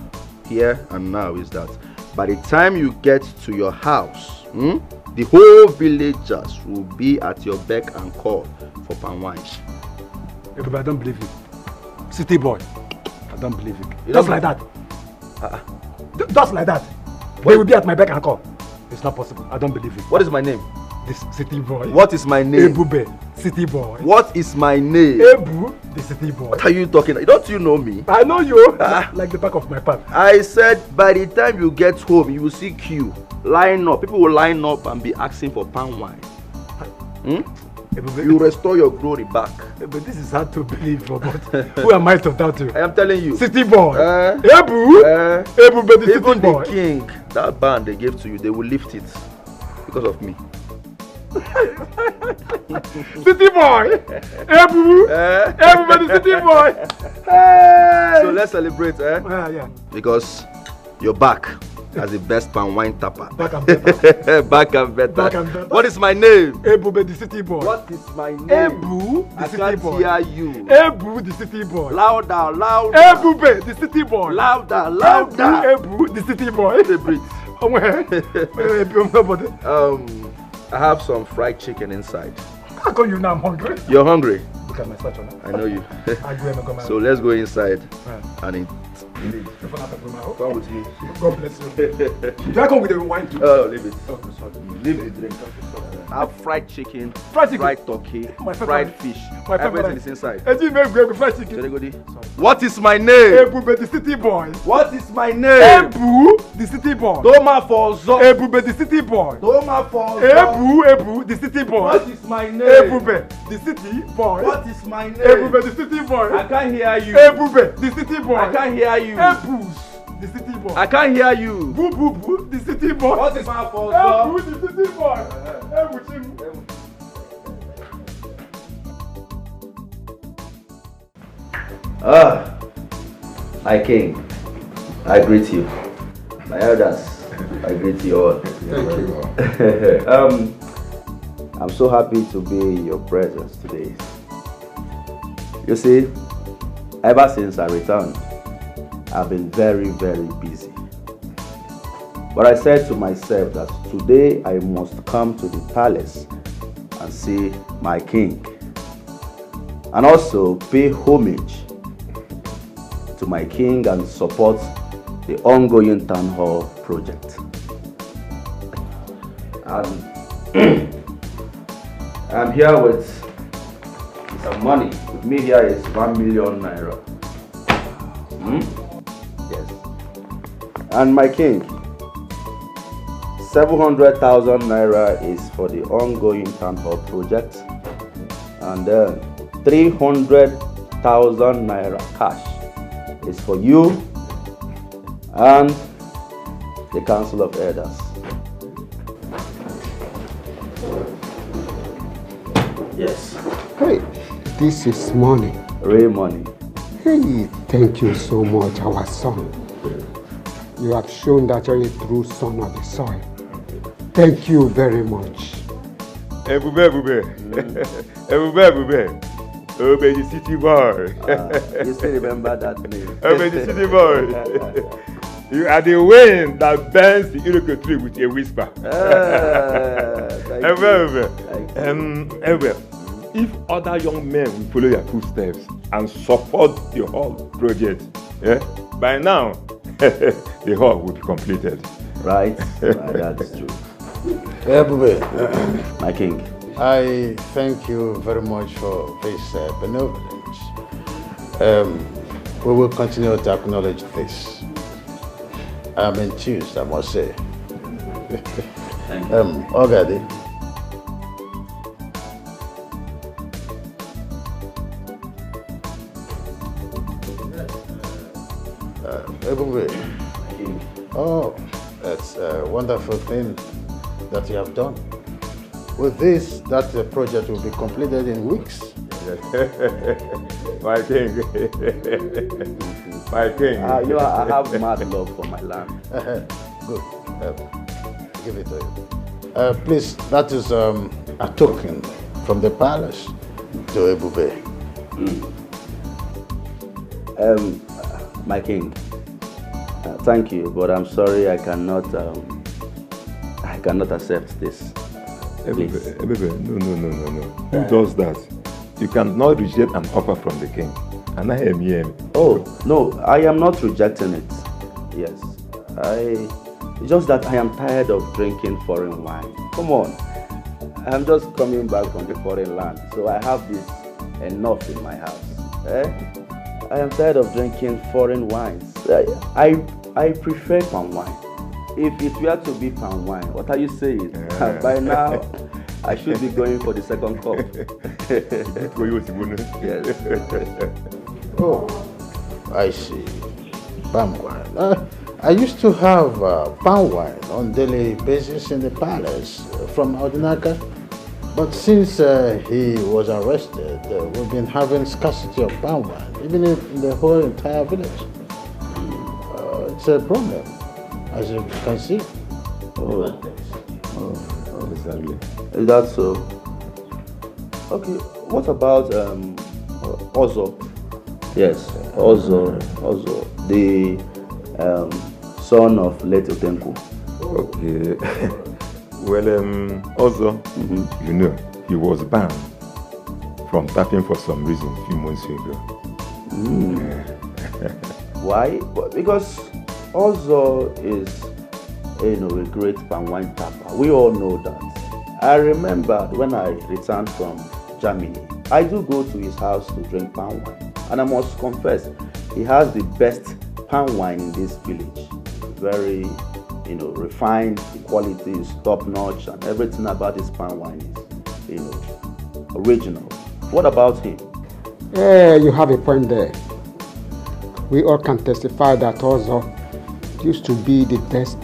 here and now is that by the time you get to your house, the whole villagers will be at your beck and call for palm wine. But I don't believe you. City boy. I don't believe you. Just like that. Just like that. They will be at my beck and call. It's not possible. I don't believe it. What is my name? This city boy. What is my name? Ebube, city boy. What is my name? Ebu, the city boy. What are you talking? Don't you know me? I know you. Like the back of my palm. I said by the time you get home, you will see queue. Line up. People will line up and be asking for palm wine. You restore your glory back. But this is hard to believe, but who am I to doubt you? I am telling you. City boy. Ebu. Ebu, but the city even boy. The king, that band they gave to you, they will lift it because of me. City boy. Ebu. Ebu, but the city boy. Hey. So let's celebrate, yeah. Because you're back as the best palm wine tapper. Back and better. Back and better. Back and better. What is my name? Ebu, the city boy. What is my name? Ebu, the city boy. I can't hear you. Ebu, the city boy. Louder, louder. Ebu, the city boy. Louder, louder. Ebu, the city boy. I have some fried chicken inside. How come you now I'm hungry? You're hungry? Look at my statue now. I know you. So let's go inside and eat. Come with me. God bless you. Do I come with the wine too? Oh, leave it. Okay, sorry. Leave the drink. I have fried chicken, fried turkey, fried fish. Everything is inside. Fried chicken. What is my name? Ebu, the city boy. What is my name? Ebu, the city boy. Doma Fozo. Ebu, the city boy. Doma Fozo. Ebu, the city boy. What is my name? Ebu, the city boy. What is my name? Ebu, the city boy. I can't hear you. Ebu, the city boy. I can't hear you. Ebu, the city boy. I can't hear you. Boo, boo, boo, the city boy. What is my fault? Ebu, the city boy. Ebu, my king, I greet you. My elders, I greet you all. Thank you. I'm so happy to be in your presence today. You see, ever since I returned, I've been very, very busy. But I said to myself that today I must come to the palace and see my king, and also pay homage to my king and support the ongoing town hall project. And I'm here with some money. With me here is 1 million naira. Yes. And my king, 700,000 naira is for the ongoing town hall project, and then 300,000 naira cash is for you and the Council of Elders. Yes. Hey, this is money. Real money. Hey, thank you so much, our son. You have shown that you're a true son of the soil. Thank you very much. Ebube. Obey the city boy. You still remember that name? Obey the city boy. You are the wind that bends the iroko tree with a whisper. If other young men will follow your footsteps and support the whole project, by now the hall will be completed. Right? That is true. My king, I thank you very much for this benevolence. We will continue to acknowledge this. I'm enthused, I must say. Thank you. Ogadi. Oh, that's a wonderful thing that you have done. With this, that project will be completed in weeks. My king. My king. You know, I have mad love for my land. Good. Give it to you. Please, that is a token from the palace to Ebube. My king, thank you, but I'm sorry I cannot accept this. Ebebe, no. Who does that? You cannot reject an offer from the king. And I am here. Oh, no, I am not rejecting it. Yes. It's just that I am tired of drinking foreign wine. Come on. I'm just coming back from the foreign land, so I have this enough in my house. I am tired of drinking foreign wines. I prefer palm wine. If it were to be palm wine, what are you saying? By now, I should be going for the second cup. Yes. Oh, I see. Palm wine. I used to have palm wine on daily basis in the palace from Odinaka. But since he was arrested, we've been having scarcity of palm wine, even in the whole entire village. It's a problem, as you can see. Oh, exactly. Is that so? Okay, what about Ozo? Yes, Ozo, the son of late Otenku. Okay. Well, also, you know, he was banned from tapping for some reason a few months ago. Why? Because Ozo is, a great palm wine tapper. We all know that. I remember when I returned from Germany, I do go to his house to drink palm wine. And I must confess, he has the best palm wine in this village. Very refined, the quality is top notch, and everything about his palm wine is, original. What about him? You have a point there. We all can testify that Ozo used to be the best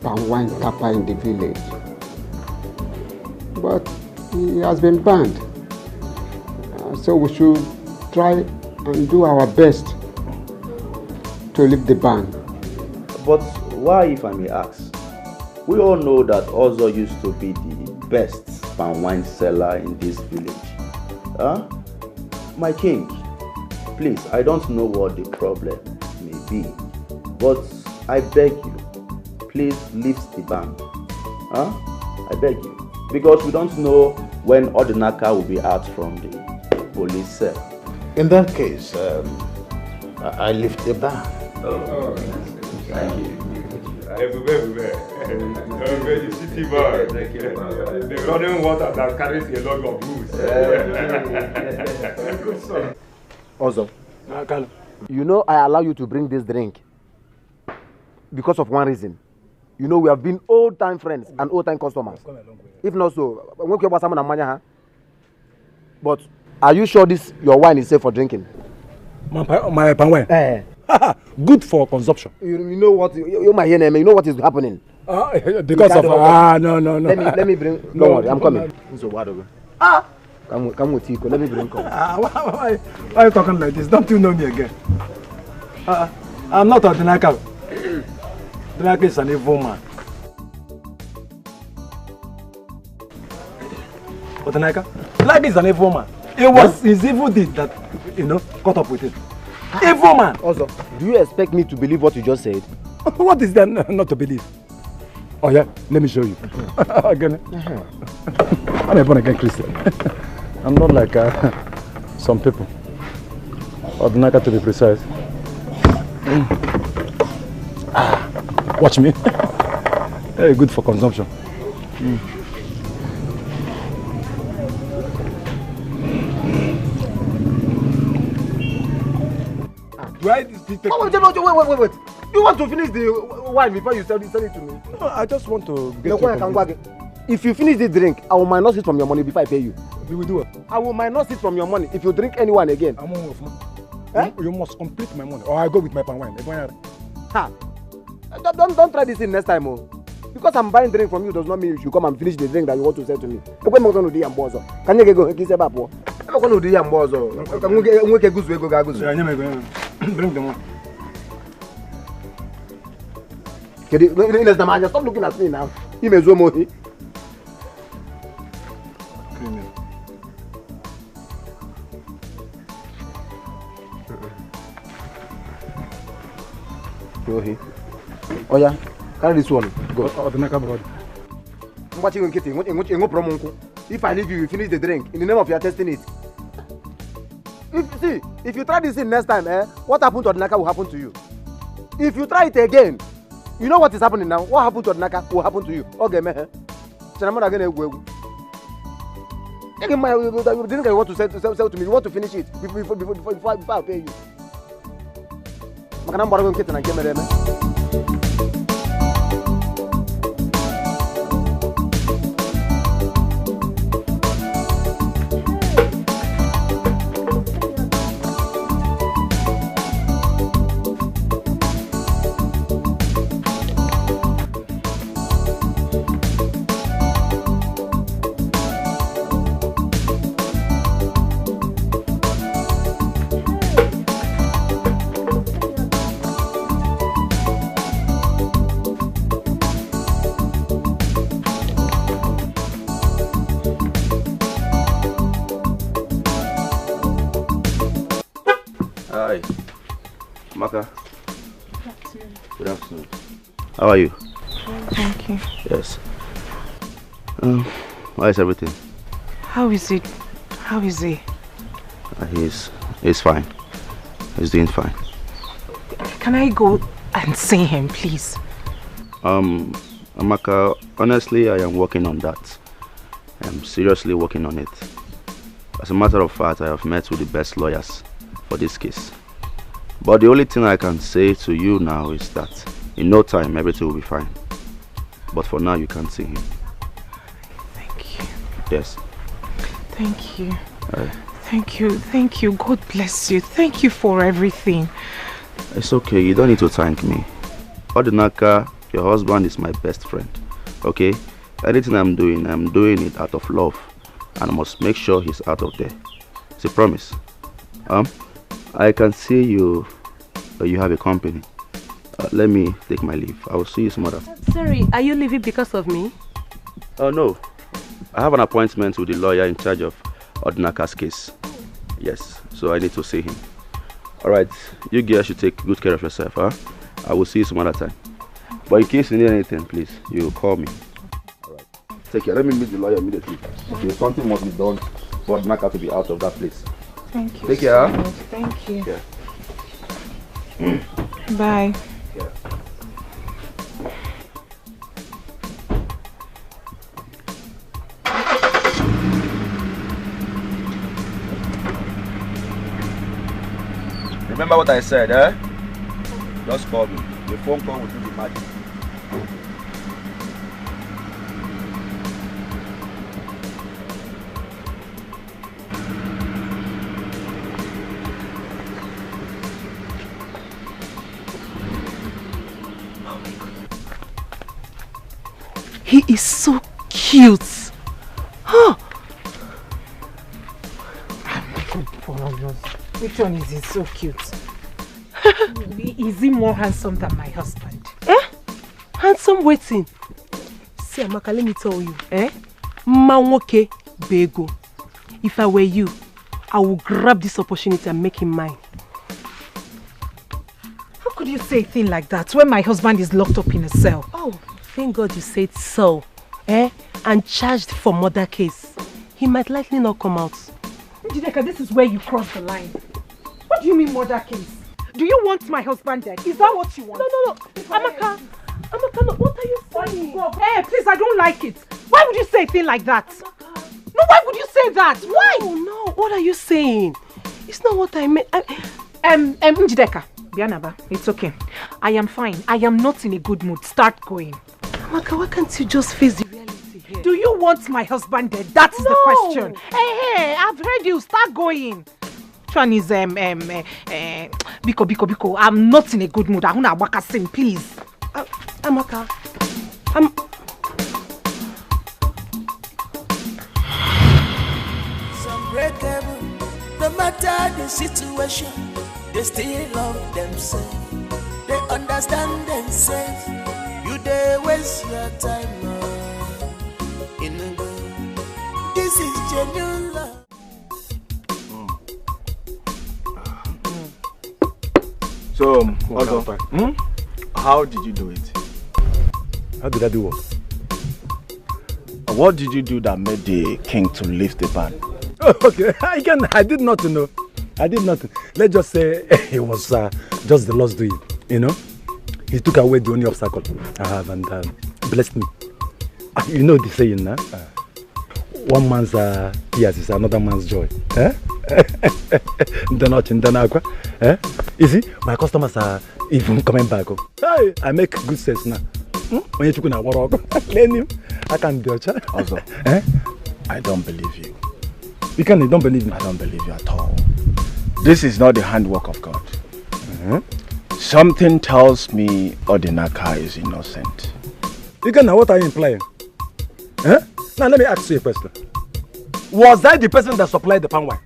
palm wine tapper in the village. But he has been banned. So we should try and do our best to lift the ban. But why, if I may ask? We all know that Ozo used to be the best palm wine seller in this village. My king, please, I don't know what the problem may be, but I beg you, please lift the ban. I beg you. Because we don't know when Odinaka will be out from the police cell. In that case, I lift the ban. Oh, thank you. Everywhere. The city boy. The running water that carries a lot of booze. Also, you know I allow you to bring this drink because of one reason. You know we have been old-time friends and old-time customers. If not so, but are you sure this your wine is safe for drinking? My palm wine? Good for consumption. You know what? You might hear me. You know what is happening? Because of no. Let me bring. Don't worry, I'm coming. So what? Come with Tico. Let me bring. Why are you talking like this? Don't you know me again? I'm not Odinaka. Odinaka is an evil man. Odinaka? Odinaka is an evil man. It was his evil deed that caught up with him. Evil man. Also, do you expect me to believe what you just said? What is there not to believe? Oh yeah, let me show you. Again. I'm a born again Christian. I'm not like some people. Odinaka to be precise. Watch me. Very good for consumption. Do I still take? Oh, wait. You want to finish the wine before you sell it to me? No, I just want to get you. If you finish the drink, I will minus it from your money before I pay you. You will do it. I will minus it from your money if you drink anyone again. I'm on eh? You must complete my money, or I go with my pan wine. Ha! Don't try this thing next time, oh. Because I'm buying drink from you does not mean you should come and finish the drink that you want to sell to me. Can you go? Kiss about what? I'm going to do Yambozo. Bring them on. Stop looking at me now. He may zoom on. Oh yeah, carry this one. Go. If I leave you, you finish the drink. In the name of your testing it. If you try this thing next time, what happened to Odinaka will happen to you. If you try it again, you know what is happening now. What happened to Odinaka will happen to you. Okay, man. The drink you want to sell to me, you want to finish it before I pay you. Hi, Maka. Good afternoon. How are you? Thank you. Yes. How is everything? How is it? How is he? He's fine. He's doing fine. Can I go and see him, please? Amaka, honestly, I am working on that. I'm seriously working on it. As a matter of fact, I have met with the best lawyers for this case. But the only thing I can say to you now is that in no time everything will be fine. But for now you can't see him. Thank you. Yes. Thank you. Thank you. God bless you. Thank you for everything. It's okay, you don't need to thank me. Odinaka, your husband is my best friend. Okay? Anything I'm doing it out of love. And I must make sure he's out of there. It's a promise. I can see you have a company. Let me take my leave. I will see you some other. Sorry, are you leaving because of me? Oh no. I have an appointment with the lawyer in charge of Odinaka's case. Yes, so I need to see him. Alright, you girls should take good care of yourself, huh? I will see you some other time. But in case you need anything, please, you call me. Alright. Take care. Let me meet the lawyer immediately. Okay, something must be done for Odinaka to be out of that place. Thank you. Take care. So much. Thank you. Yeah. Bye. Yeah. Remember what I said, eh? Just call me. The phone call will do the magic. He is so cute. Huh? Which one is he so cute? Is he more handsome than my husband? Handsome waiting. See, Amaka, let me tell you. Manwoke Bego. If I were you, I would grab this opportunity and make him mine. How could you say a thing like that when my husband is locked up in a cell? Oh, thank God you said so. And charged for murder case. He might likely not come out. Njideka, this is where you cross the line. What do you mean murder case? Do you want my husband dead? Is that what you want? No. Amaka, no, what are you saying? Hey, please, I don't like it. Why would you say a thing like that? Amaka. No, why would you say that? Why? No, what are you saying? It's not what I meant. Njideka, Bianaba, it's okay. I am fine. I am not in a good mood. Start going. Amaka, why can't you just face the reality here? Do you want my husband dead? That's the question. Hey, I've heard you. Start going. One is Biko. I'm not in a good mood. I want to waka sing, please. Amaka, Some breakable, no matter the situation, they still love themselves. They understand themselves. You they waste your time in a go. This is genuine love. So, how did you do it? How did I do what? What did you do that made the king to lift the ban? Oh, okay, I did nothing, no. I did nothing. Let's just say it was just the Lord's doing, you know. He took away the only obstacle I have and blessed me. You know the saying, nah? One man's tears is another man's joy. Eh? You see, my customers are even coming back. Hey, I make good sense now. When you na work, I can't do it. Also, I don't believe you. You don't believe me? I don't believe you at all. This is not the handwork of God. Something tells me Odinaka is innocent. What are you implying? Now let me ask you a question. Was I the person that supplied the palm wine?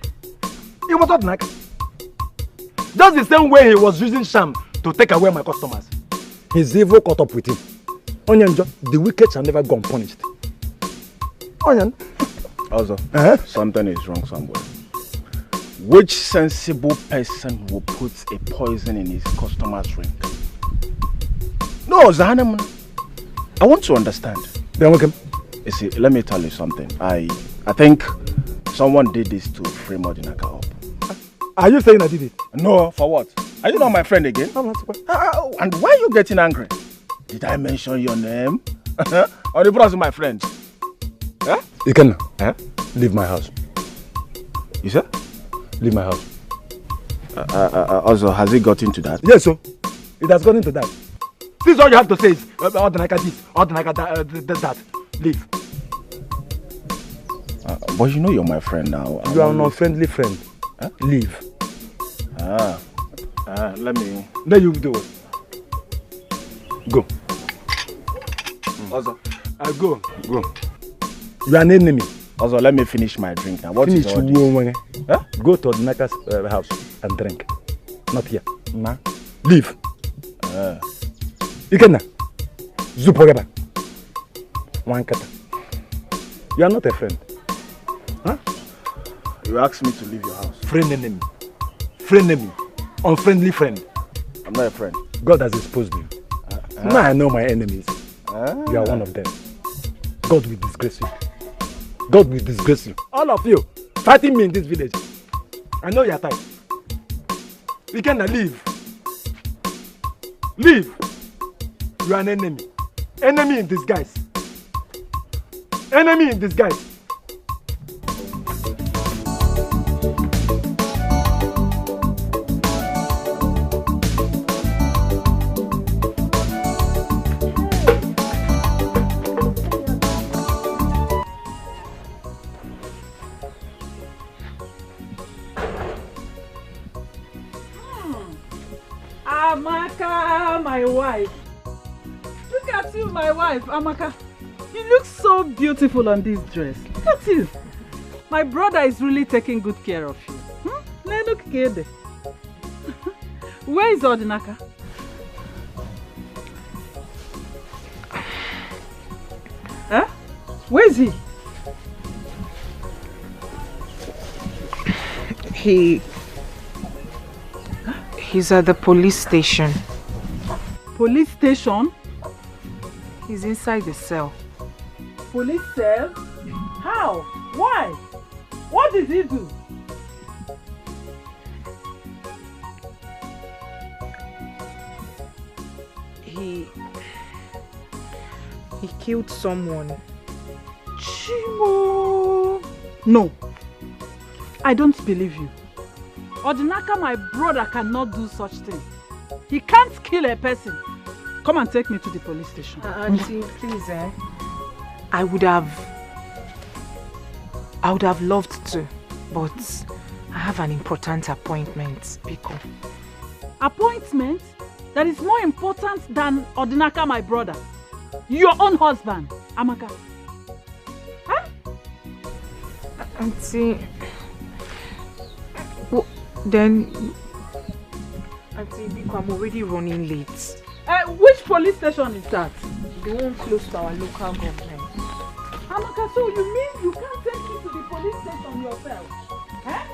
It was Odinaka. Just the same way he was using sham to take away my customers. His evil caught up with him. Onyanjo, the wicked shall never go unpunished. Onyan. Also, something is wrong somewhere. Which sensible person will put a poison in his customer's drink? No, Zahanam. I want to understand. Then welcome. You see, let me tell you something. I think someone did this to free Modinaka up. Are you saying I did it? No, for what? Are you not my friend again? And why are you getting angry? Did I mention your name? Or the brother my friend? You can leave my house. You said? Leave my house. Also, has it got into that? Yes, sir. It has got into that. This is all you have to say is Odinaka this, Odinaka that. Leave. But you know you're my friend now. You are an unfriendly friend. Leave. Let me... Then you do it. Go. Also, go. You are an enemy. Also, let me finish my drink now. What is all this? Go to Odinaka's house and drink. Not here. Nah. Leave. You can Zupogaba. One kata. You are not a friend. You asked me to leave your house. Friend enemy. Friend enemy. Unfriendly friend. I'm not a friend. God has exposed you. Now I know my enemies. You are one of them. God will disgrace you. God will disgrace you. All of you fighting me in this village. I know you are tired. You cannot leave. Leave. You are an enemy. Enemy in disguise. Enemy in disguise. Amaka, my wife. Look at you, my wife, Amaka. You look so beautiful on this dress. Look at you. My brother is really taking good care of you. Look at Where is Odinaka? Where is he? He's at the police station. Police station? He's inside the cell. Police cell? How? Why? What did he do? He killed someone. Chimo! No. I don't believe you. Odinaka, my brother, cannot do such thing. He can't kill a person. Come and take me to the police station. Auntie, please, I would have loved to, but I have an important appointment, Biko. Appointment that is more important than Odinaka, my brother. Your own husband, Amaka. Huh? Auntie, then, Auntie Biko, I'm already running late. Which police station is that? The one close to our local government. Amaka, so you mean you can't take me to the police station yourself? Eh?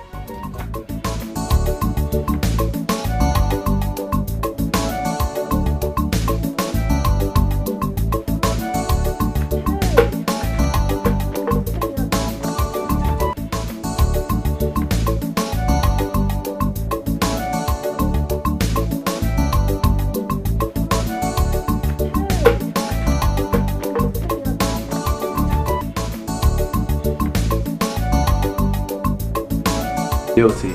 Beauty.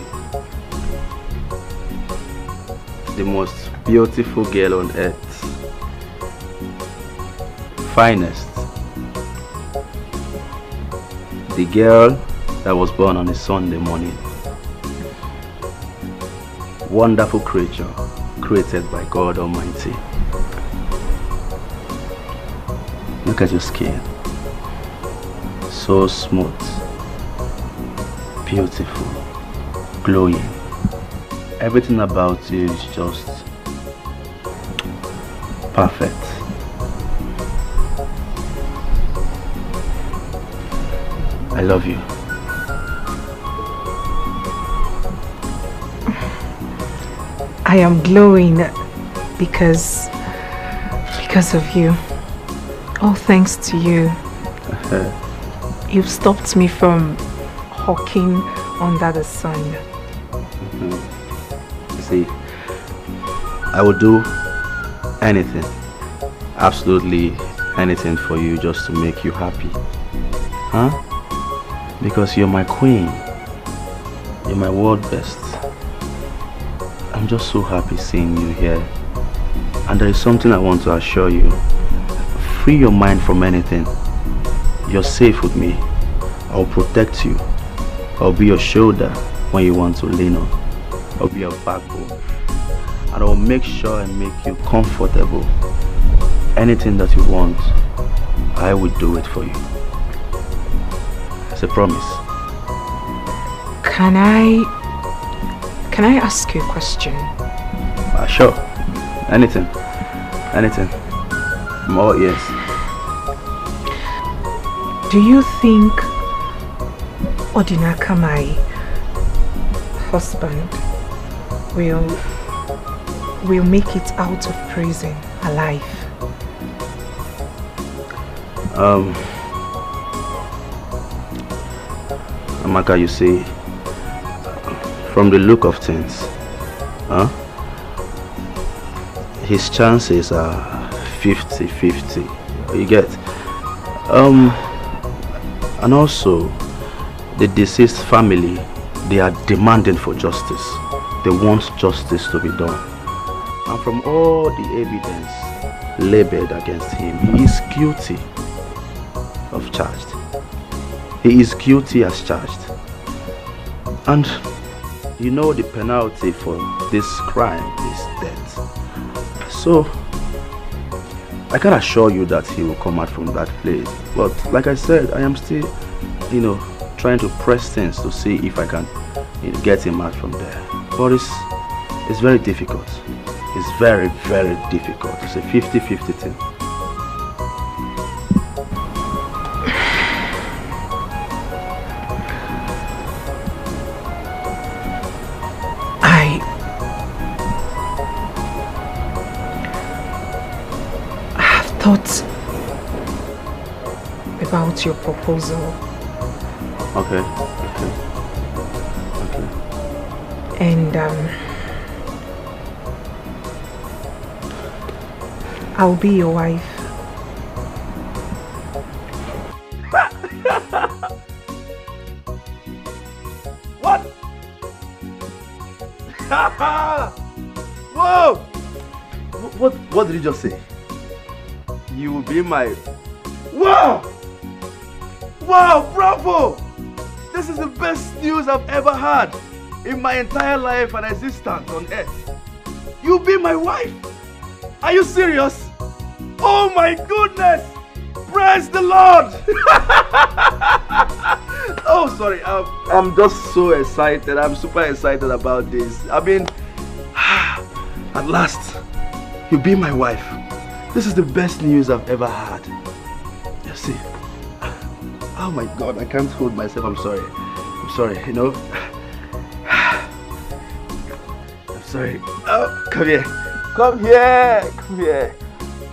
The most beautiful girl on earth. Finest. The girl that was born on a Sunday morning. Wonderful creature created by God Almighty. Look at your skin. So smooth. Beautiful. Glowing. Everything about you is just perfect. I love you. I am glowing because of you. All thanks to you. You've stopped me from hawking under the sun. See, I will do anything, absolutely anything for you just to make you happy. Huh? Because you're my queen. You're my world best. I'm just so happy seeing you here. And there is something I want to assure you. Free your mind from anything. You're safe with me. I'll protect you. I'll be your shoulder when you want to lean on. I'll be your backbone. And I'll make sure I make you comfortable. Anything that you want, I will do it for you. It's a promise. Can I ask you a question? Sure. Anything. Anything. I'm all ears. Do you think Odinaka, my husband, will make it out of prison alive? Amaka, you see, from the look of things, his chances are 50-50. You get? And also, the deceased family, they are demanding for justice. They want justice to be done. And from all the evidence labeled against him, he is guilty of charged. He is guilty as charged. And you know the penalty for this crime is death. So, I can assure you that he will come out from that place. But like I said, I am still, trying to press things to see if I can get him out from there. But it's very difficult. It's very, very difficult. It's a 50-50 thing. Thought about your proposal. Okay. And I'll be your wife. What? Whoa! What did you just say? You will be my... Wow! Wow, bravo! This is the best news I've ever had in my entire life and existence on earth. You'll be my wife! Are you serious? Oh my goodness! Praise the Lord! Oh, sorry. I'm just so excited. I'm super excited about this. I mean, at last, you'll be my wife. This is the best news I've ever had. You see? Oh my God, I can't hold myself. I'm sorry. I'm sorry, you know. I'm sorry. Oh, come here. Come here. Come here.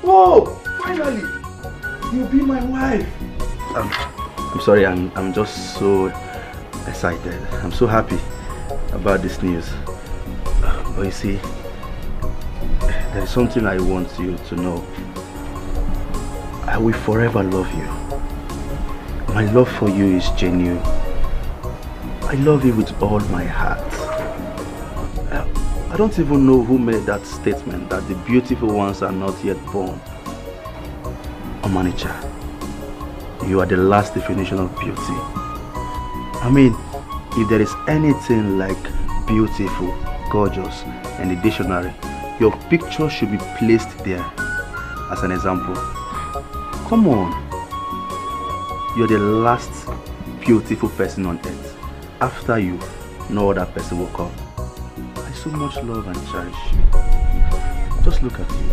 Whoa, finally. You'll be my wife. I'm sorry, I'm just so excited. I'm so happy about this news. But you see, there is something I want you to know. I will forever love you. My love for you is genuine. I love you with all my heart. I don't even know who made that statement that the beautiful ones are not yet born. Omanicha, you are the last definition of beauty. I mean, if there is anything like beautiful, gorgeous in the dictionary, your picture should be placed there as an example. Come on. You're the last beautiful person on earth. After you, no other person will come. I so much love and cherish you. Just look at you.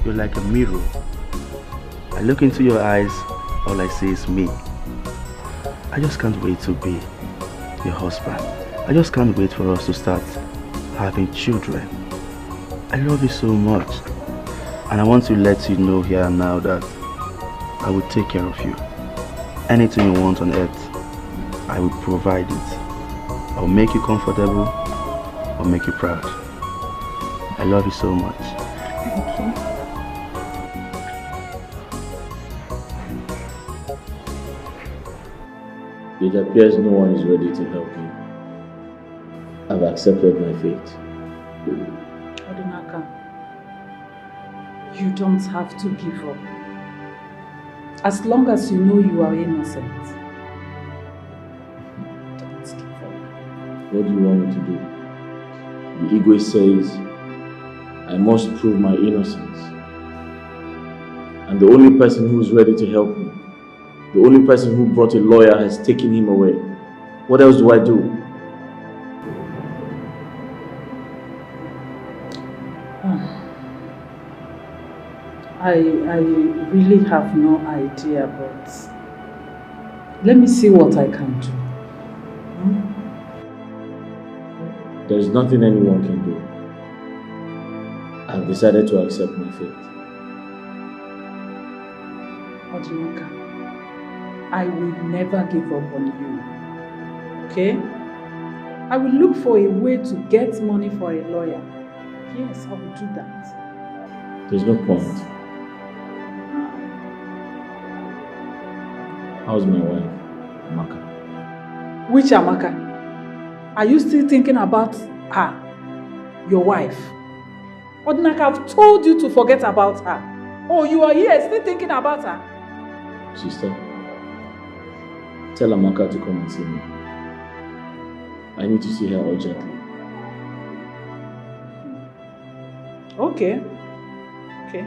You're like a mirror. I look into your eyes, all I see is me. I just can't wait to be your husband. I just can't wait for us to start having children. I love you so much. And I want to let you know here and now that I will take care of you. Anything you want on earth, I will provide it. I will make you comfortable. I'll make you proud. I love you so much. Thank you. It appears no one is ready to help you. I've accepted my fate. Odinaka, you don't have to give up. As long as you know you are innocent, don't give up. What do you want me to do? The ego says I must prove my innocence. And the only person who is ready to help me, the only person who brought a lawyer has taken him away. What else do I do? I really have no idea, but let me see what I can do. There is nothing anyone can do. I've decided to accept my fate. Odinaka, I will never give up on you. Okay? I will look for a way to get money for a lawyer. Yes, I will do that. There's no point. How's my wife, Amaka? Which Amaka? Are you still thinking about her? Your wife? Odinaka, I've told you to forget about her. Oh, you are here still thinking about her? Sister, tell Amaka to come and see me. I need to see her urgently. Okay. Okay.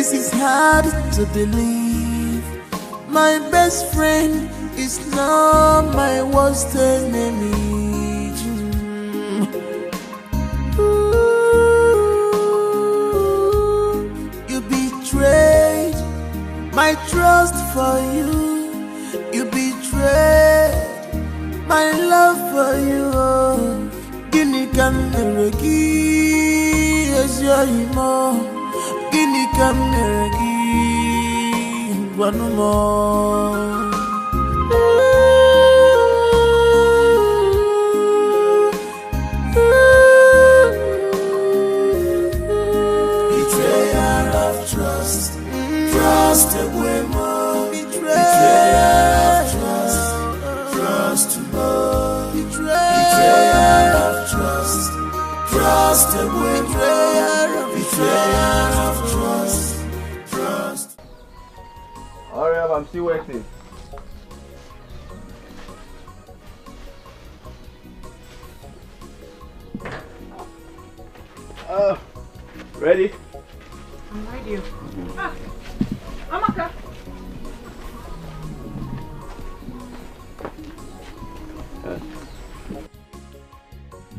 This is hard to believe. My best friend is now my worst enemy. You betrayed my trust for you. You betrayed my love for you. Guinea can never give you more. Guinea can never give one more. Betrayer of trust, trust away more. Betrayer of trust, trust more. Betrayer of trust, trust away more. Betrayer of trust, trust. Hurry up, I'm still waiting. Ready? I'm ready. Ah, Amaka.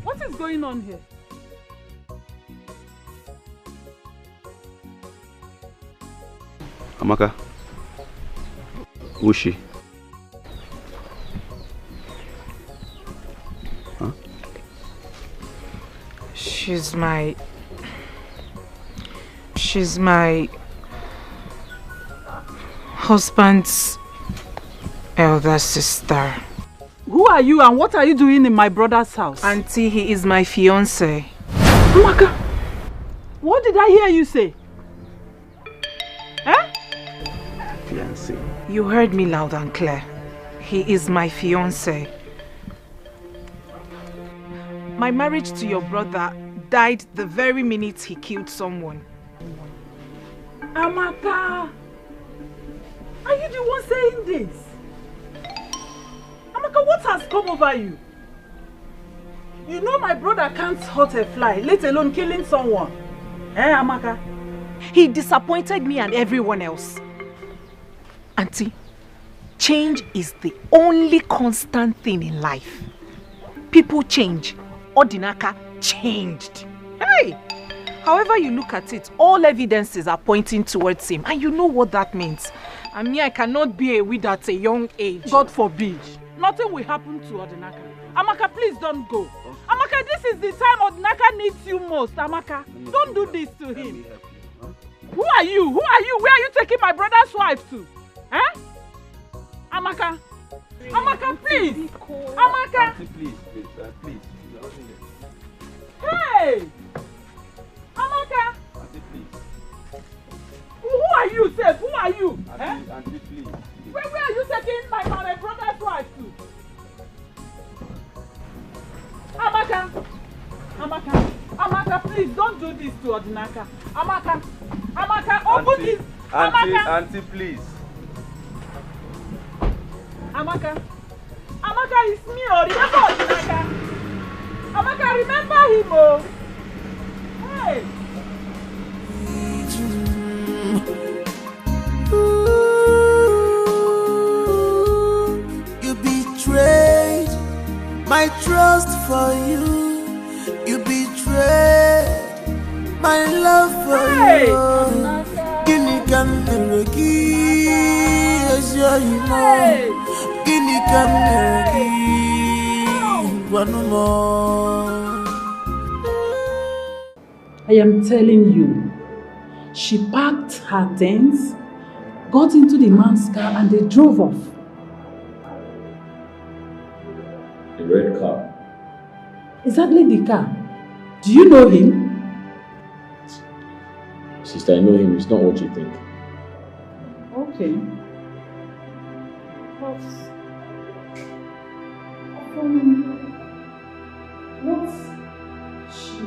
What is going on here? Amaka, who's she? Huh? She's my husband's elder sister. Who are you and what are you doing in my brother's house? Auntie, he is my fiancé. Amaka, what did I hear you say? Eh? Fiancé. You heard me loud and clear. He is my fiancé. My marriage to your brother died the very minute he killed someone. Amaka, are you the one saying this? Amaka, what has come over you? You know my brother can't hurt a fly, let alone killing someone. Eh, Amaka? He disappointed me and everyone else. Auntie, change is the only constant thing in life. People change. Odinaka changed. Hey! However you look at it, all evidences are pointing towards him. And you know what that means. I mean, I cannot be a widow at a young age. God forbid. Nothing will happen to Odinaka. Amaka, please don't go. Amaka, this is the time Odinaka needs you most. Amaka, don't do this to him. Who are you? Who are you? Where are you taking my brother's wife to? Eh? Amaka. Amaka, please. Amaka. Please, please. Hey! Amaka! Auntie, please. Who are you, Seth? Who are you? Auntie, please. Where are you taking my brother's wife to? Amaka! Amaka, please don't do this to Odinaka. Amaka, open this. Auntie, please. Amaka, it's me, remember Odinaka? Amaka, remember him, oh. Hey! You betrayed my trust for you. You betrayed my love for you. Guinea can never give you more. Guinea can never give one more. I am telling you, she packed her things, got into the man's car and they drove off. The red car? Exactly the car. Do you know him? Sister, I know him. It's not what you think. Okay. But what's she...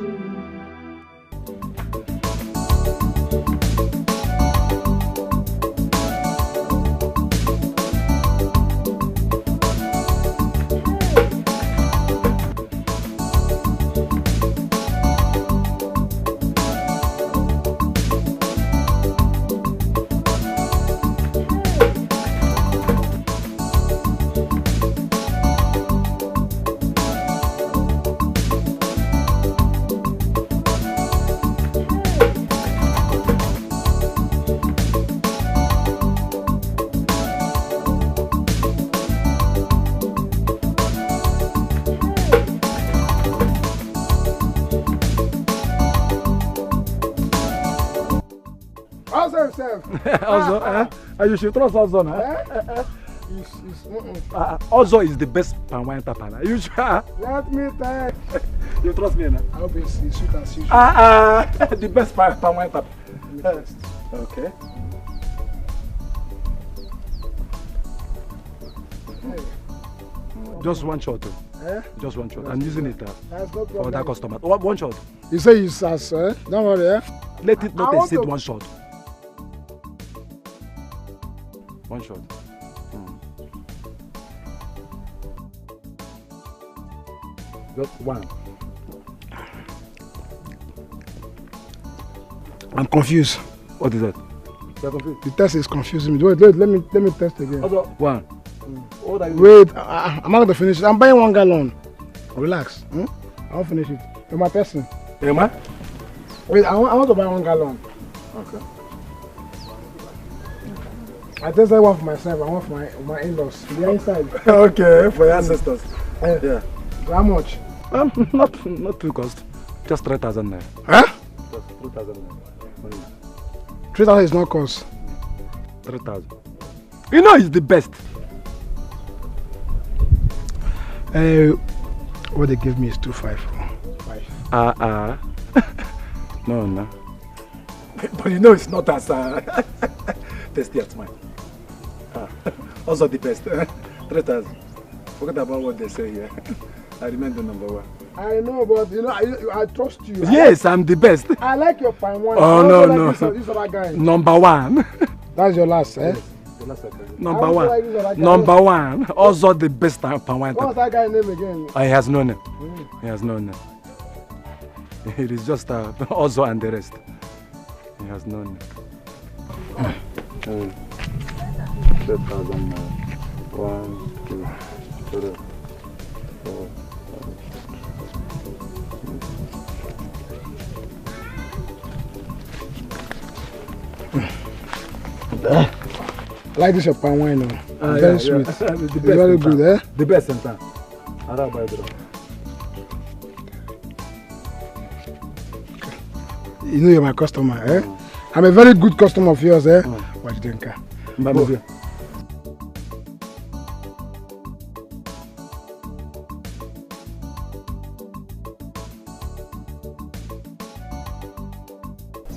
yourself. Also, you should trust Ozo now. Ozo is the best palm wine tapper. You should. Let me tell you. You trust me now? I hope it's sweet as usual. The best palm wine tapper. Okay. Just one shot. Just one shot. I'm using it That's no problem. for that customer. One shot. You say you sass, Don't worry, Let it not exceed one shot. One shot. Just one. I'm confused. What is that? You're confused. The test is confusing me. Wait, let me test again. Also, one. What are you Wait, I'm not going to finish it. I'm buying 1 gallon. Relax. I'll finish it. You're my person. Emma? Wait, I want to buy 1 gallon. Okay. I tested one for myself. I want for my in-laws. The inside. Okay, for your ancestors. Yeah. How much? Not too cost. Just 3,000 naira. Huh? Just 3,000 naira. 3,000 is not cost. 3,000. You know it's the best. What they give me is 254. No. But you know it's not as tasty as mine. Also the best. 3,000. Forget about what they say here. I remember number one. I know, but you know, I trust you. Yes, I'm the best. I like your fine wine. Oh, no. This other guy. Number one. That's your last, eh? Yes, the last Number one. Like number one. Also the best palm wine. What's that guy's name again? He has no name. He has no name. It is just Ozo and the rest. He has no name. 3,000. 1, 2, 3, 4. I like this your palm wine now. Very sweet. It's very good, eh? The best in town. I don't buy it. You know you're my customer, eh? I'm a very good customer of yours, eh? What you think?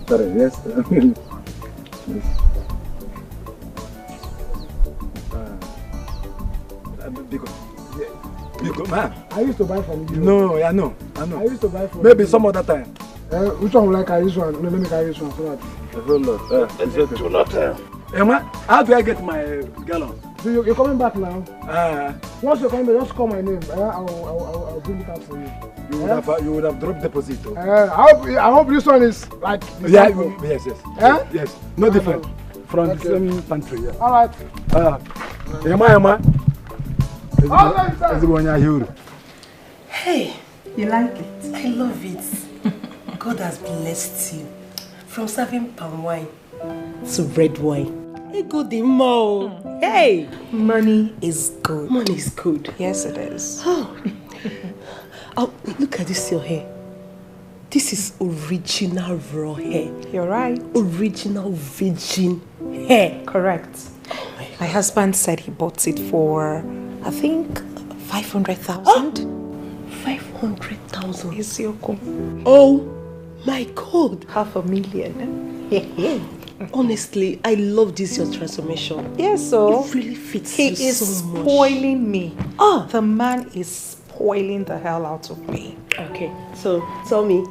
Sorry, yes. Because, man. I used to buy from you. No, I know. I used to buy from maybe you. some other time. Which one will I carry this one? No, let me carry this one so that. Emma, how do I get my gallon? So you're coming back now? Once you're coming back, just call my name. I'll bring it out for you. You would have dropped deposit. I hope this one is like the yes. Yes. No different. From the same country. Yeah. Alright. Emma. Hey, you like it? I love it. God has blessed you. From serving palm wine to red wine. Hey, good mo. Hey, money is good. Money is good. Yes, it is. Oh, look at this, your hair. This is original raw hair. You're right. Original virgin hair. Correct. My husband said he bought it for, I think, 500,000. 500,000. Isioko. Oh my God. 500,000. Honestly, I love this your transformation. Yes, so it really fits he you is so much. spoiling me. The man is spoiling the hell out of me. Okay, so tell me,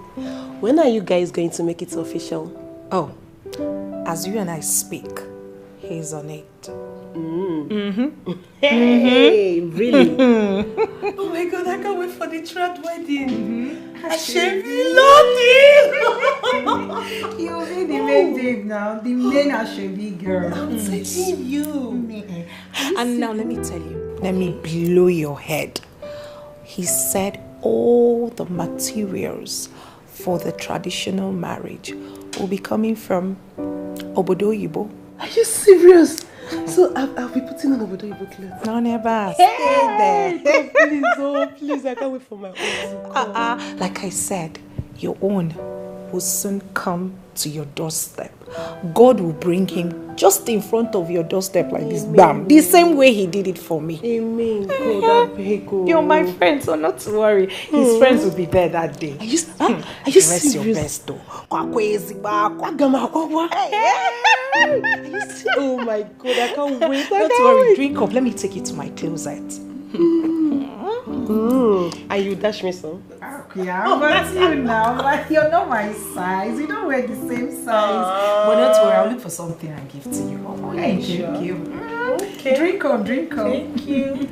when are you guys going to make it official? Oh, as you and I speak, he's on it. Hey, really? Oh my God, I can't wait for the third wedding. Ashebi Lodi! You'll be the main babe now, the main Ashebi girl. I'm telling you. And now let me tell you, let me blow your head. He said all the materials for the traditional marriage will be coming from Obodo Yibo. Are you serious? So I'll be putting on Obodo Yibo clothes. No, never. Stay there. Please, I can't wait for my own. Like I said, your own will soon come to your doorstep. God will bring him just in front of your doorstep like this, bam, the same way he did it for me. Amen. God, you're my friend, so not to worry. His friends will be there that day. Are you Rest your best though. Oh my God, I can't wait. Don't worry, drink up. Let me take you to my closet. And you dash me some? Yeah, but you now, but you're not my size. You don't wear the same size. But don't worry, I'll look for something and give to you. Thank you. Okay. Drink up. Thank you.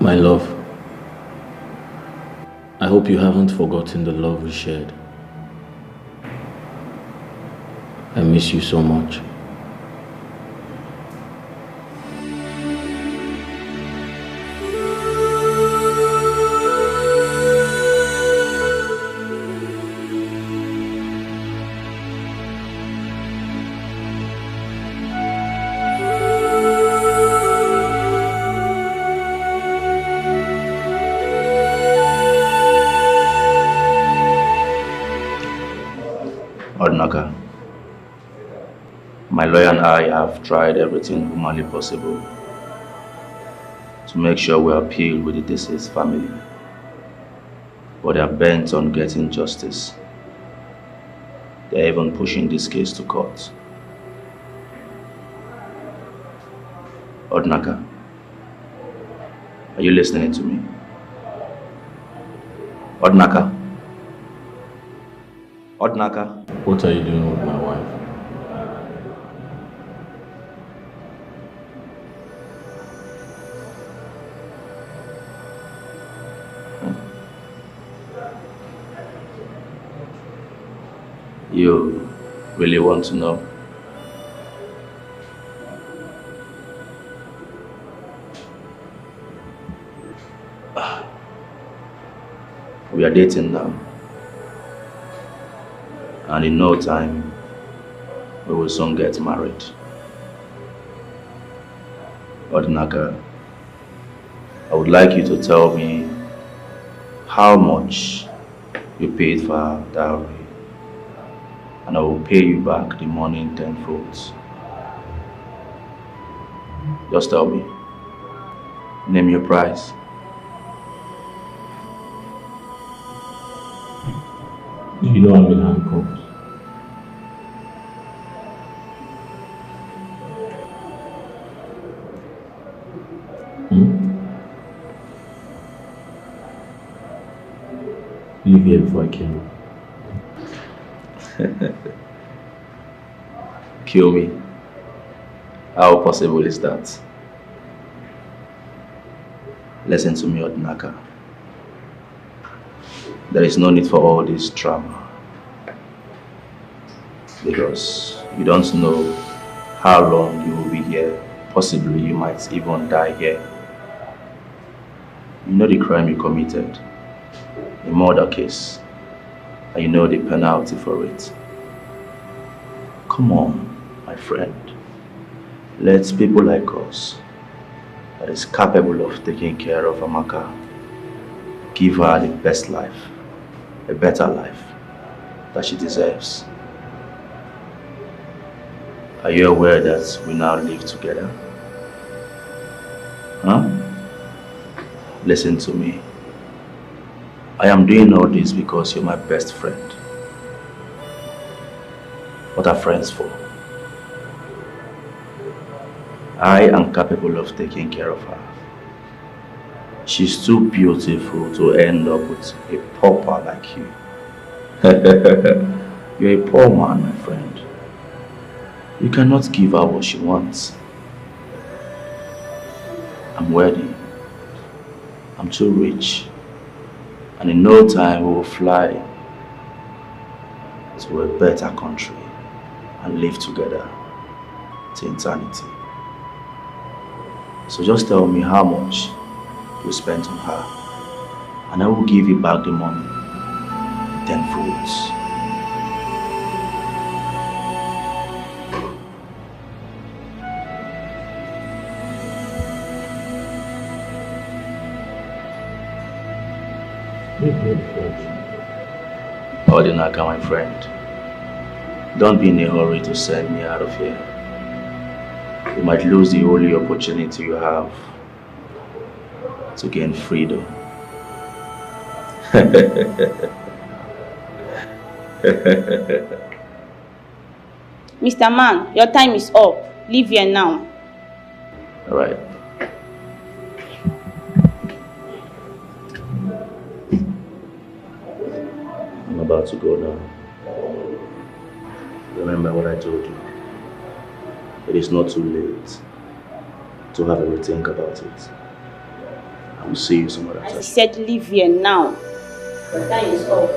My love, I hope you haven't forgotten the love we shared. I miss you so much. Odnaka, my lawyer and I have tried everything humanly possible to make sure we appeal with the deceased family, but they are bent on getting justice. They are even pushing this case to court. Odnaka, are you listening to me? Odnaka? Odnaka? What are you doing with my wife? You really want to know? We are dating now. And in no time, we will soon get married. Odnaka, I would like you to tell me how much you paid for her dowry, and I will pay you back the money in tenfold. Just tell me. Name your price. Do you know I'm in handcuffs? Leave here before I kill you. Kill me? How possible is that? Listen to me, Odnaka. There is no need for all this drama, because you don't know how long you will be here. Possibly you might even die here. You know the crime you committed, a murder case, and you know the penalty for it. Come on, my friend. Let people like us, that is capable of taking care of Amaka, give her the best life, a better life that she deserves. Are you aware that we now live together? Huh? Listen to me. I am doing all this because you're my best friend. What are friends for? I am capable of taking care of her. She's too beautiful to end up with a pauper like you. You're a poor man, my friend. You cannot give her what she wants. I'm wealthy. I'm too rich. And in no time we will fly to a better country and live together to eternity. So just tell me how much you spent on her, and I will give you back the money tenfold. Odinaka, my friend, don't be in a hurry to send me out of here. You might lose the only opportunity you have to gain freedom. Mr. Man, your time is up. Leave here now. All right. I'm about to go now. Remember what I told you. It is not too late to have a rethink about it. I will see you some other I time. said leave here now. Your time is up.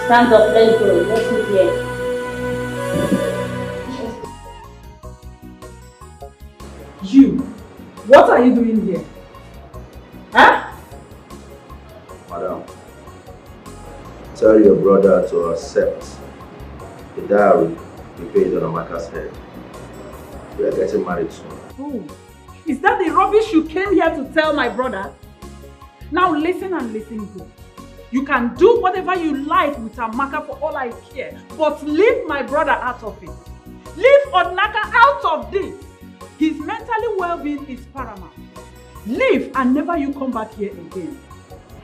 Stand up, let's go. Let's sit here. You, what are you doing here? Huh? Madam, tell your brother to accept the diary you paid on Amaka's head. We are getting married soon. Oh, is that the rubbish you came here to tell my brother? Now listen and listen good. You can do whatever you like with Amaka for all I care, but leave my brother out of it. Leave Odinaka out of this. His mentally well-being is paramount. Leave and never you come back here again.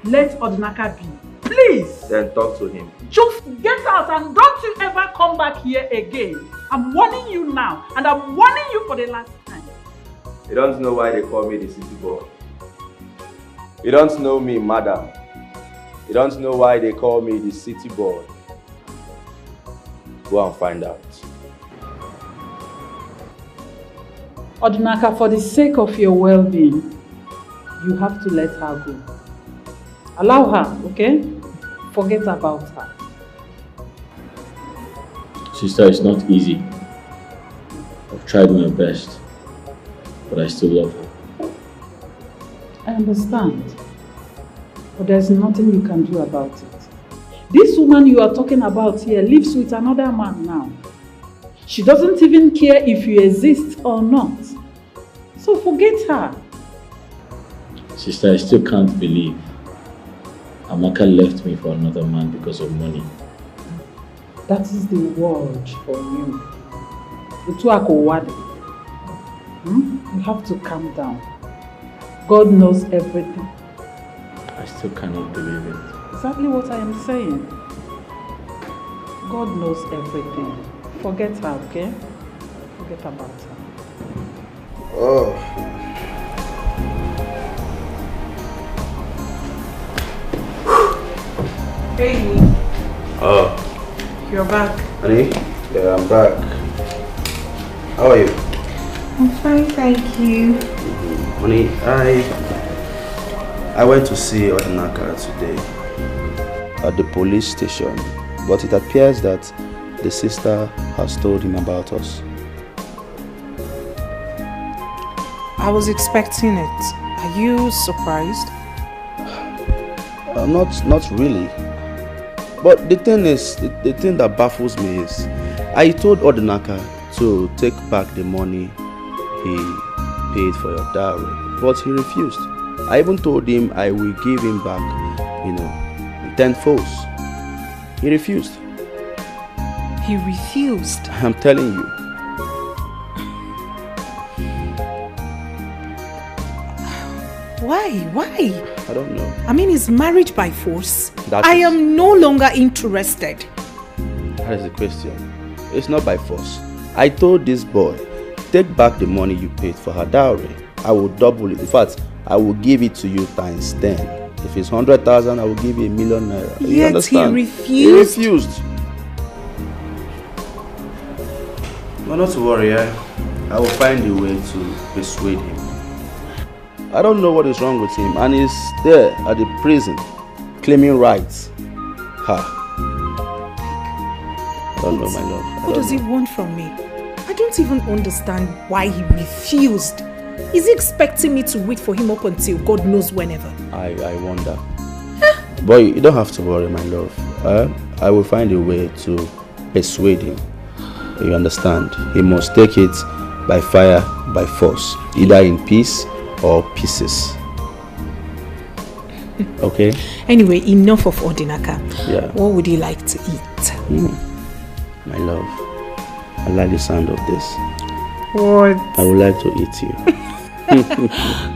Let Odinaka be. Please. Then talk to him. Just get out and don't you ever come back here again. I'm warning you now, and I'm warning you for the last time. You don't know why they call me the city boy. You don't know me, madam. You don't know why they call me the city boy. Go and find out. Odinaka, for the sake of your well-being, you have to let her go. Allow her, okay? Forget about her. Sister, it's not easy. I've tried my best, but I still love her. I understand, but there's nothing you can do about it. This woman you are talking about here lives with another man now. She doesn't even care if you exist or not. So forget her. Sister, I still can't believe Amaka left me for another man because of money. That is the word for you. You have to calm down. God knows everything. I still cannot believe it. Exactly what I am saying. God knows everything. Forget her, okay? Forget about her. Oh. Hey. Oh. You're back. Honey? Yeah, I'm back. How are you? I'm fine, thank you. Honey, I went to see Odinaka today at the police station, but it appears that the sister has told him about us. I was expecting it. Are you surprised? Not really. But the thing is, the thing that baffles me is, I told Odinaka to take back the money he paid for your dowry, but he refused. I even told him I will give him back, 10 folds. He refused. He refused? I'm telling you. Why? I don't know. I mean, is marriage by force? I am no longer interested. That is the question. It's not by force. I told this boy, take back the money you paid for her dowry. I will double it. In fact, I will give it to you times 10. If it's 100,000, I will give you 1,000,000 naira. You Yet understand? he refused? He refused. No, not to worry. I will find a way to persuade him. I don't know what is wrong with him, and he's there at the prison claiming rights. I don't know, my love. What does he want from me? I don't even understand why he refused. Is he expecting me to wait for him up until God knows whenever? I wonder. Boy, you don't have to worry, my love. I will find a way to persuade him. You understand? He must take it by fire, by force, either in peace or pieces. Okay? Anyway, enough of Odinaka. Yeah. What would you like to eat? My love, I like the sound of this. What? I would like to eat you.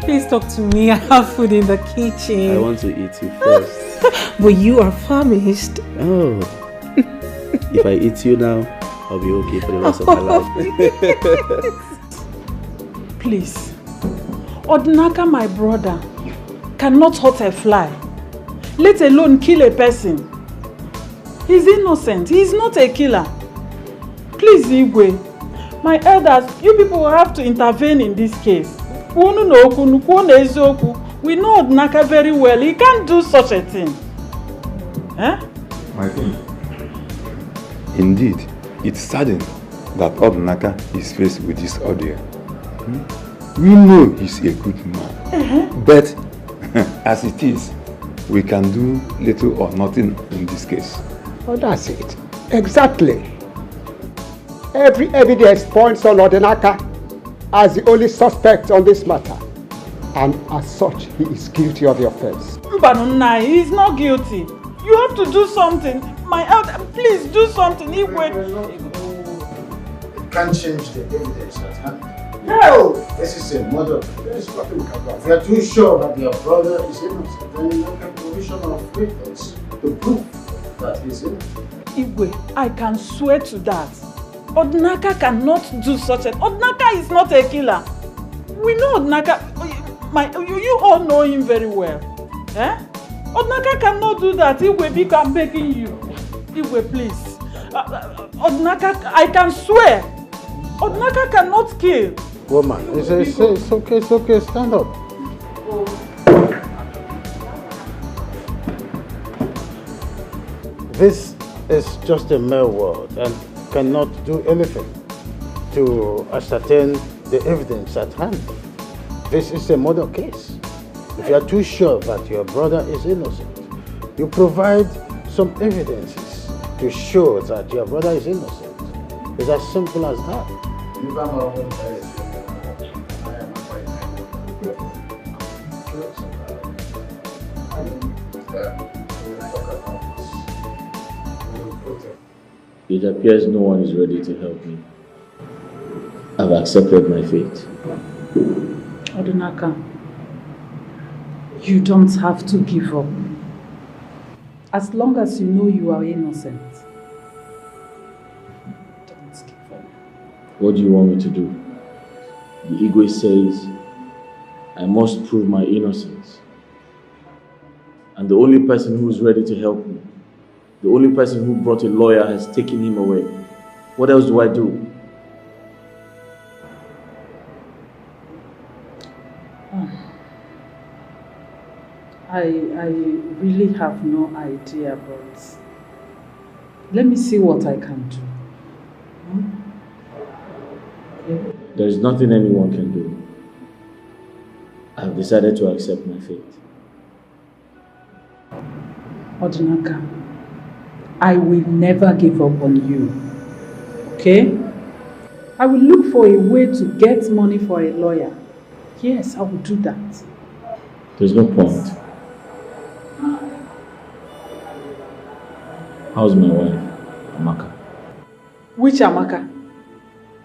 Please talk to me. I have food in the kitchen. I want to eat you first. But you are famished. Oh. If I eat you now, I'll be okay for the rest of my life. Please. Odinaka, my brother, cannot hurt a fly, let alone kill a person. He's innocent. He's not a killer. Please, Igwe, my elders, you people will have to intervene in this case. We know Odinaka very well. He can't do such a thing. Eh? My king, indeed, it's saddening that Odinaka is faced with this ordeal. We know he's a good man, but as it is, we can do little or nothing in this case. Oh, that's it. Exactly. Every evidence points on Odinaka as the only suspect on this matter. And as such, he is guilty of the offense. Mbanunai, he's not guilty. You have to do something. My elder, please do something. It can't change the evidence at hand. No! This is a murder. There is nothing we can do. If you are too sure that your brother is innocent, then you make a provision of witness to prove that he's innocent. Igwe, I can swear to that. Odinaka cannot do such a... Odinaka is not a killer. We know Odinaka... You all know him very well. Eh? Odinaka cannot do that. Igwe, I'm begging you. Igwe, please. Odinaka, I can swear. Odinaka cannot kill. Woman, it's okay, stand up. This is just a mere word and cannot do anything to ascertain the evidence at hand. This is a murder case. If you are too sure that your brother is innocent, you provide some evidences to show that your brother is innocent. It's as simple as that. It appears no one is ready to help me. I've accepted my fate. Odinaka, you don't have to give up. As long as you know you are innocent, don't give up. What do you want me to do? The Igwe says I must prove my innocence. And the only person who is ready to help me, the only person who brought a lawyer, has taken him away. What else do I do? I really have no idea, but let me see what I can do. Okay. There is nothing anyone can do. I have decided to accept my fate. Odinaka, I will never give up on you. Okay? I will look for a way to get money for a lawyer. Yes, I will do that. There's no point. How's my wife, Amaka? Which Amaka?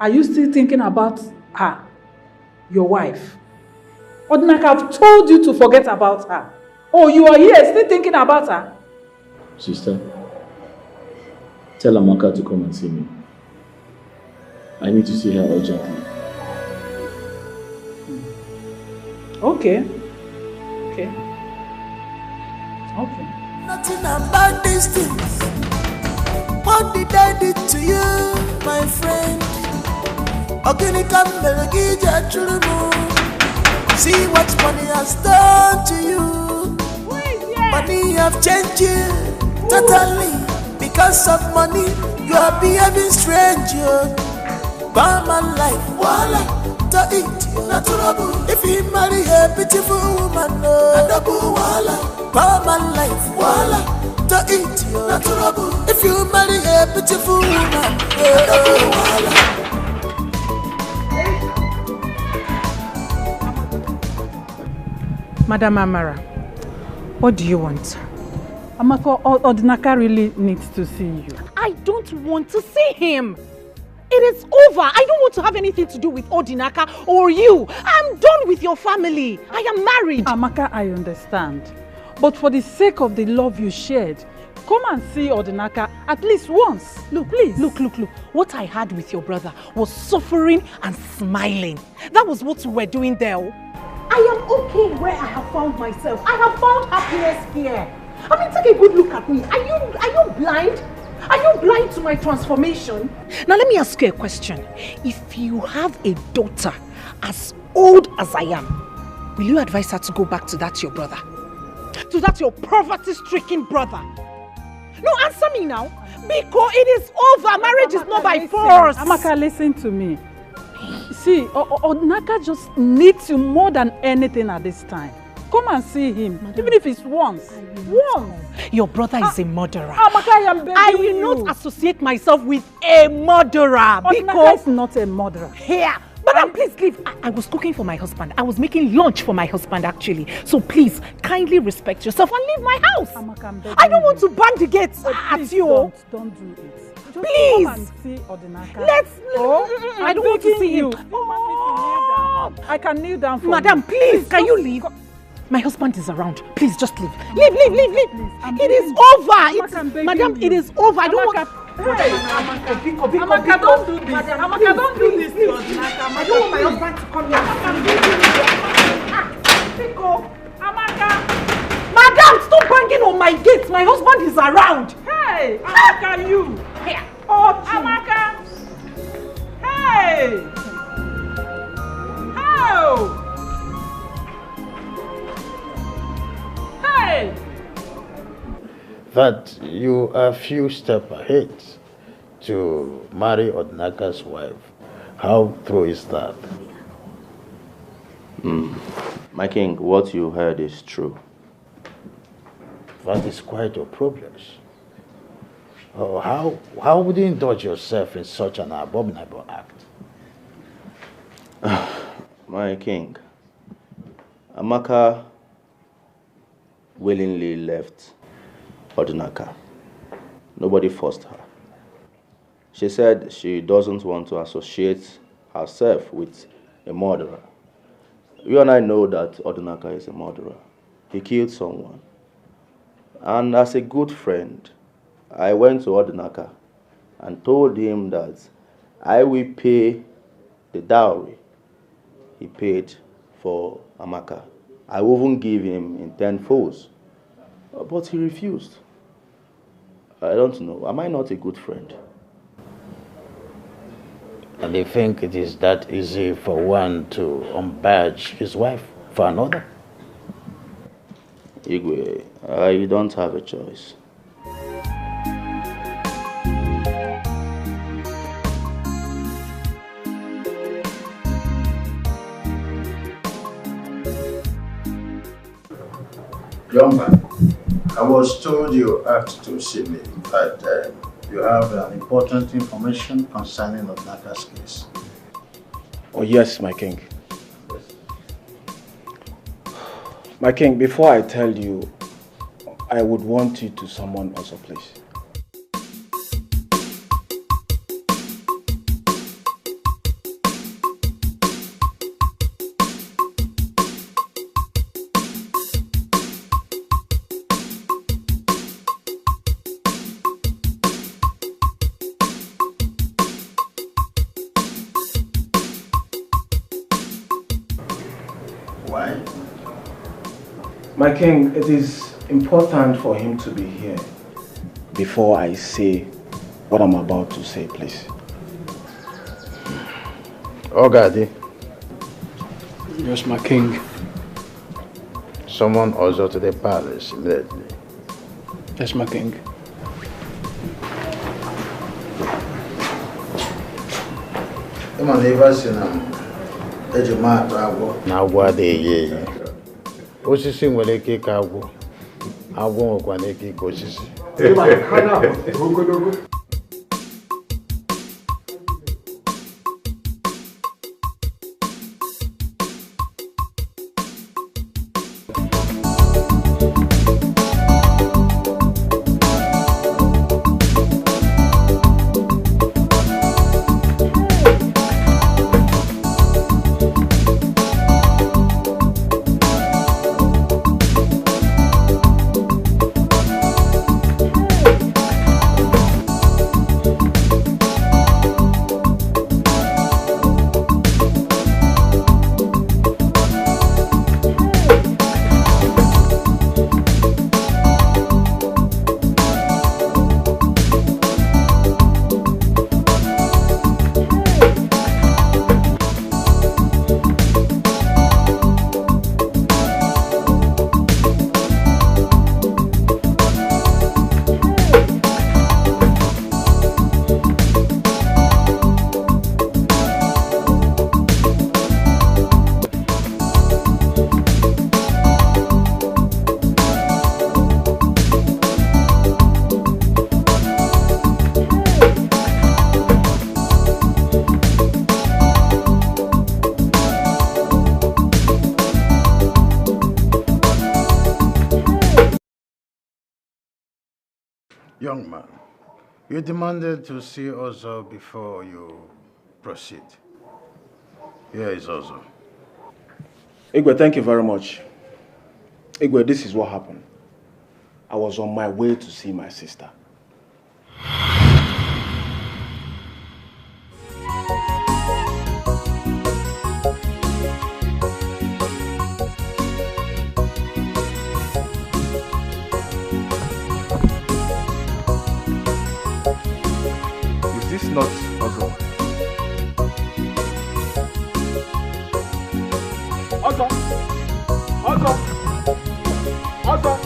Are you still thinking about her? Your wife? Odinaka, I've told you to forget about her. Oh, you are here still thinking about her? Sister, tell Amaka to come and see me. I need to see her urgently. Okay. Okay. Okay. Nothing about these things. What did I do to you, my friend? See what money has done to you. Money have changed you totally. Because of money, you are behaving strange. Buy my life, voila, to eat, natural. If you marry a beautiful woman, voila, buy my life, voila, to eat, natural. If you marry a beautiful woman, voila. Madam Amara, what do you want? Amaka, Odinaka really needs to see you. I don't want to see him. It is over. I don't want to have anything to do with Odinaka or you. I'm done with your family. I am married. Amaka, I understand. But for the sake of the love you shared, Come and see Odinaka at least once. Look, please. Look. What I had with your brother was suffering and smiling. That was what we were doing there. I am okay where I have found myself. I have found happiness here. I mean, take a good look at me. Are you blind? Are you blind to my transformation? Now let me ask you a question. If you have a daughter as old as I am, will you advise her to go back to that your brother? To that your poverty-stricken brother? No, answer me now. Because it is over. Marriage is not by force. Amaka, listen to me. See, Odinaka just needs you more than anything at this time. Come and see him, even if it's once. Your brother is a murderer. Amaka, I am begging I will not associate myself with a murderer. Odinaka is not a murderer. Here. Madam, please leave. I was cooking for my husband. I was making lunch for my husband, actually. So please, kindly respect yourself and leave my house. Amaka, I don't want to bang the gates at you. Don't do it. Just please. Come and see Odinaka. I don't want to see him. I can kneel down for Madam, you. please, can you leave? My husband is around. Please, just leave. Leave. It is over. Madam, it is over. I don't want... Amaka, don't do this. Amaka, don't do this to Odinaka. I don't want my husband to come here. Amaka. Madam, stop banging on my gate. My husband is around. Hey, Amaka, you. Here. Oh, Amaka. Hey. How? Hey. That you are a few steps ahead to marry Odinaka's wife. How true is that? My king, what you heard is true. That is quite a problem. Oh, how would you indulge yourself in such an abominable act? My king, Amaka willingly left Odinaka. Nobody forced her. She said she doesn't want to associate herself with a murderer. You and I know that Odinaka is a murderer. He killed someone. And as a good friend, I went to Odinaka and told him that I will pay the dowry he paid for Amaka. I wouldn't give him in 10 folds. But he refused. I don't know. Am I not a good friend? And you think it is that easy for one to unbadge his wife for another? Igwe, I don't have a choice. Young man, I was told you asked to see me, that you have important information concerning Odinaka's case. Oh yes, my king. My king, before I tell you, I would want you to summon us, please. Why? My king, it is important for him to be here before I say what I'm about to say, please. Ogadi. Yes, my king. Summon also to the palace immediately. Yes, my king. Come on, leave us in na agwọ adịghị eyi osisi nwere ike ịka agwọ agwọ nwekwana ike ịka osisi Young man, you demanded to see Ozo before you proceed. Here is Ozo. Igwe, thank you very much. Igwe, this is what happened. I was on my way to see my sister. Is this not Ozo? Ozo! Ozo! Ozo!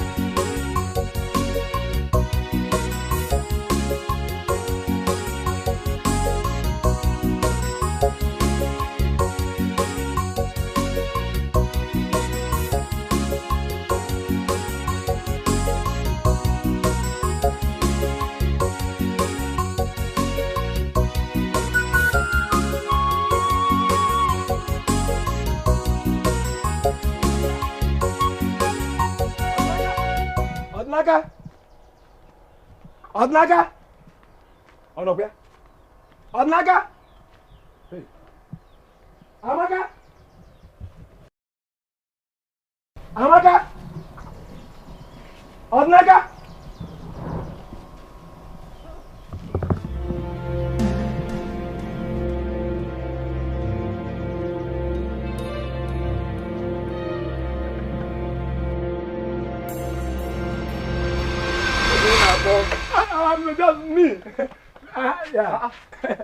Odnaga? Odnaga? Odnaga? Odnaga? Hey. Amaka? Amaka? Odnaga? Just me. Yeah.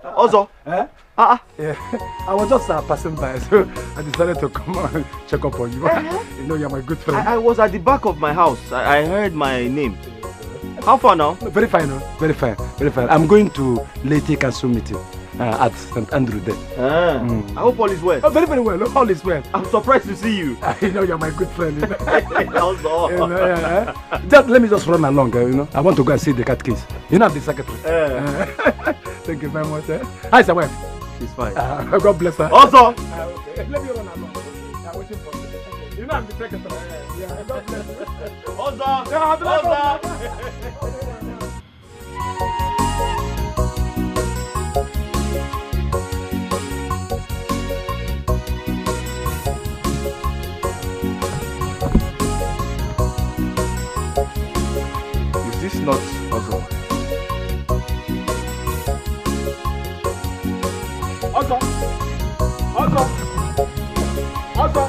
Also? Yeah. I was just passing by, so I decided to come and check up on you. You know, you're my good friend. I was at the back of my house. I heard my name. How far now? Very fine, very fine, very fine. I'm going to Leyte Council meeting at St. Andrew there. I hope all is well. Oh, very, very well. All is well. I'm surprised to see you. You know, you're my good friend. You know? Also. You know, just let me just run along. You know, I want to go and see the cat case. You know, I'm the secretary. Thank you very much. How's your wife? She's fine. God bless her. Also. Okay. Let me run along. I'm waiting for you. You know, I'm the secretary. Yeah, God bless you. Also. Is this not Ozo? Ozo! Ozo! Ozo!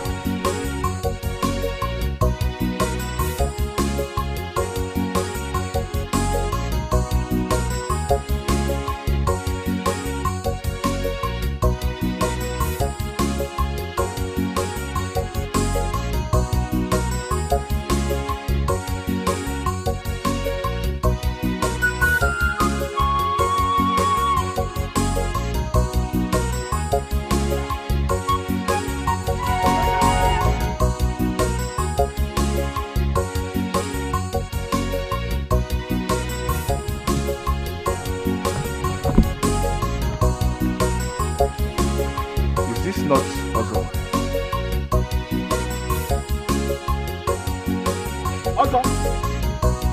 Not Ozo. Ozo!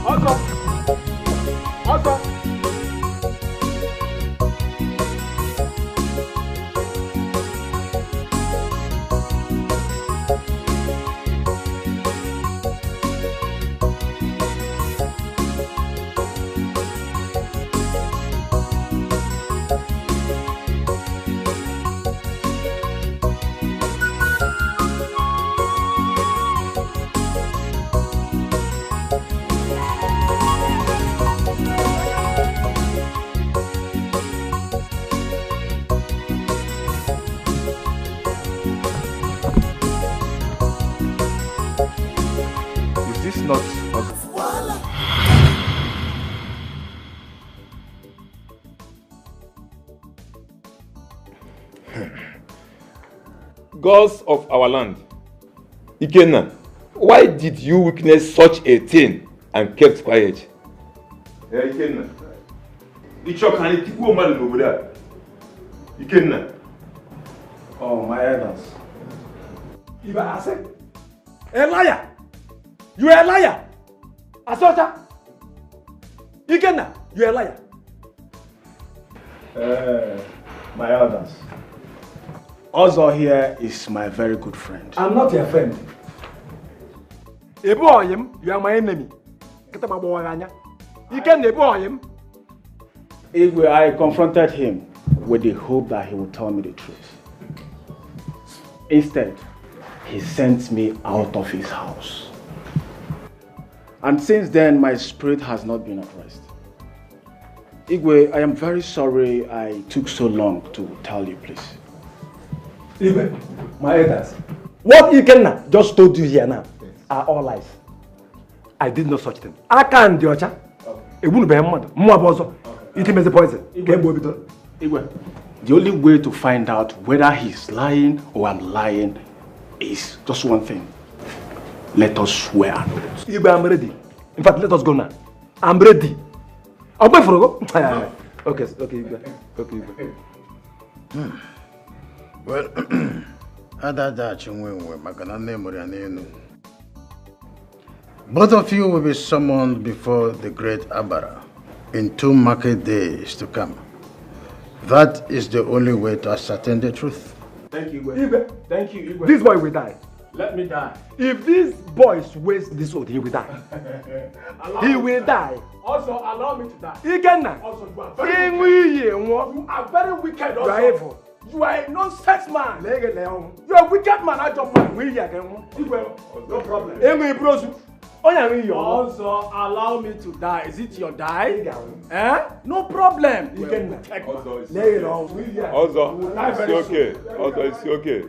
Ozo! Ozo! Not Ozo. Gods of our land, Ikenna, why did you witness such a thing and kept quiet? Yeah, Ikenna. Ichokani tipu mmadụ n'obodo a. Ikenna. Oh, my elders. Iba Ase. A liar! You are a liar! Asota! Ikenna, you're a liar. My elders. Ozo here is my very good friend. I'm not your friend. Eboyim, you are my enemy. Ikenna, Eboyim. I confronted him with the hope that he would tell me the truth. Instead, he sent me out of his house. And since then, my spirit has not been at rest. Igwe, I am very sorry I took so long to tell you, please. Igwe, my elders, what Ikenna just told you here now are all lies. I did no such thing. I can't do it. It wouldn't be a mother. More it is a poison. Igwe, the only way to find out whether he's lying or I'm lying is just one thing. Let us swear an oath. Igwe, I'm ready. In fact, let us go now. I'm ready. I'll wait for you. Okay, Igwe. Well, both of you will be summoned before the great Abara in 2 market days to come. That is the only way to ascertain the truth. Thank you, Igwe. Igwe. Thank you, Igwe. This boy will die. Let me die. If these boys waste this oath, he will die. He will die. Also, allow me to die. Ikenna. Also, you are very wicked. Also. You are evil. You are a nonsense man. You are a wicked man. I don't mind. No problem. Also, allow me to die. Is it your die? No problem. Also, it's okay. Also, it's okay.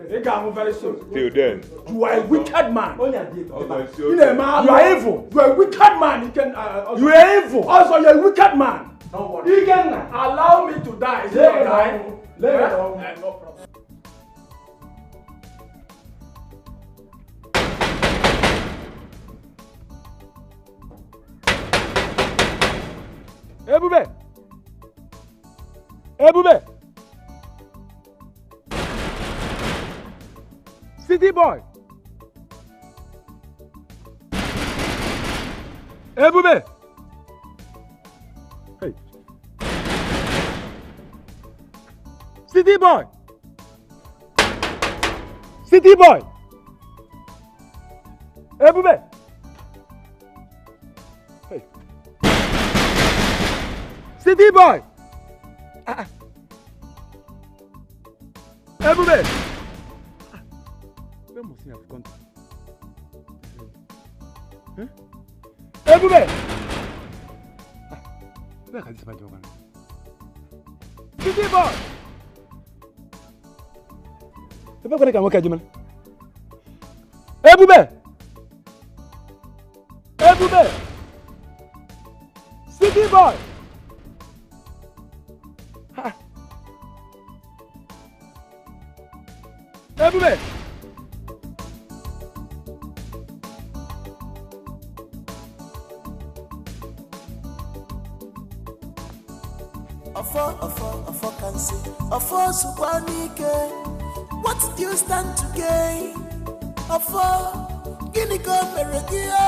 Very soon. Till then. You are a wicked man. Also, it's okay. You are evil. You are a wicked man. You are evil. Also, you are a wicked man. Don't worry. Allow me to die. Is it your die? No problem. Ebube! Ebube! City boy! Ebube! Hey! City boy! City boy! Ebube! Hey! City boy! Ebube! Where must he have gone to? Ebube! Where can this man go? City boy! Ebube can work at Jiman. Ebube! Ebube! City boy! Ebube! Afo can say, Afo Subanike, what do you stand to gain? Afo, Ginigo Meregia,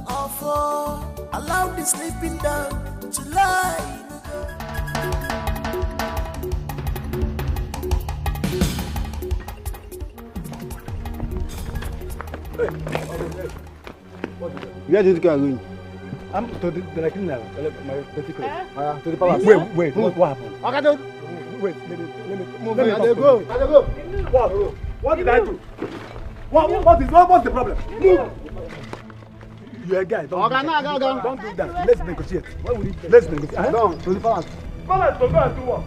Afo, allow the sleeping down to lie. Where did you go? I'm to the criminal, my petty place. To the palace. Wait, what happened? Okay, wait, let me move. Let me go. What did I do? What's the problem? Move. You're a guy. Don't do that. Let's negotiate. Let's negotiate. Down to the palace. Palace to go and do what?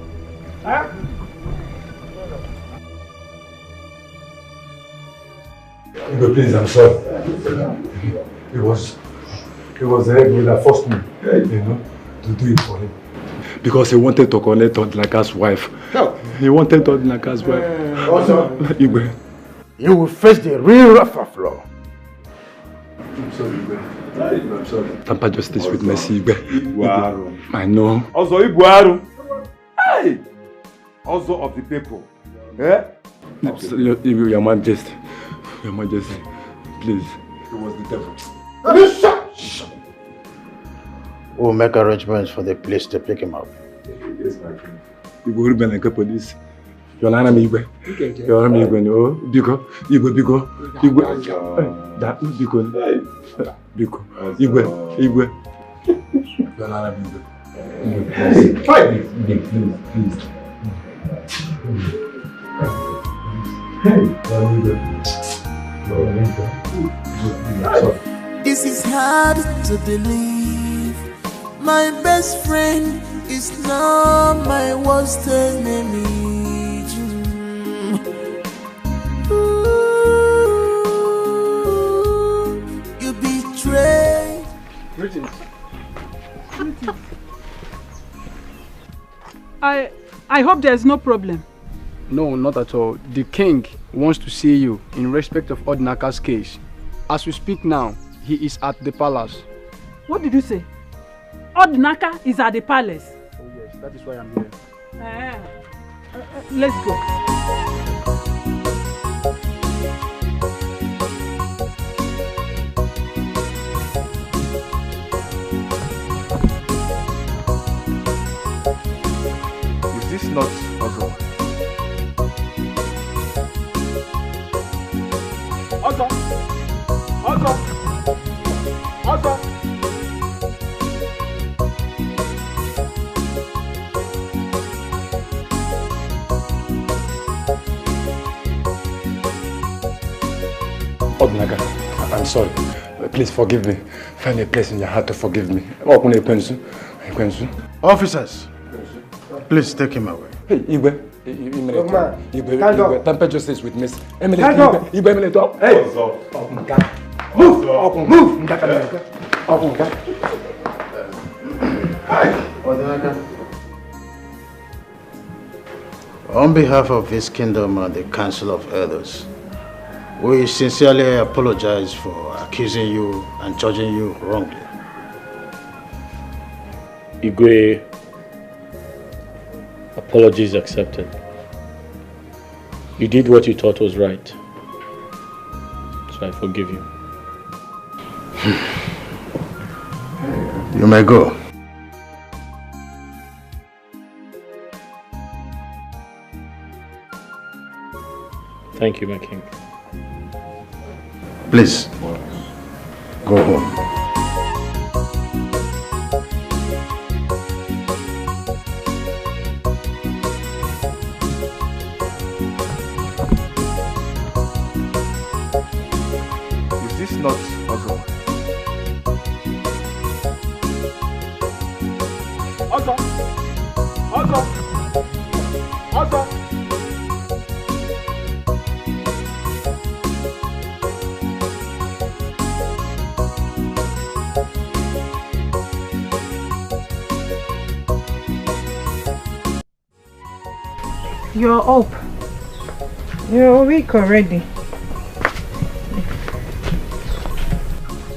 Please, I'm sorry. It was the rebel that forced me, to do it for him. Because he wanted to connect Odinaka's wife. No. He wanted Odinaka's wife. Also, Igwe. You will face the real wrath of law. I'm sorry, Igwe. I'm sorry. Tamper justice with mercy, Igwe. I know. Also, Igwe. Hey! Also of the people. Your Majesty. Your Majesty. Please. It was the devil. Shut! We'll make arrangements for the police to pick him up. Yes, my friend. You go to the police. You're not a Igwe. You're not a Igwe. No, Biko. That Biko. Igwe. You're not a Igwe. Try this, please. This is hard to believe. My best friend is now my worst enemy. Ooh, you betrayed. Greetings. I hope there's no problem. No, not at all. The king wants to see you in respect of Odinaka's case. As we speak now, he is at the palace. What did you say? Odinaka is at the palace. Oh yes, that is why I'm here. Let's go. Is this not Ozo? Ozo. Odinaka, I'm sorry. Please forgive me. Find a place in your heart to forgive me. Officers, please take him away. Hey, Igwe. Igwe, temper justice with Miss Emily. Igwe, talk. Hey! Move! On behalf of his kingdom and the Council of Elders, we sincerely apologize for accusing you and judging you wrongly. Igwe, apologies accepted. You did what you thought was right, so I forgive you. You may go. Thank you, my king. Please, go home. Is this not Ozo? Ozo. You're up. You're awake already.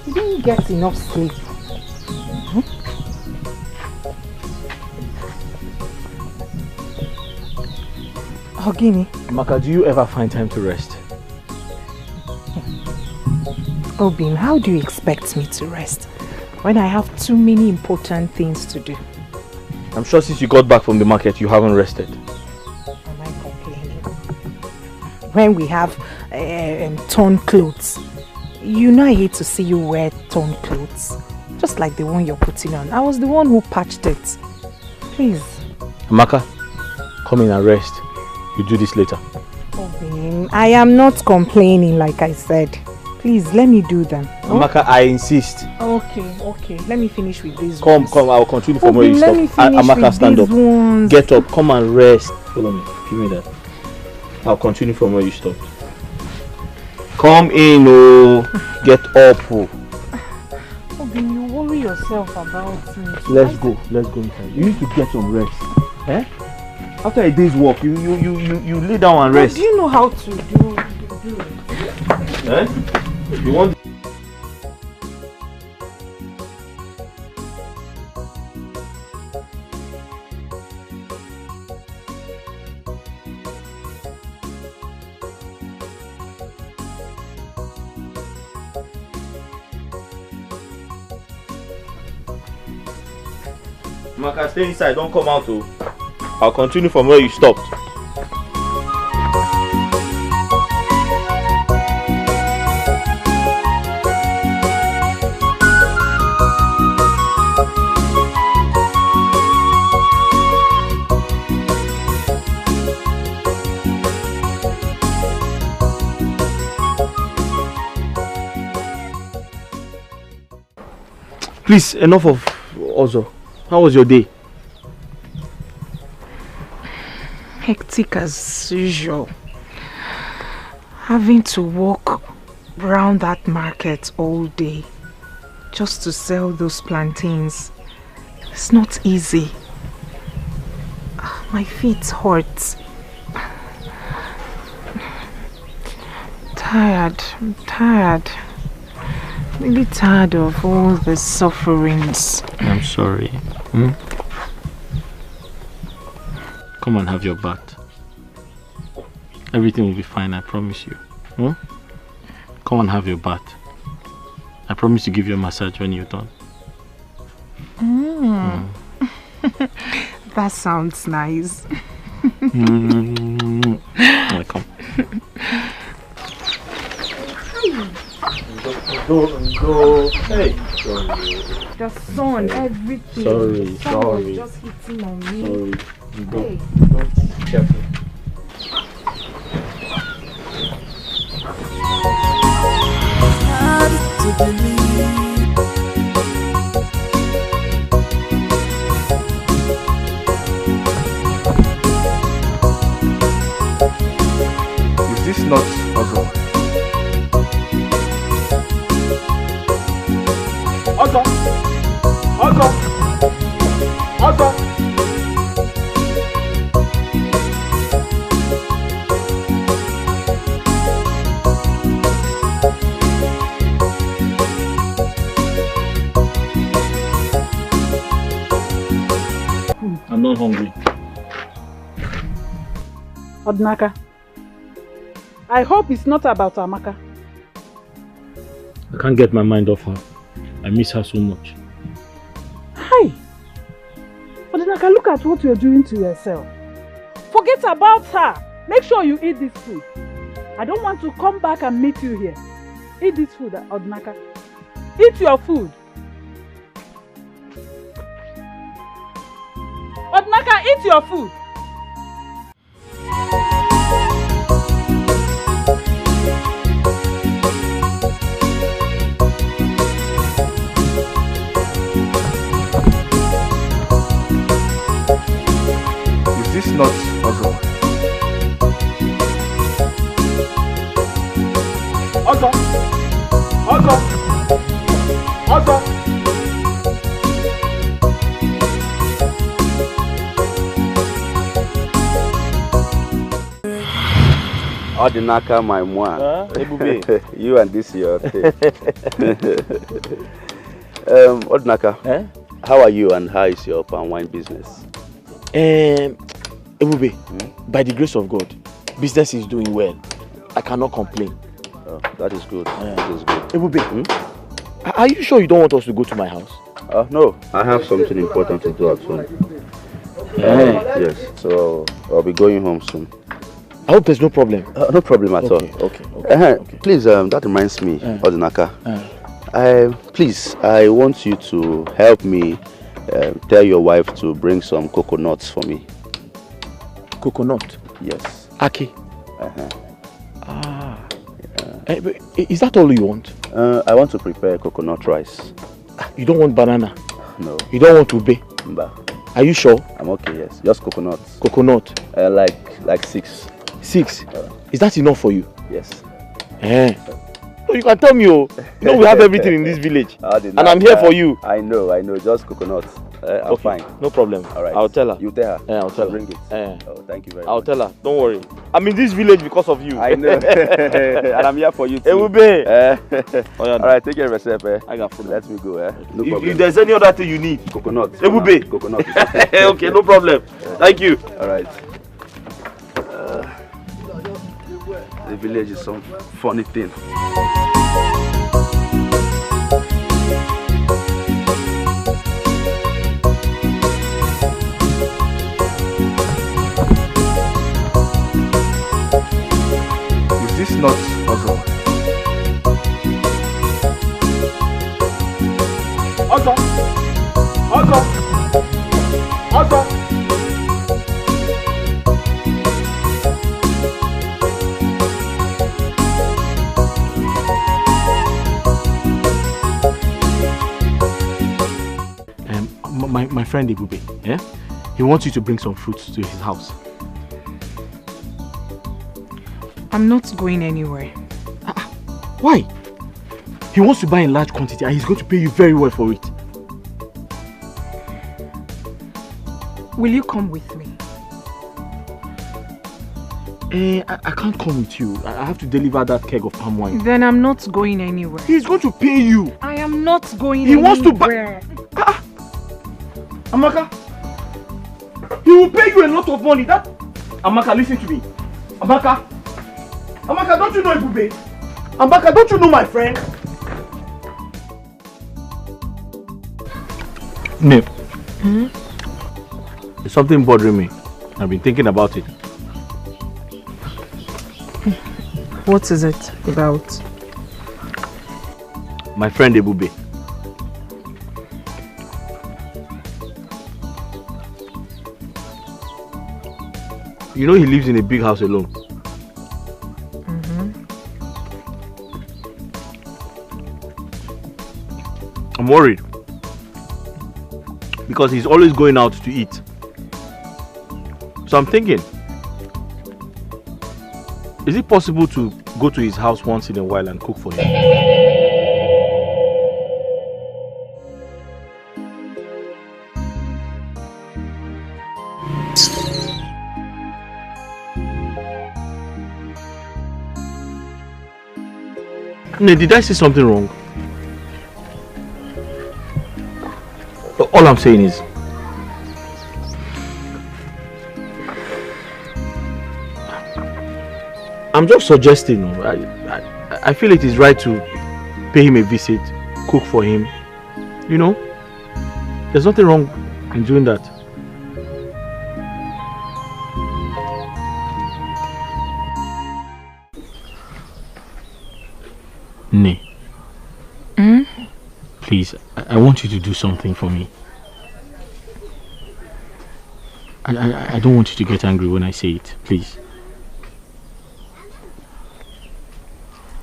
You didn't get enough sleep. Ogini. Maka, do you ever find time to rest? Obim, how do you expect me to rest when I have too many important things to do? I'm sure since you got back from the market, you haven't rested. Am I complaining? When we have torn clothes, you know I hate to see you wear torn clothes. Just like the one you're putting on. I was the one who patched it. Please. Amaka, come in and rest. You do this later. Obim, I am not complaining like I said. Please, let me do them. Amaka, I insist. Okay. Let me finish with these Come, ones. I'll continue from where you stop. Amaka, stand up. Ones. Get up, come and rest. Follow me, give me that. I'll continue from where you stopped. Come in, oh. Get up, oh. Obim, you worry yourself about me. Let's go inside. You need to get some rest. Eh? After a day's work, you lay down and rest. Do you know how to do it? Eh? You want? Maka, stay inside, don't come out. Oh. I'll continue from where you stopped. Please, enough of Ozo. How was your day? Hectic as usual. Having to walk around that market all day just to sell those plantains. It's not easy. My feet hurt. I'm tired. Really tired of all the sufferings. I'm sorry. Come and have your bath. Everything will be fine, I promise you. Come and have your bath. I promise to give you a massage when you're done. That sounds nice. Welcome. Go. Hey. The sun, everything. Sorry. Was just hitting on me. Sorry. Go. Hey. Careful. Hard to believe. Is this not Ozo? Ozo! I'm not hungry. Odnaka, I hope it's not about Amaka. I can't get my mind off her. I miss her so much. Hi! Odnaka, look at what you're doing to yourself. Forget about her. Make sure you eat this food. I don't want to come back and meet you here. Eat this food, Odnaka. Eat your food. Odnaka, eat your food. Is this not Ozo? Ozo! Odinaka, my moi. You and this your thing. Odinaka, how are you and how is your palm wine business? Ebube, by the grace of God, business is doing well. I cannot complain. Oh, that is good. That is good. Ebube, are you sure you don't want us to go to my house? No, I have something important to do at home. Yes, so I'll be going home soon. I hope there's no problem. No problem at all. Okay. Please, that reminds me, Odinaka. Please, I want you to help me tell your wife to bring some coconuts for me. Coconut? Yes. Aki? Is that all you want? I want to prepare coconut rice. You don't want banana? No. You don't want ube? Mba. Are you sure? I'm okay, yes. Just coconuts. Coconut? Like 6. 6? Is that enough for you? Yes. No, you can tell me, we have everything in this village. And I'm here for you. I know. Just coconuts. I'm fine. No problem. All right. I'll tell her. You tell her. I'll tell her. Bring it. Oh, thank you very much. I'll tell her. Don't worry. I'm in this village because of you. I know. And I'm here for you too. All right, take care of yourself. I got food. Let me go. No If problem. there's any other thing you need. Coconuts. Ebube. Coconuts. Okay, no problem. Thank you. All right. The village is some funny thing. this not Ozo? Ozo! Ozo! Ozo! My friend Ibube, yeah? He wants you to bring some fruits to his house. I'm not going anywhere. Why? He wants to buy in large quantity and he's going to pay you very well for it. Will you come with me? I can't come with you. I have to deliver that keg of palm wine. Then I'm not going anywhere. He's going to pay you. I am not going He anywhere. wants to buy... Amaka, he will pay you a lot of money. Amaka, listen to me. Amaka, don't you know Ibube? Amaka, don't you know my friend? Nip. There's something bothering me. I've been thinking about it. What is it about? My friend Ibube. You know he lives in a big house alone. I'm worried. Because he's always going out to eat. So I'm thinking, is it possible to go to his house once in a while and cook for him? No, did I say something wrong? All I'm saying is, I'm just suggesting. I feel it is right to pay him a visit, cook for him. You know, there's nothing wrong in doing that. Ne. Please, I want you to do something for me. I don't want you to get angry when I say it, please.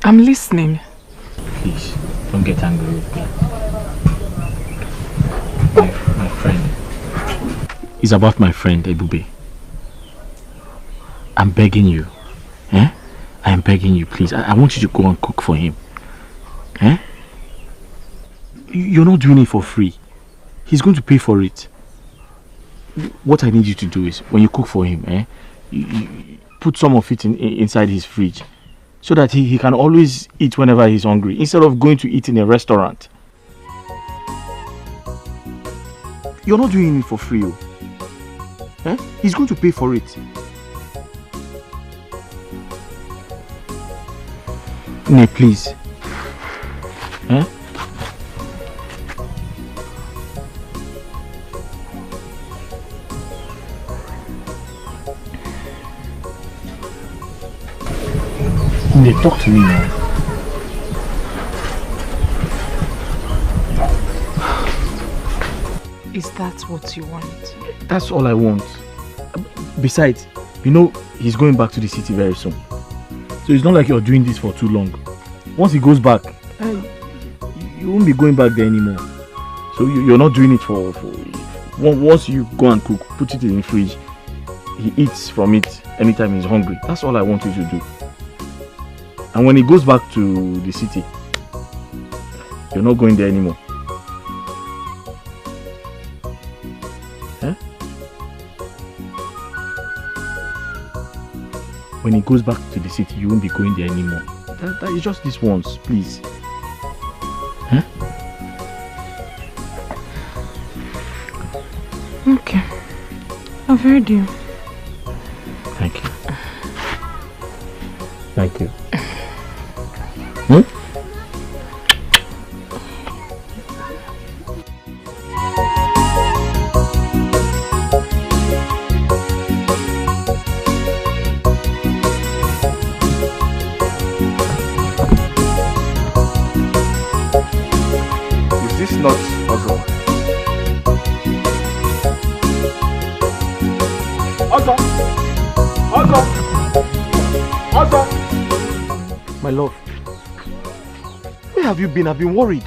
I'm listening. Please, don't get angry with me. My friend. It's about my friend, Ebube. I'm begging you. Eh? I'm begging you, please. I want you to go and cook for him. Eh? You're not doing it for free. He's going to pay for it. What I need you to do is, when you cook for him, you put some of it inside his fridge, so that he can always eat whenever he's hungry, instead of going to eat in a restaurant. You're not doing it for free. Eh? He's going to pay for it. Ne, please. Eh? Ne, talk to me now. Is that what you want? That's all I want. Besides, you know, he's going back to the city very soon. So it's not like you're doing this for too long. Once he goes back, you won't be going back there anymore. So you're not doing it for once you go and cook, put it in the fridge, he eats from it anytime he's hungry. That's all I want you to do. And when he goes back to the city, you're not going there anymore. Eh? When he goes back to the city, you won't be going there anymore. That is just this once, please. Huh? Okay. I've heard you. Thank you. Thank you. Hmm? My love, where have you been? I've been worried.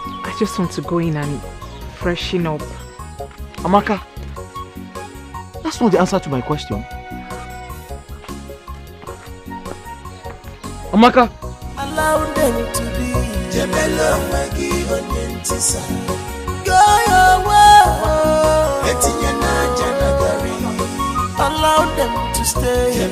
I just want to go in and freshen up. Amaka, that's not the answer to my question. Amaka! Allow them to be. Go your way. Allow them to stay.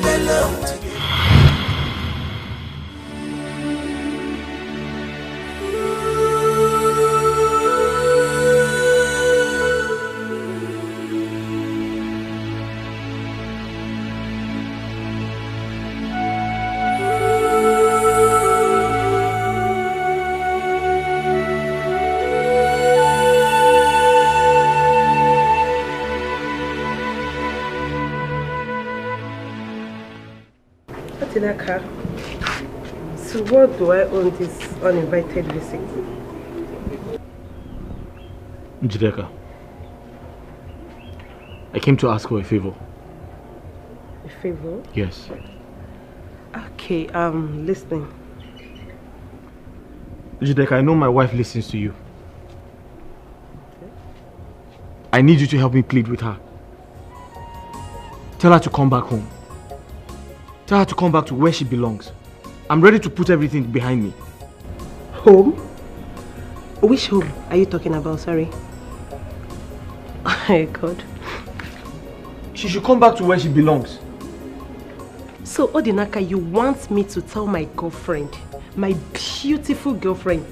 So what do I own this uninvited visit? Njideka, I came to ask for a favor. A favor? Yes. Okay, listening. Njideka, I know my wife listens to you. I need you to help me plead with her. Tell her to come back home. Tell her to come back to where she belongs. I'm ready to put everything behind me. Home? Which home are you talking about? Sorry. Oh my God. She should come back to where she belongs. So, Odinaka, you want me to tell my girlfriend, my beautiful girlfriend,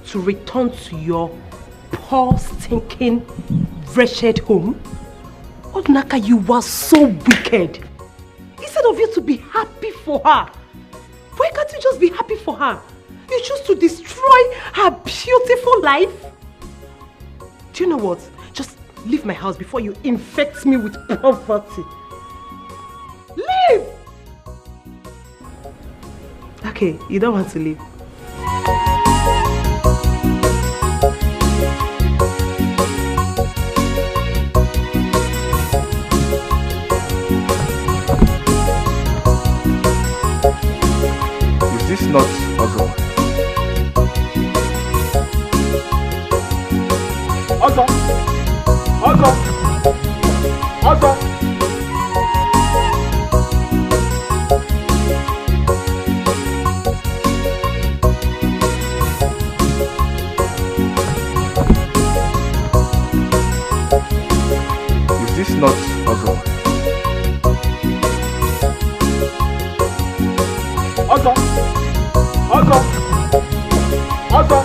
to return to your poor, stinking, wretched home? Odinaka, you are so wicked. Instead of you to be happy for her, why can't you just be happy for her? You choose to destroy her beautiful life. Do you know what? Just leave my house before you infect me with poverty. Leave! Okay, you don't want to leave. Is this not Ozo? Ozo! Ozo! Ozo! Is this not Ozo? Ozo! Ozo! Ozo!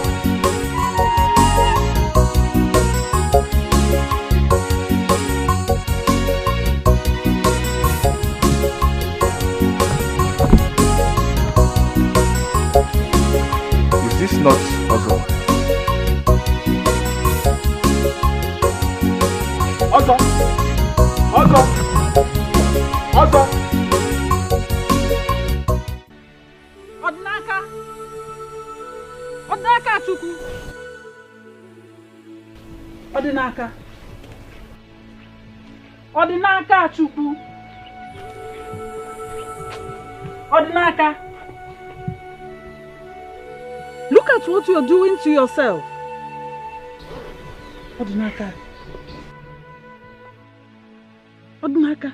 Is this not Ozo? Ozo! Ozo! Ozo! Odinaka! Odinaka Chukwu! Odinaka! Odinaka Chukwu! Odinaka! Look at what you're doing to yourself. Odinaka! Odinaka!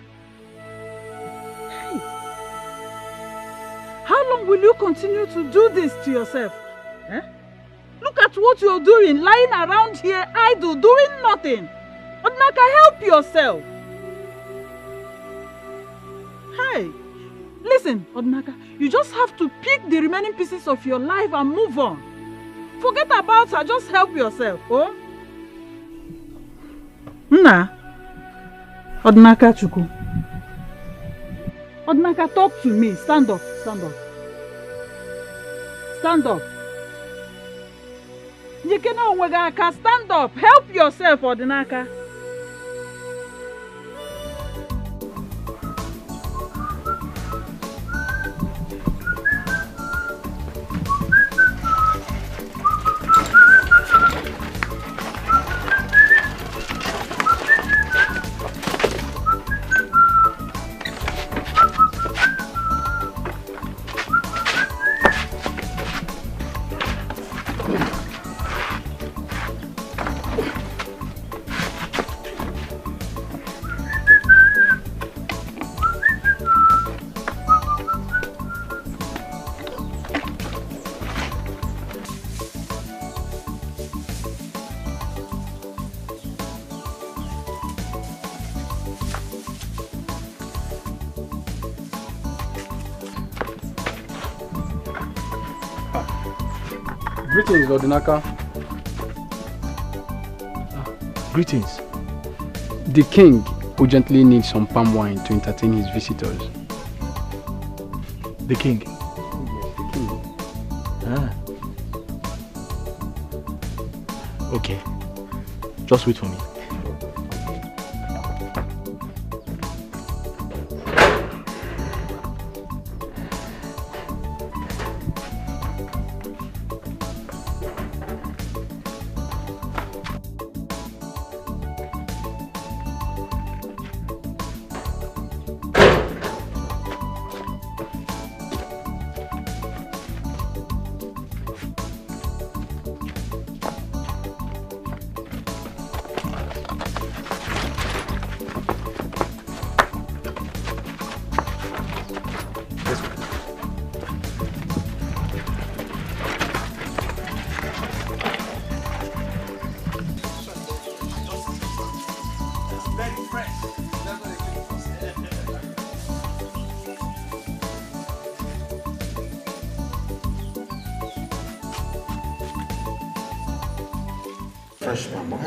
Hey! How long will you continue to do this to yourself? Eh? Look at what you're doing, lying around here idle, doing nothing. Odinaka, help yourself. Hey, listen, Odinaka, you just have to pick the remaining pieces of your life and move on. Forget about her, just help yourself, oh? Nna, Odinaka Chukwu. Odinaka, talk to me. Stand up, stand up. Stand up. Njikene onwega aka, stand up. Help yourself, Odinaka. Greetings, Odinaka. Greetings. The king urgently needs some palm wine to entertain his visitors. The king? Yes, the king. Ah. Okay. Just wait for me.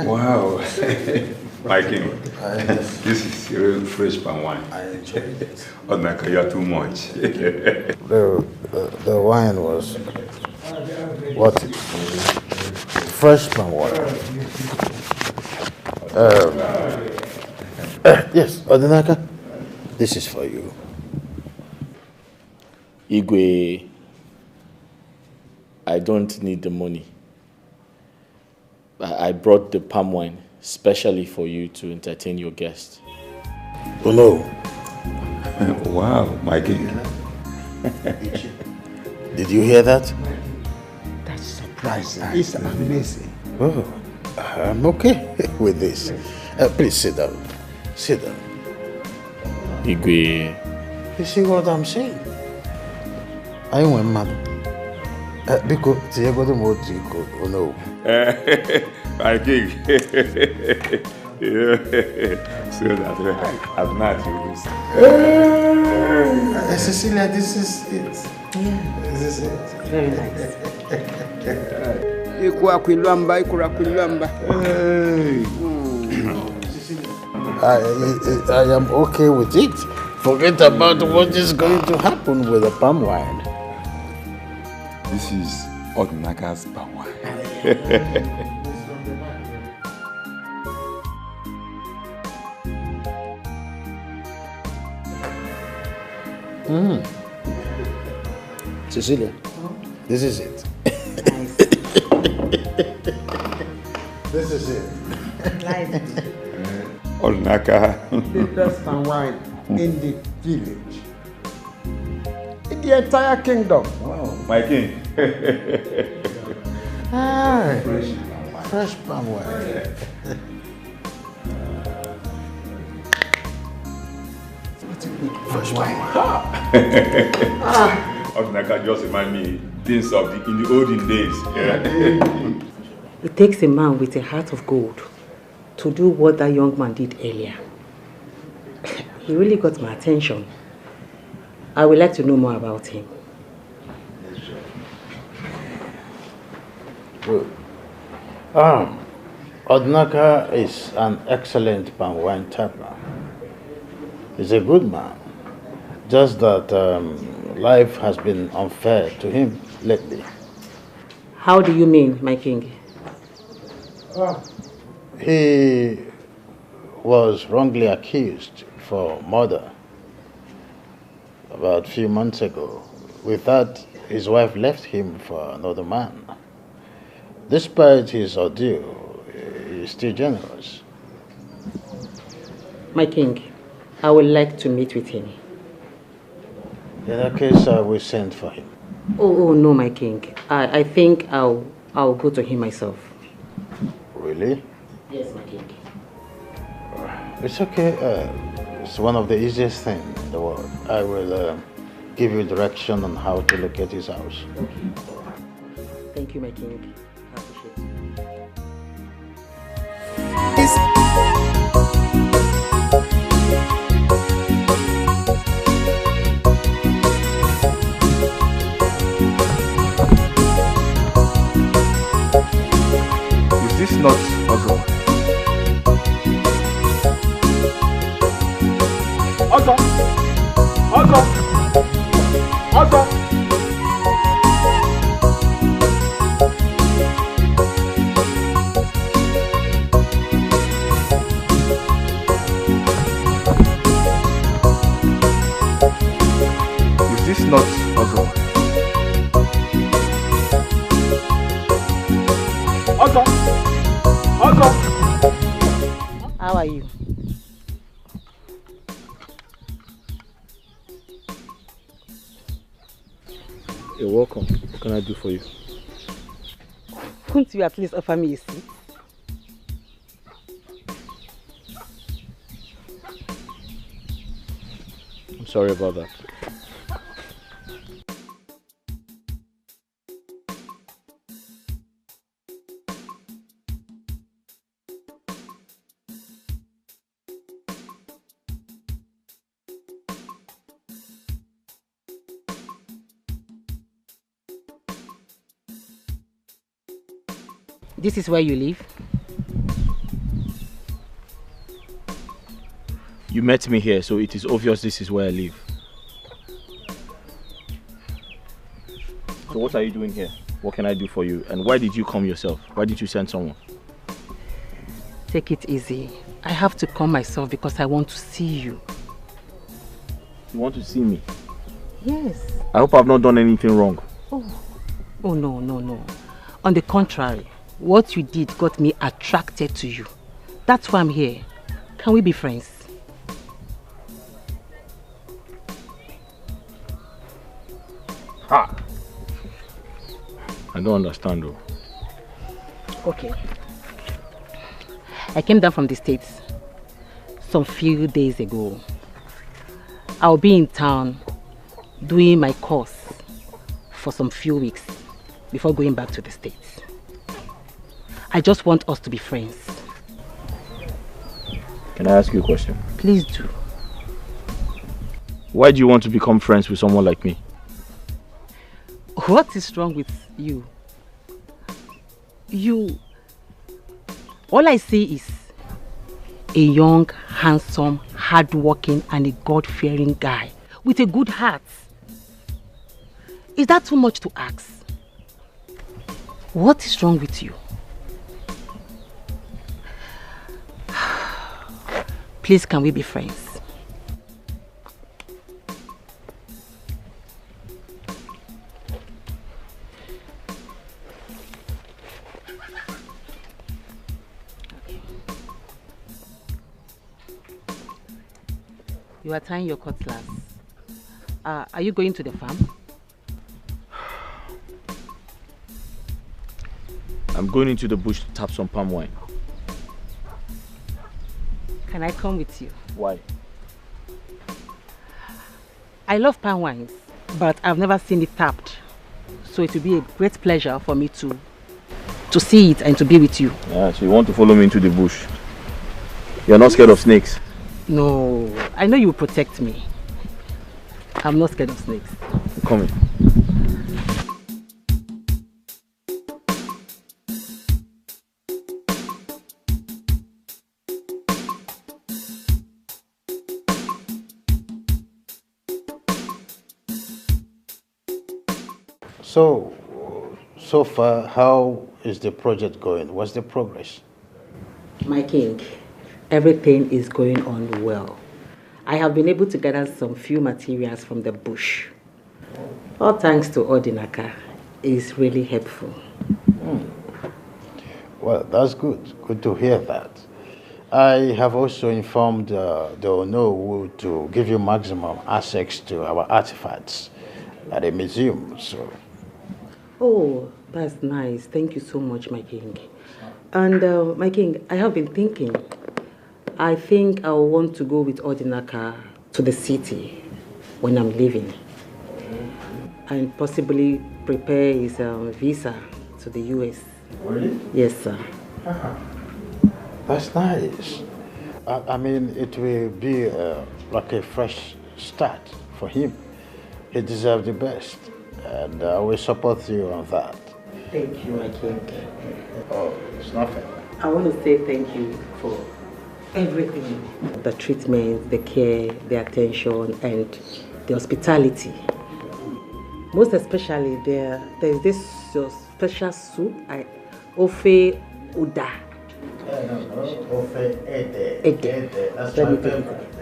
Wow. My king, this is real fresh palm wine. I enjoy it. Oh, Naka, you are too much. The wine was what? Fresh palm wine. Yes, Odinaka, this is for you. Igwe, I don't need the money. I brought the palm wine specially for you to entertain your guests. Oh no. Wow, my king. Did you hear that? That's surprising. It's amazing. Oh, I'm okay with this. Please sit down. Sit down. Igwe. You see what I'm saying? I want mad. Because Diego the Motico, oh no. My king. So that I've not used this. Cecilia, this is it. Yeah. This is it. Very nice. I am okay with it. Forget about what is going to happen with the palm wine. This is Odinaka's palm wine. Cecilia, this is it. This is it. Odinaka. The best palm wine in the village. In the entire kingdom. Wow, my king. Fresh palm wine. Fresh wine. Odinaka just remind me things of in the olden days. Yeah. It takes a man with a heart of gold to do what that young man did earlier. He really got my attention. I would like to know more about him. Good. Odinaka is an excellent palm wine tapper. He's a good man. Just that life has been unfair to him lately. How do you mean, my king? He was wrongly accused for murder about a few months ago. With that, his wife left him for another man. Despite his ordeal, he is still generous. My king, I would like to meet with him. In that case, I will send for him. Oh no, my king. I think I'll go to him myself. Really? Yes, my king. It's okay. It's one of the easiest things in the world. I will give you direction on how to locate his house. Okay. Thank you, my king. I appreciate Is this not Ozo? How are you? You're welcome. What can I do for you? Won't you at least offer me a seat? I'm sorry about that. This is where you live? You met me here, so it is obvious this is where I live. So what are you doing here? What can I do for you? And why did you come yourself? Why did you send someone? Take it easy. I have to come myself because I want to see you. You want to see me? Yes. I hope I've not done anything wrong. Oh no, no, no. On the contrary, what you did got me attracted to you. That's why I'm here. Can we be friends? Ha! I don't understand though. Okay. I came down from the States some few days ago. I'll be in town doing my course for some few weeks before going back to the States. I just want us to be friends. Can I ask you a question? Please do. Why do you want to become friends with someone like me? What is wrong with you? All I see is a young, handsome, hardworking and a God-fearing guy with a good heart. Is that too much to ask? What is wrong with you? Please, can we be friends? You are tying your cutlass. Are you going to the farm? I'm going into the bush to tap some palm wine. Can I come with you? Why? I love palm wines, but I've never seen it tapped. So it will be a great pleasure for me to see it and to be with you. Yeah, so you want to follow me into the bush? You're not scared of snakes? No, I know you will protect me. I'm not scared of snakes. I'm coming. So far, how is the project going? What's the progress? My king, everything is going on well. I have been able to gather some few materials from the bush. All thanks to Odinaka. It's really helpful. Well, that's good. Good to hear that. I have also informed the Onowu to give you maximum access to our artifacts at the museum. So. Oh, that's nice. Thank you so much, my king. And my king, I have been thinking. I think I want to go with Odinaka to the city when I'm leaving. And possibly prepare his visa to the US. Really? Yes, sir. That's nice. I mean, it will be like a fresh start for him. He deserves the best. And I will support you on that. Thank you, my king. Oh, it's nothing. I want to say thank you for Everything. The treatment, the care, the attention, and the hospitality. Most especially, there is this special soup, Ofe Uda. Ofe Ede. Ede. That's Let my me take favorite.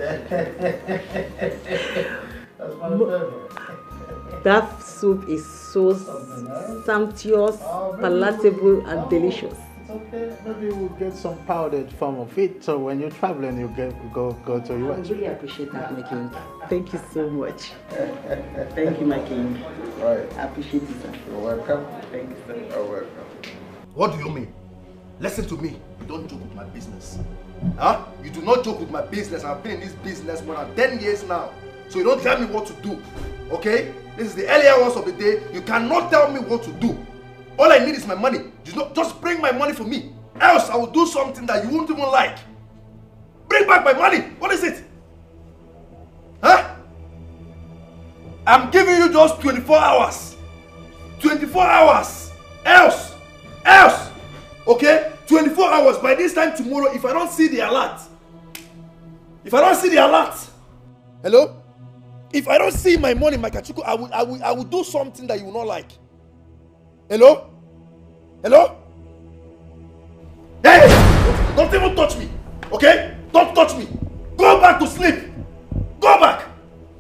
That's my favorite. That soup is so sumptuous, palatable, and delicious. It's okay. Maybe we'll get some powdered form of it, so when you're traveling, you go to your. I really appreciate that, my king. Thank you so much. Thank you, my king. Right. I appreciate it, sir. You're welcome. Thank you, sir. You're welcome. What do you mean? Listen to me. You don't joke with my business. Huh? You do not joke with my business. I've been in this business more than 10 years now. So you don't tell me what to do. Okay? This is the earlier hours of the day. You cannot tell me what to do. All I need is my money. Just bring my money for me. Else I will do something that you won't even like. Bring back my money. What is it? Huh? I'm giving you just 24 hours. 24 hours. Else. Okay? 24 hours. By this time tomorrow, if I don't see the alert. Hello? If I don't see my money, my kachuku, I will do something that you will not like. Hello? Hey! Don't even touch me. Okay? Don't touch me. Go back to sleep. Go back.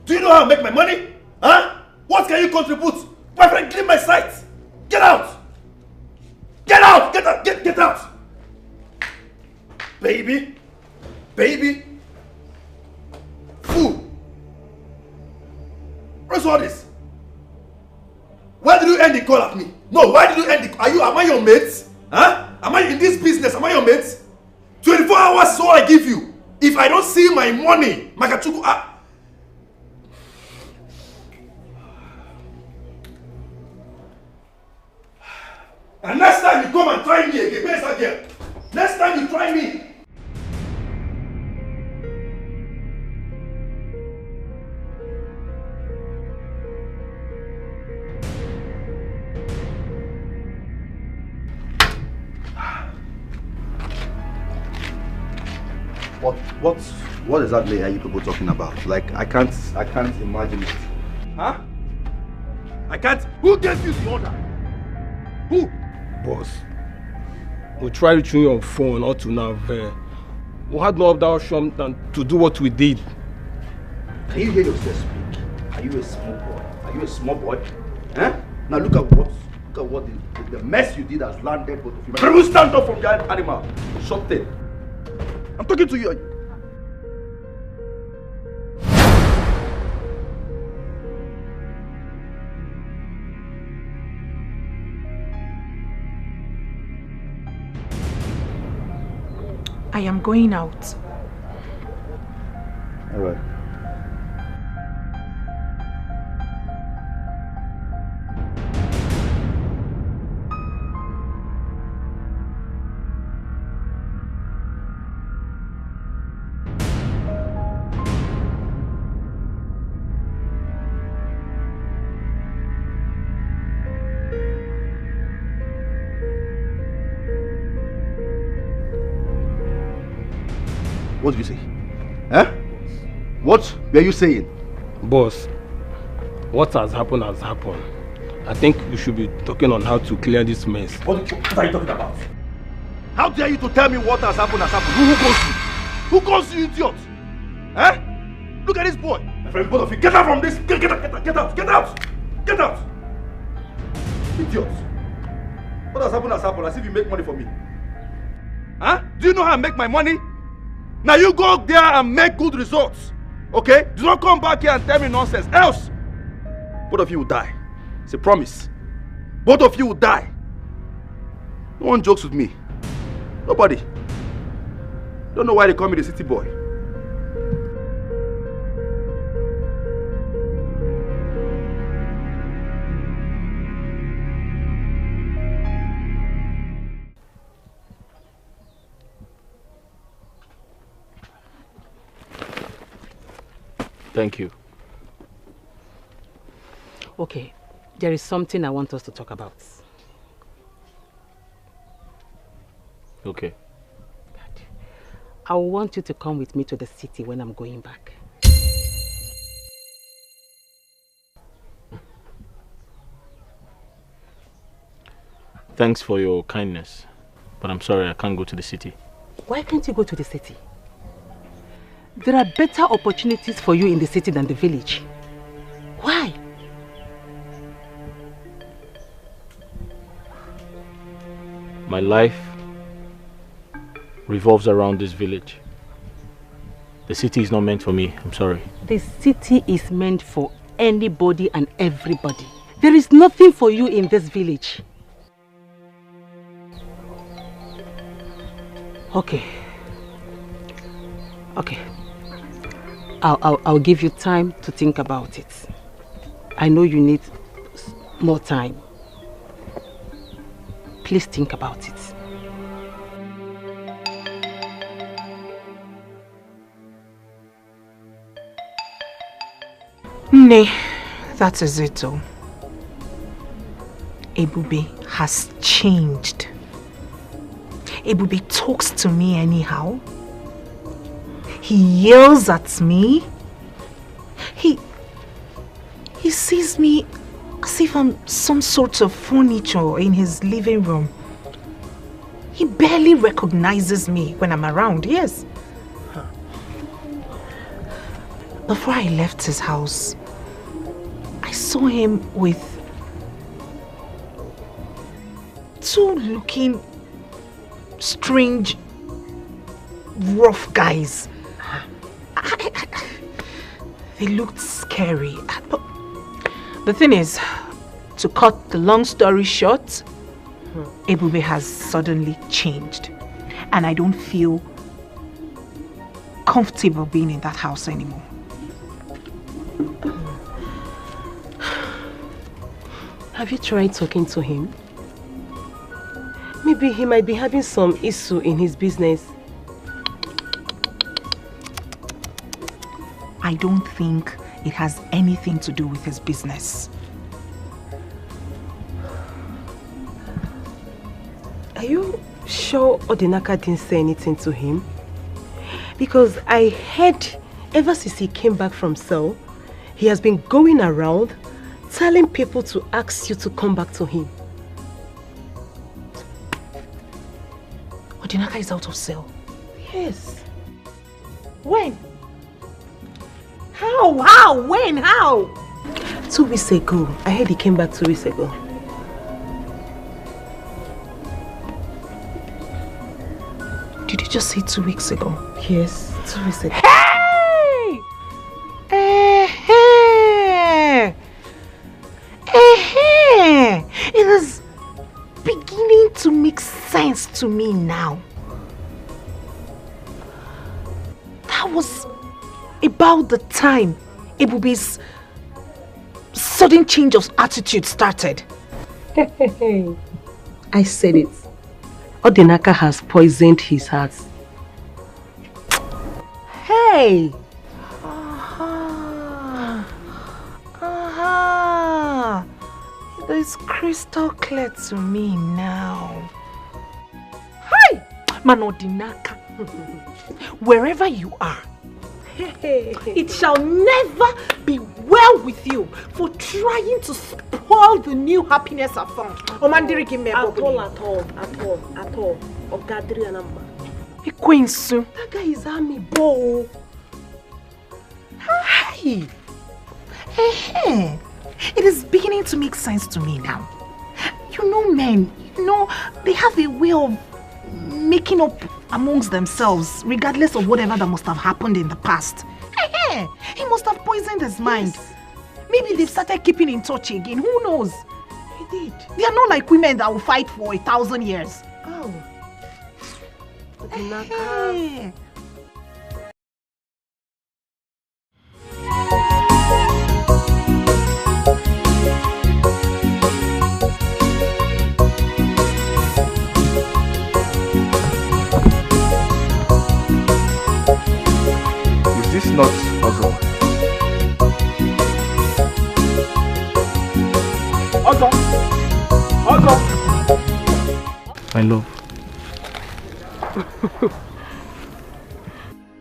Do you know how I make my money? Huh? What can you contribute? My friend, clean my sight. Get out. Get out. Get out. Baby. Fool. What's all this? Why did you end the call at me? No, why did you end the call? Am I your mate? Huh? Am I in this business? Am I your mate? 24 hours is all I give you. If I don't see my money, Makachuku, and next time you come and try me again, where's that girl? Next time you try me. What exactly are you people talking about? Like, I can't imagine it. Huh? I can't. Who gave you the order? Who? Boss, we tried reaching you on phone up to now. We had no other option than to do what we did. Can you hear yourself speak? Are you a small boy? Huh? Now look at what the mess you did has landed both of you. Can you stand up from the animal? Shut it. I'm talking to you. I am going out. All right. What did you say? Huh? What were you saying? Boss, what has happened has happened. I think you should be talking on how to clear this mess. What are you talking about? How dare you to tell me what has happened has happened? Who calls you? Who calls you idiot? Huh? Look at this boy. My friend, both of you, get out from this. Get out. Idiot. What has happened as if you make money for me. Huh? Do you know how I make my money? Now you go there and make good results. Okay? Do not come back here and tell me nonsense. Else, both of you will die. It's a promise. Both of you will die. No one jokes with me. Nobody. Don't know why they call me the city boy. Thank you. Okay, there is something I want us to talk about. Okay. I want you to come with me to the city when I'm going back. Thanks for your kindness, but I'm sorry, I can't go to the city. Why can't you go to the city? There are better opportunities for you in the city than the village. Why? My life revolves around this village. The city is not meant for me, I'm sorry. The city is meant for anybody and everybody. There is nothing for you in this village. Okay. I'll give you time to think about it. I know you need more time. Please think about it. Nay, that is it all. Ebube has changed. Ebube talks to me anyhow. He yells at me. He sees me as if I'm some sort of furniture in his living room. He barely recognizes me when I'm around, yes. Before I left his house, I saw him with two looking strange, rough guys. They looked scary. But the thing is, to cut the long story short, Ebube has suddenly changed. And I don't feel comfortable being in that house anymore. Have you tried talking to him? Maybe he might be having some issue in his business. I don't think it has anything to do with his business. Are you sure Odinaka didn't say anything to him? Because I heard ever since he came back from cell, he has been going around telling people to ask you to come back to him. Odinaka is out of cell. Yes. When? How? When? How? 2 weeks ago. I heard he came back 2 weeks ago. Did you just say 2 weeks ago? Yes, 2 weeks ago. Hey! It is beginning to make sense to me now. That was about the time Ebube's sudden change of attitude started. I said it. Odinaka has poisoned his heart. Hey! It is crystal clear to me now. Hi! Man Odinaka, wherever you are, it shall never be well with you for trying to spoil the new happiness I found. At all. Ogadri Anamba. Queensu. That guy is army boy. Hi! It is beginning to make sense to me now. You know, men, they have a way of making up amongst themselves, regardless of whatever that must have happened in the past. He must have poisoned his mind. Yes. Maybe they've started keeping in touch again. Who knows? He did. They are not like women that will fight for 1,000 years. Oh. Is this not Ozo? Ozo! My love.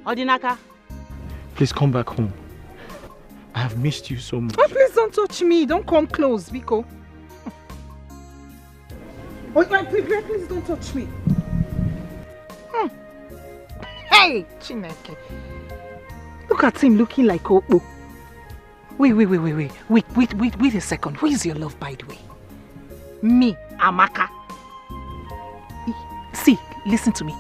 Odinaka. Please come back home. I have missed you so much. Oh, please don't touch me. Don't come close, Biko. Oh, please don't touch me. Hey, Chineke. Look at him looking like Opo. Wait a second. Who is your love, by the way? Me, Amaka. See, listen to me.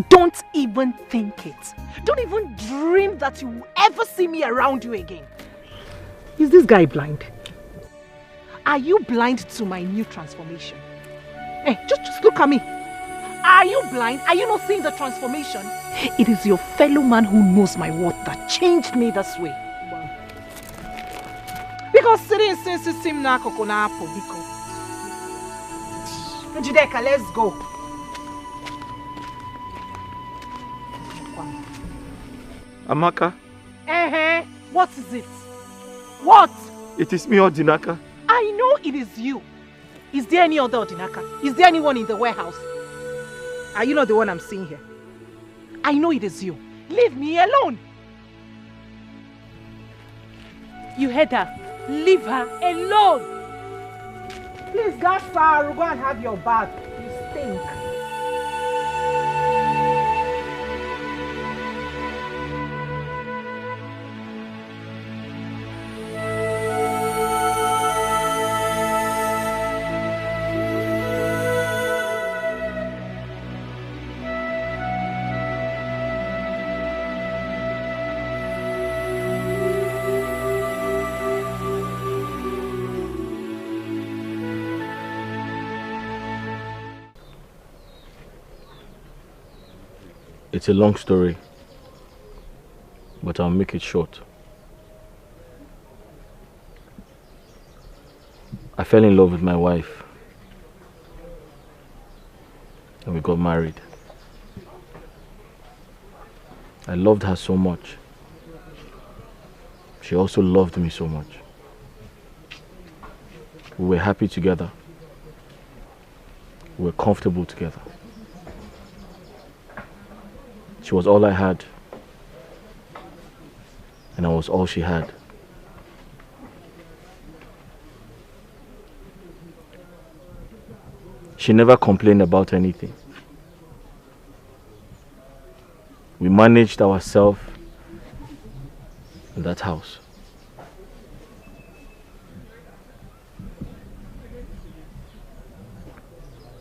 Don't even think it. Don't even dream that you will ever see me around you again. Is this guy blind? Are you blind to my new transformation? Hey, just look at me. Are you blind? Are you not seeing the transformation? It is your fellow man who knows my worth that changed me this way. Because sitting since him na kokona apple, because Jideka, let's go. Amaka. What is it? What? It is me, Odinaka. I know it is you. Is there any other Odinaka? Is there anyone in the warehouse? Are you not the one I'm seeing here? I know it is you. Leave me alone. You heard her. Leave her alone. Please, Gaspar, go and have your bath. You stink. It's a long story, but I'll make it short. I fell in love with my wife and we got married. I loved her so much. She also loved me so much. We were happy together. We were comfortable together. She was all I had, and I was all she had. She never complained about anything. We managed ourselves in that house.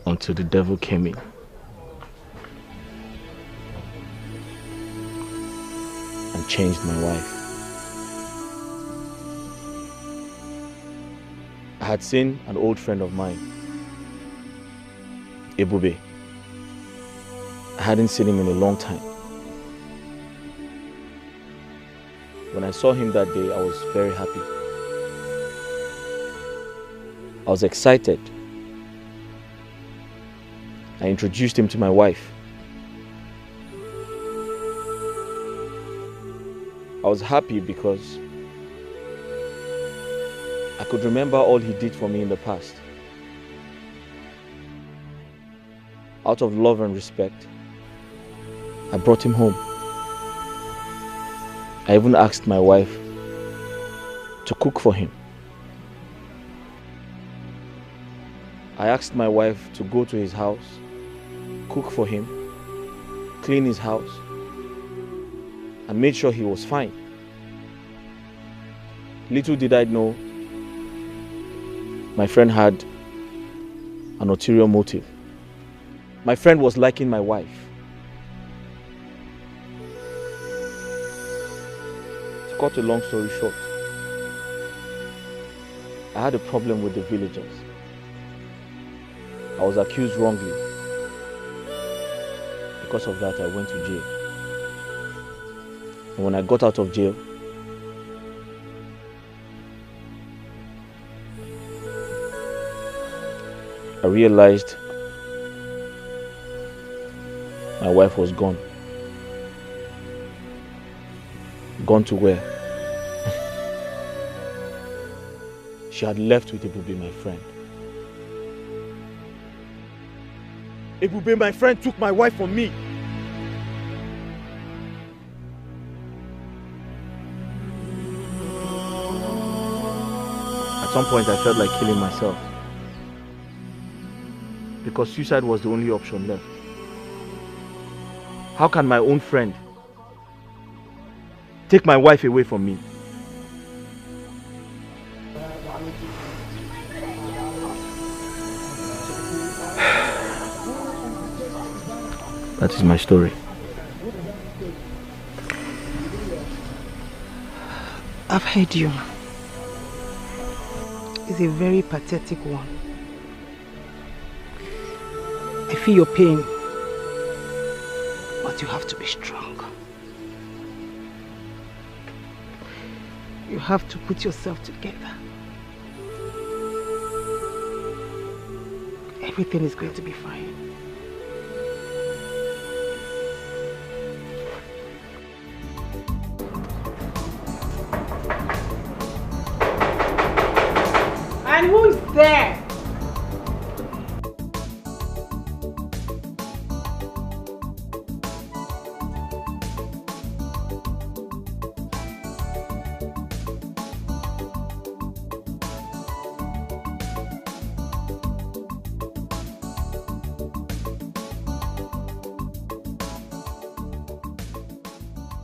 Until the devil came in. And changed my wife. I had seen an old friend of mine, Ebube. I hadn't seen him in a long time. When I saw him that day, I was very happy. I was excited. I introduced him to my wife. I was happy because I could remember all he did for me in the past. Out of love and respect, I brought him home. I even asked my wife to cook for him. I asked my wife to go to his house, cook for him, clean his house, and made sure he was fine. Little did I know, my friend had an ulterior motive. My friend was liking my wife. To cut a long story short, I had a problem with the villagers. I was accused wrongly. Because of that, I went to jail. And when I got out of jail, I realized my wife was gone. Gone to where? She had left with Ebube, my friend. Ebube, my friend, took my wife from me. some point I felt like killing myself. Because suicide was the only option left. How can my own friend take my wife away from me? That is my story. I've heard you. It's a very pathetic one. I feel your pain, but you have to be strong. You have to put yourself together. Everything is going to be fine. And who is there?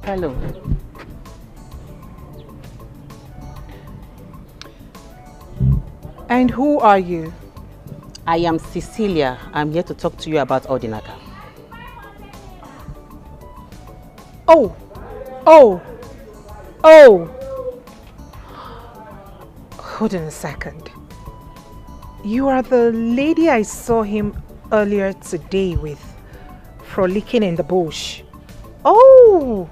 Hello. And who are you? I am Cecilia. I'm here to talk to you about Odinaka. Oh! Hold on a second. You are the lady I saw him earlier today with, frolicking in the bush. Oh!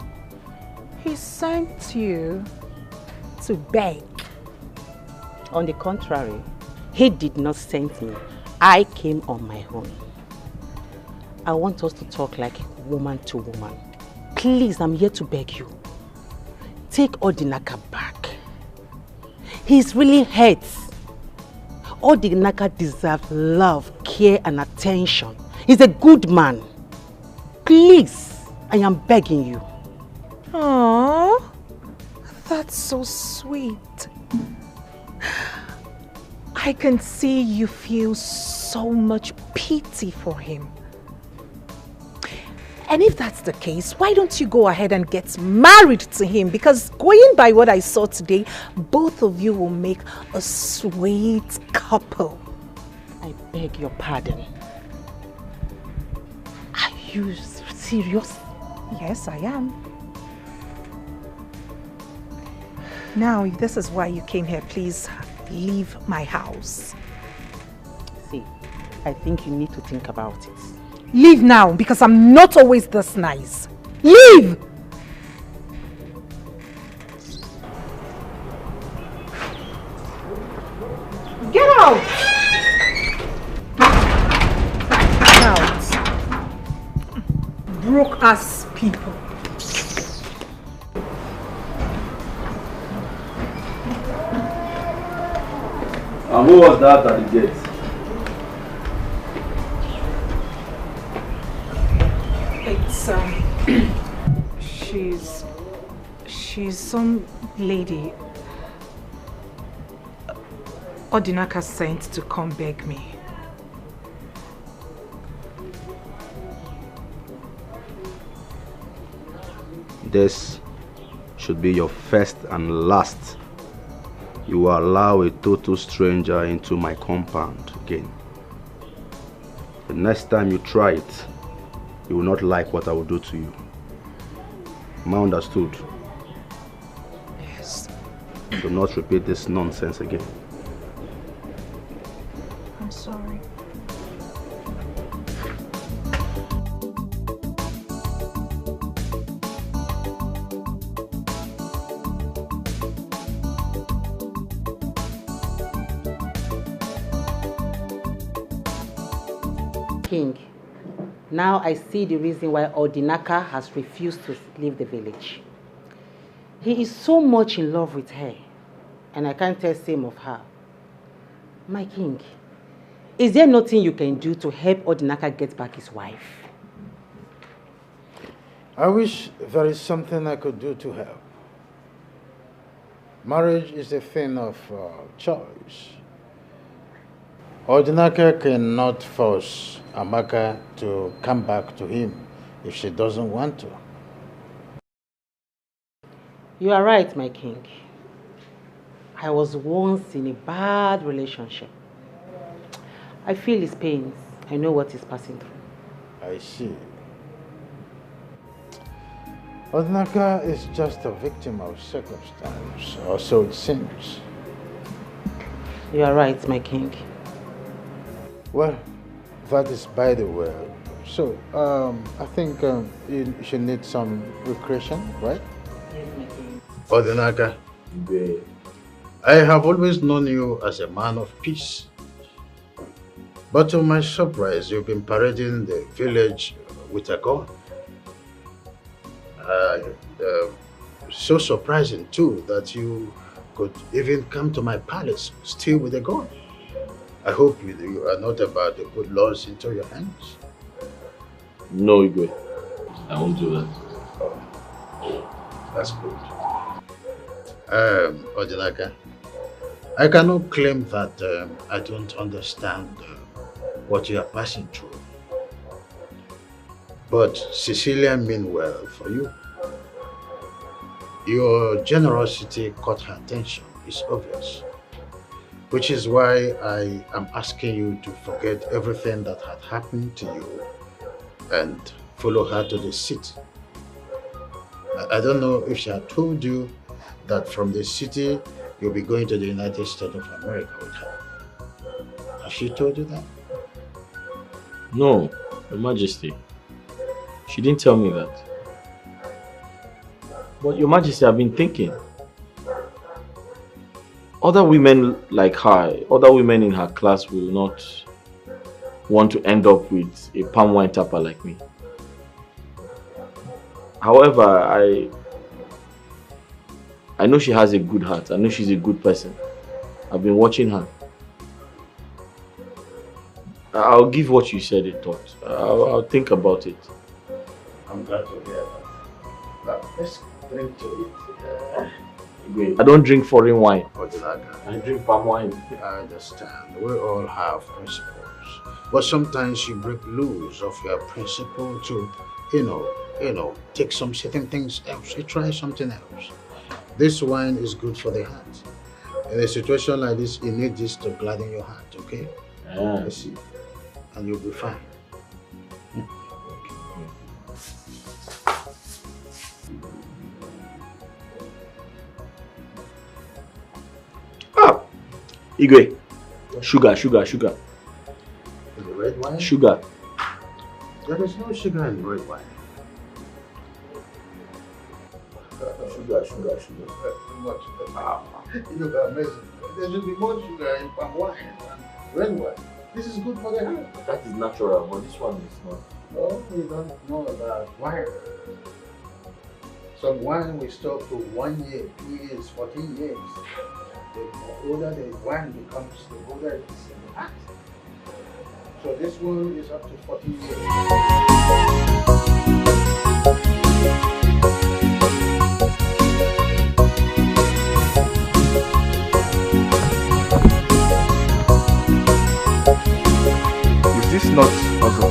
He sent you to beg. On the contrary, he did not send me. I came on my own. I want us to talk like woman to woman. Please, I'm here to beg you. Take Odinaka back. He's really hurt. Odinaka deserves love, care and attention. He's a good man. Please, I am begging you. Aww, that's so sweet. I can see you feel so much pity for him. And if that's the case, why don't you go ahead and get married to him? Because going by what I saw today, both of you will make a sweet couple. I beg your pardon. Are you serious? Yes, I am. Now, if this is why you came here, please leave my house. See, I think you need to think about it. Leave now, because I'm not always this nice. Leave! Get out! Out. Broke-ass people. And who was that at the gate? It's, she's some lady Odinaka sent to come beg me. This should be your first and last. You will allow a total stranger into my compound again. The next time you try it, you will not like what I will do to you. Am I understood? Yes. Do not repeat this nonsense again. I'm sorry. King, now I see the reason why Odinaka has refused to leave the village. He is so much in love with her, and I can't tell same of her. My king, is there nothing you can do to help Odinaka get back his wife? I wish there is something I could do to help. Marriage is a thing of choice. Odinaka cannot force Amaka to come back to him if she doesn't want to. You are right, my king. I was once in a bad relationship. I feel his pains. I know what he's passing through. I see. Odinaka is just a victim of circumstance, or so it seems. You are right, my king. Well, that is by the way. So, I think you should need some recreation, right? Yes, my king. Odinaka, I have always known you as a man of peace. But to my surprise, you've been parading the village with a gun. So surprising too that you could even come to my palace still with a gun. I hope you are not about to put laws into your hands. No, Igwe. I won't do that. That's good. Odinaka, I cannot claim that I don't understand what you are passing through. But Cecilia meant well for you. Your generosity caught her attention, it's obvious. Which is why I am asking you to forget everything that had happened to you and follow her to the city. I don't know if she had told you that from the city you'll be going to the United States of America with her. Has she told you that? No, Your Majesty. She didn't tell me that. But Your Majesty, I've been thinking. Other women like her, other women in her class will not want to end up with a palm wine tapper like me. However, I know she has a good heart. I know she's a good person. I've been watching her. I'll give what you said a thought. I'll think about it. I'm glad to hear that. Now, let's drink to it. I don't drink foreign wine. I drink palm wine. I understand. We all have principles. But sometimes you break loose of your principle to, take some certain things else. You try something else. This wine is good for the heart. In a situation like this, you need this to gladden your heart, okay? I see. And you'll be fine. Igwe, sugar. In the red wine? Sugar. There is no sugar in red wine. Sugar. Much. You look amazing. There should be more sugar in palm wine than red wine. This is good for the heart. That is natural, but this one is not. Oh, you don't know about wine. Some wine we store for 1 year, 2 years, 14 years. The older the wine becomes, the older it is in the heart. So this one is up to 14 years. Is this not Ozo?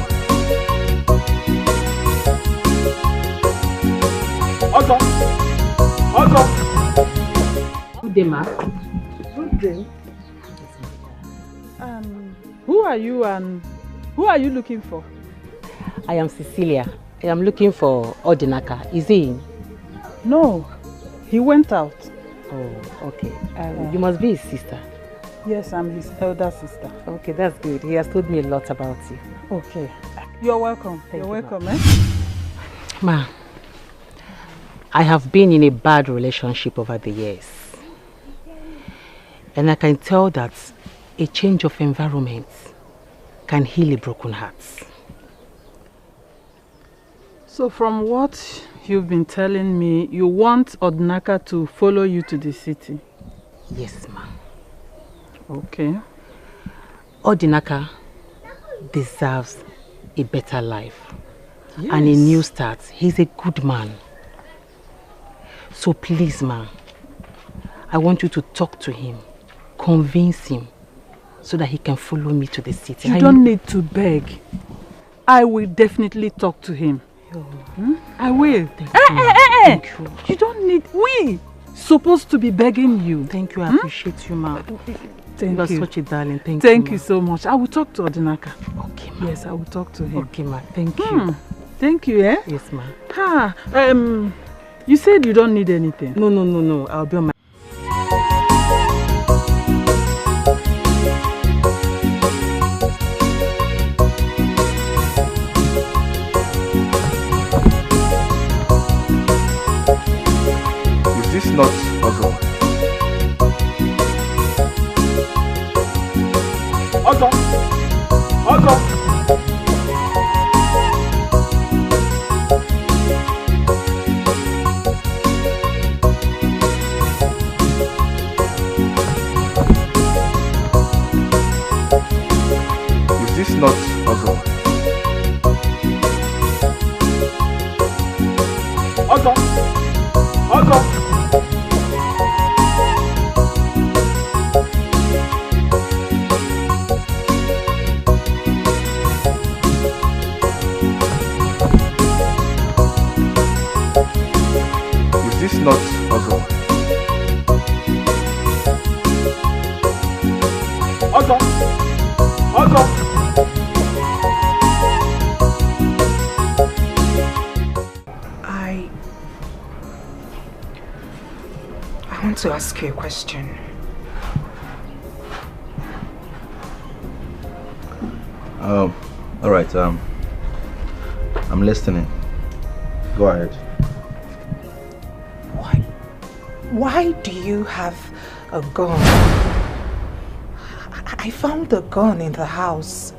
Good day, ma. Good day. Who are you and who are you looking for? I am Cecilia. I am looking for Odinaka. Is he in? No, he went out. Oh, okay. You must be his sister. Yes, I'm his elder sister. Okay, that's good. He has told me a lot about you. Okay. You're welcome. You're welcome, eh? Ma, I have been in a bad relationship over the years. And I can tell that a change of environment can heal a broken heart. So from what you've been telling me, you want Odinaka to follow you to the city? Yes, ma. Okay. Odinaka deserves a better life. Yes. And a new start. He's a good man. So please, ma, I want you to talk to him, convince him, so that he can follow me to the city. You don't need to beg. I will definitely talk to him. I will. Thank you. You don't need... We supposed to be begging you. Thank you. I appreciate you, ma. Thank you. you. Such a darling. Thank you. Thank you so much. I will talk to Odinaka. Okay, ma. Yes, I will talk to him. Okay, ma. Thank you. Thank you, eh? Yes, ma. You said you don't need anything. No. I'll be on my... Is this not Ozo? Ozo! Is this not Ozo? Ozo! Is this not Ozo? I want to ask you a question. All right. I'm listening. Go ahead. Why do you have a gun? I found the gun in the house.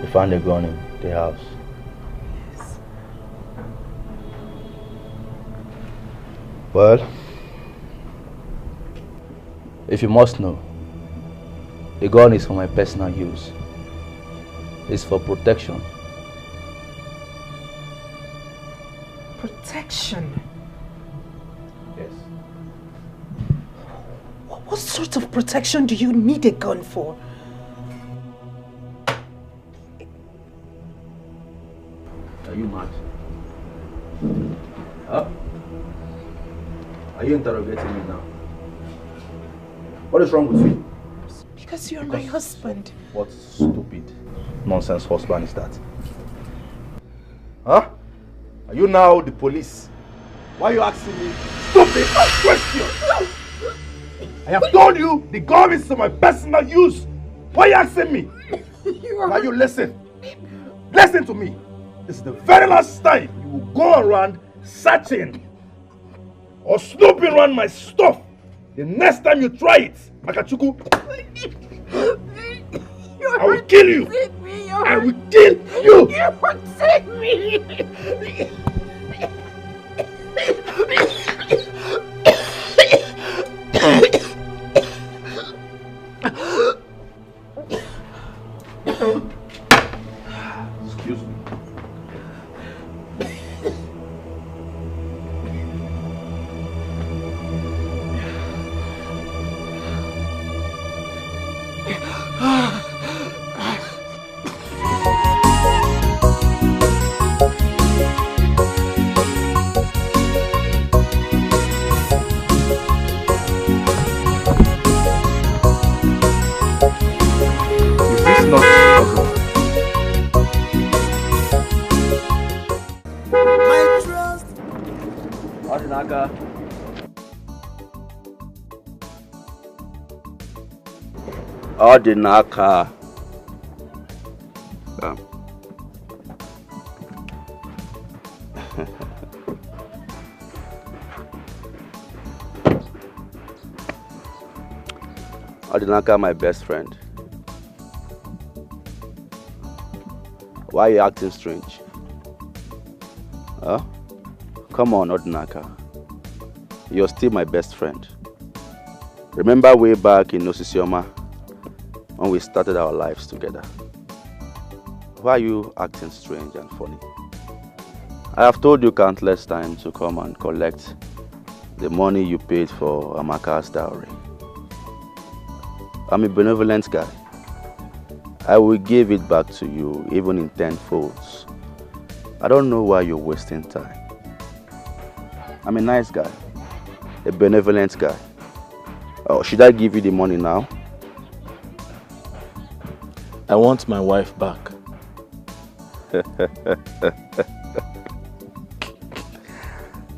You found a gun in the house. Yes. Well, if you must know, the gun is for my personal use. It's for protection. Protection? Yes. What sort of protection do you need a gun for? Are you mad? Huh? Are you interrogating me now? What is wrong with you? Because you're my husband. What stupid nonsense husband is that? Huh? Are you now the police? Why are you asking me stupid questions? I have told you the gun is for my personal use. Why are you asking me? Now you listen. Listen to me. This is the very last time you will go around searching or snooping around my stuff. The next time you try it, Makachuku, I will kill you. I will kill you. You protect me. Excuse me. Odinaka. Odinaka. Odinaka, my best friend. Why are you acting strange? Huh? Come on, Odinaka. You're still my best friend. Remember way back in Osisioma when we started our lives together? why are you acting strange and funny? I have told you countless times to come and collect the money you paid for Amaka's dowry. I'm a benevolent guy. I will give it back to you even in 10 folds. I don't know why you're wasting time. I'm a nice guy, a benevolent guy. Oh, should I give you the money now? I want my wife back.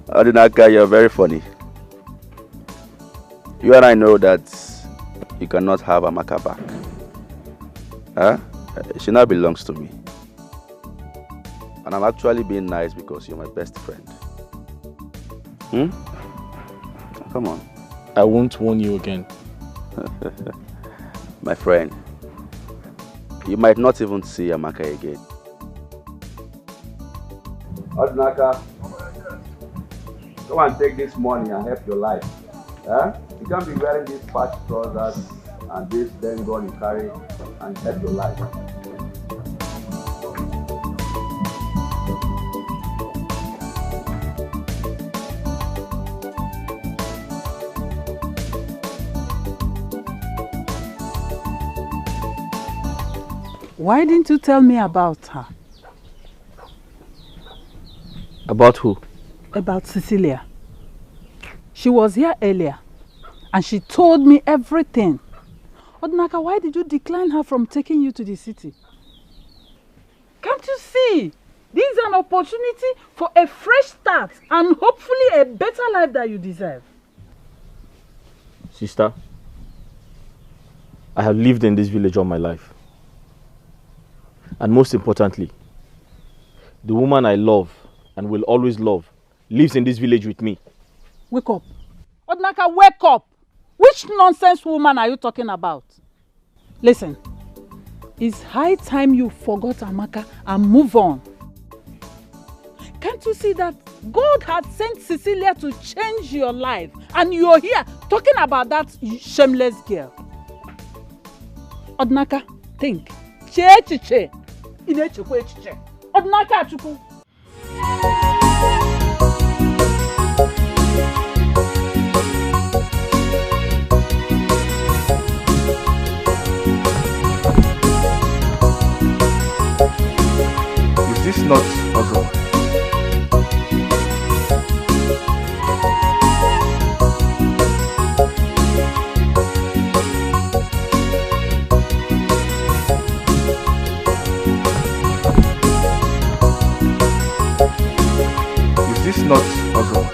Odinaka, you're very funny. You and I know that you cannot have Amaka back. Huh? She now belongs to me. And I'm actually being nice because you're my best friend. Come on. I won't warn you again. My friend, you might not even see Amaka again. Odinaka, come and take this money and help your life. Huh? You can't be wearing these patch trousers and this then gun you carry and help your life. Why didn't you tell me about her? About who? About Cecilia. She was here earlier and she told me everything. Odinaka, why did you decline her from taking you to the city? Can't you see? This is an opportunity for a fresh start and hopefully a better life that you deserve. Sister, I have lived in this village all my life. And most importantly, the woman I love and will always love lives in this village with me. Wake up. Odinaka, wake up. Which nonsense woman are you talking about? Listen, it's high time you forgot Amaka and move on. Can't you see that God had sent Cecilia to change your life and you're here talking about that shameless girl? Odinaka, think. Che. Odinaka Achukwu. Is this not puzzle? Is this not puzzle?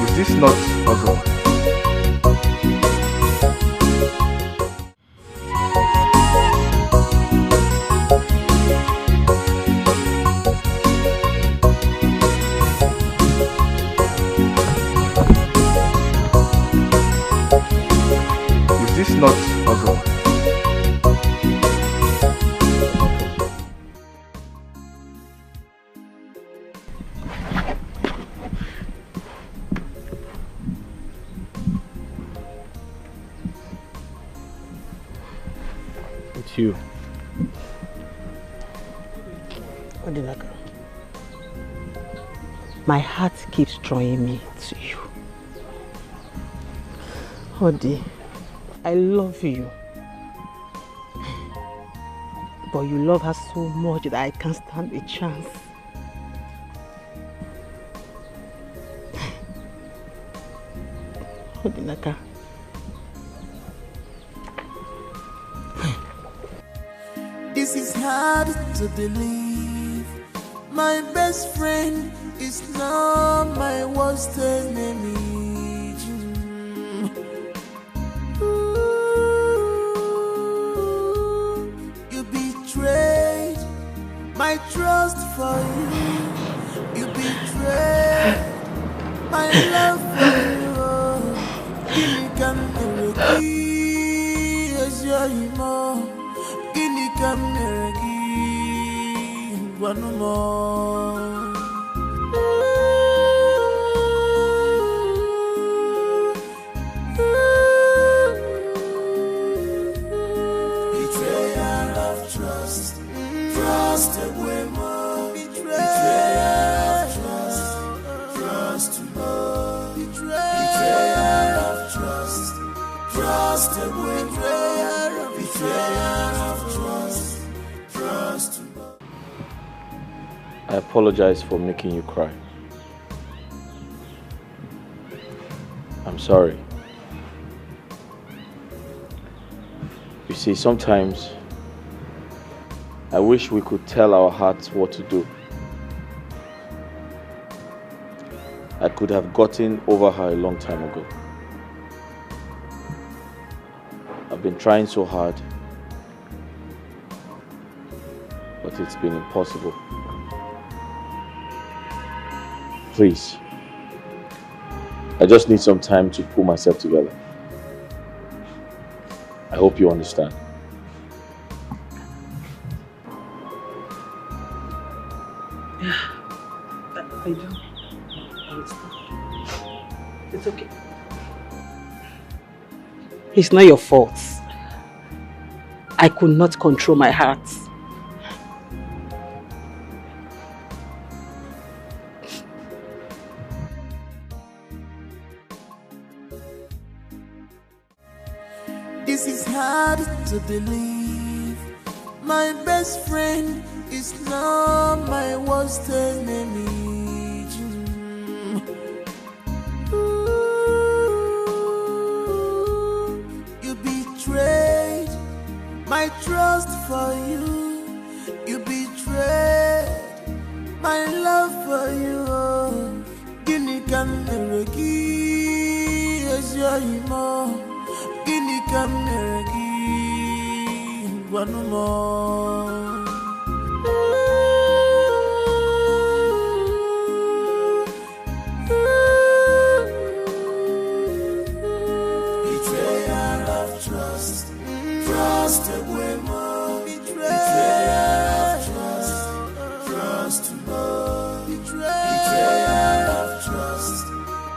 Is this not puzzle? Is this not puzzle? It's you. Odinaka, my heart keeps drawing me to you. Odi, I love you. But you love her so much that I can't stand a chance. Odinaka. This is hard to believe. My best friend is now my worst enemy. You betrayed my trust for you. You betrayed my love for you. Guinea can be as your emo. Guinea one more. Betrayal of trust, trust away more. Betrayal of trust, trust more. Betrayal of trust, trust away more. Betrayal of trust, trust more. I apologize for making you cry. I'm sorry. You see, sometimes I wish we could tell our hearts what to do. I could have gotten over her a long time ago. I've been trying so hard, but it's been impossible. Please, I just need some time to pull myself together. I hope you understand. I do. It's okay. It's not your fault. I could not control my heart. This is hard to believe. My best friend is now my worst enemy. You betrayed my trust for you. You betrayed my love for you. Guinea can never give you more. Guinea can never give one more. Betrayal of trust, trust away more. Betrayal of trust, trust more. Betrayal of trust,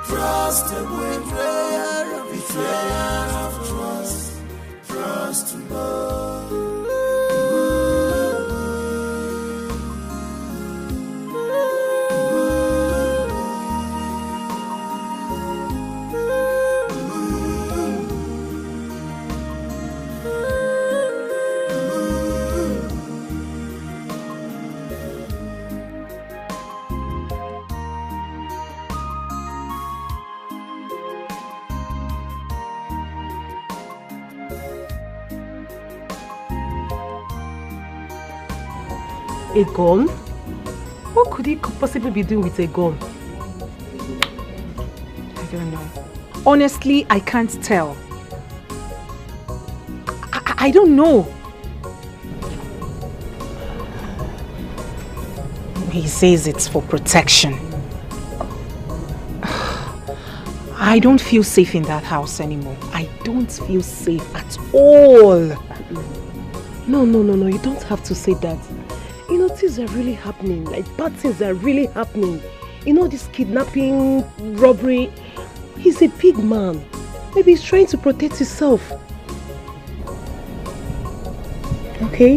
trust away more. Betrayal of trust, trust more. A gun? What could he possibly be doing with a gun? I don't know. Honestly, I can't tell. I don't know. He says it's for protection. I don't feel safe in that house anymore. I don't feel safe at all. No, you don't have to say that. You know, things are really happening. Like, bad things are really happening. You know, this kidnapping, robbery. He's a big man. Maybe he's trying to protect himself. Okay?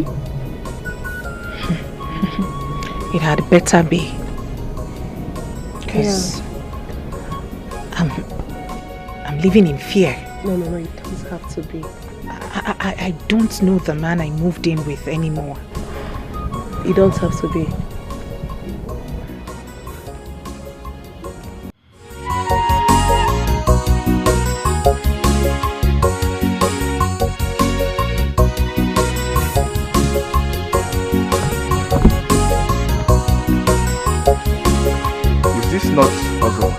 It had better be. Because I'm living in fear. No, it doesn't have to be. I don't know the man I moved in with anymore. You don't have to be. Is this not Ozo?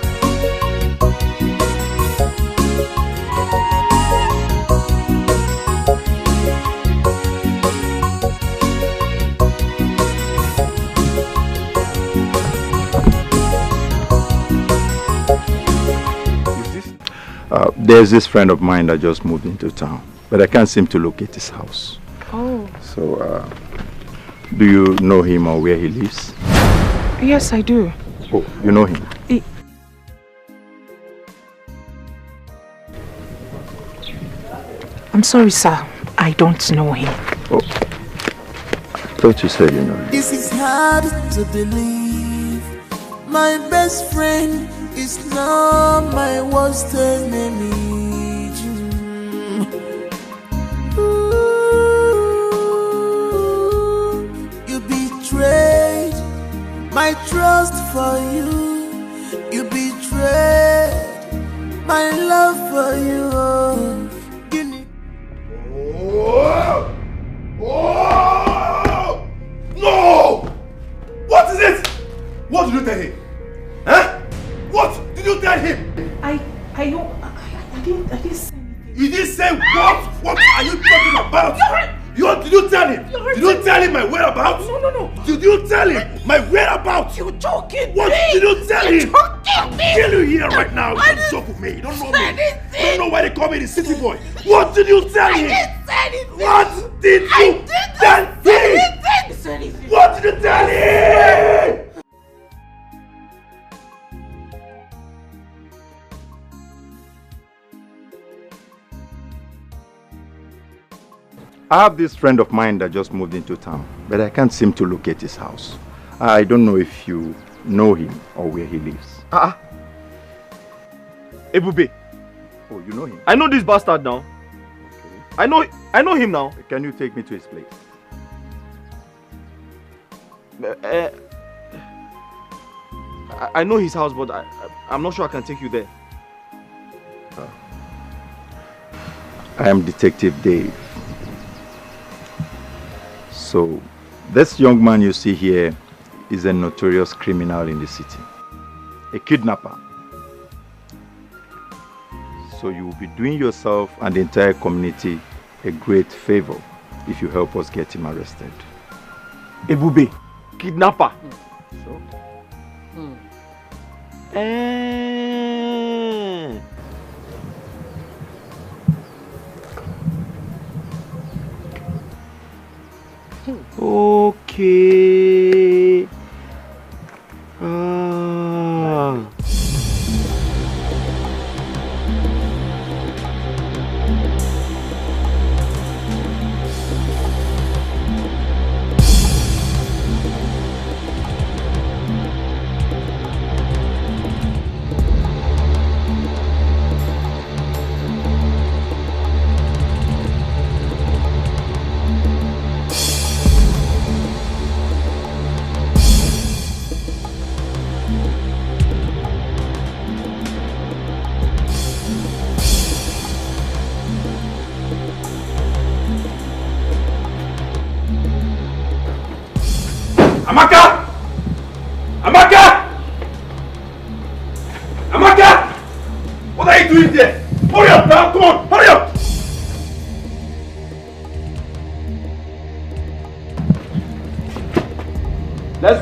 There's this friend of mine that just moved into town, but I can't seem to locate his house. Oh. So Do you know him or where he lives? Yes, I do. Oh, you know him? I'm sorry, sir. I don't know him. Oh, I thought you said you know him. This is hard to believe. My best friend is now my worst enemy. Ooh, you betrayed my trust for you. You betrayed my love for you. Oh! Oh! No! What is it? What did you tell him? Huh? What did you tell him? I didn't say anything. You didn't say what? What are you talking about? Did you tell him? Did you tell him my whereabouts? No. Did you tell him my whereabouts? You're joking. What did you tell him? You're joking me. I'll kill you here right now. You don't joke with me. You don't know me. You don't know why they call me the city boy. What did you tell him? I didn't say anything. What did you tell him? What did you tell him? I have this friend of mine that just moved into town, but I can't seem to locate his house. I don't know if you know him or where he lives. Ebube. Oh, you know him? I know this bastard now. Okay. I know him now. Can you take me to his place? I know his house, but I'm not sure I can take you there. I am Detective Dave. So, this young man you see here is a notorious criminal in the city. A kidnapper. So you will be doing yourself and the entire community a great favor if you help us get him arrested. Ebube, kidnapper. So? Okay.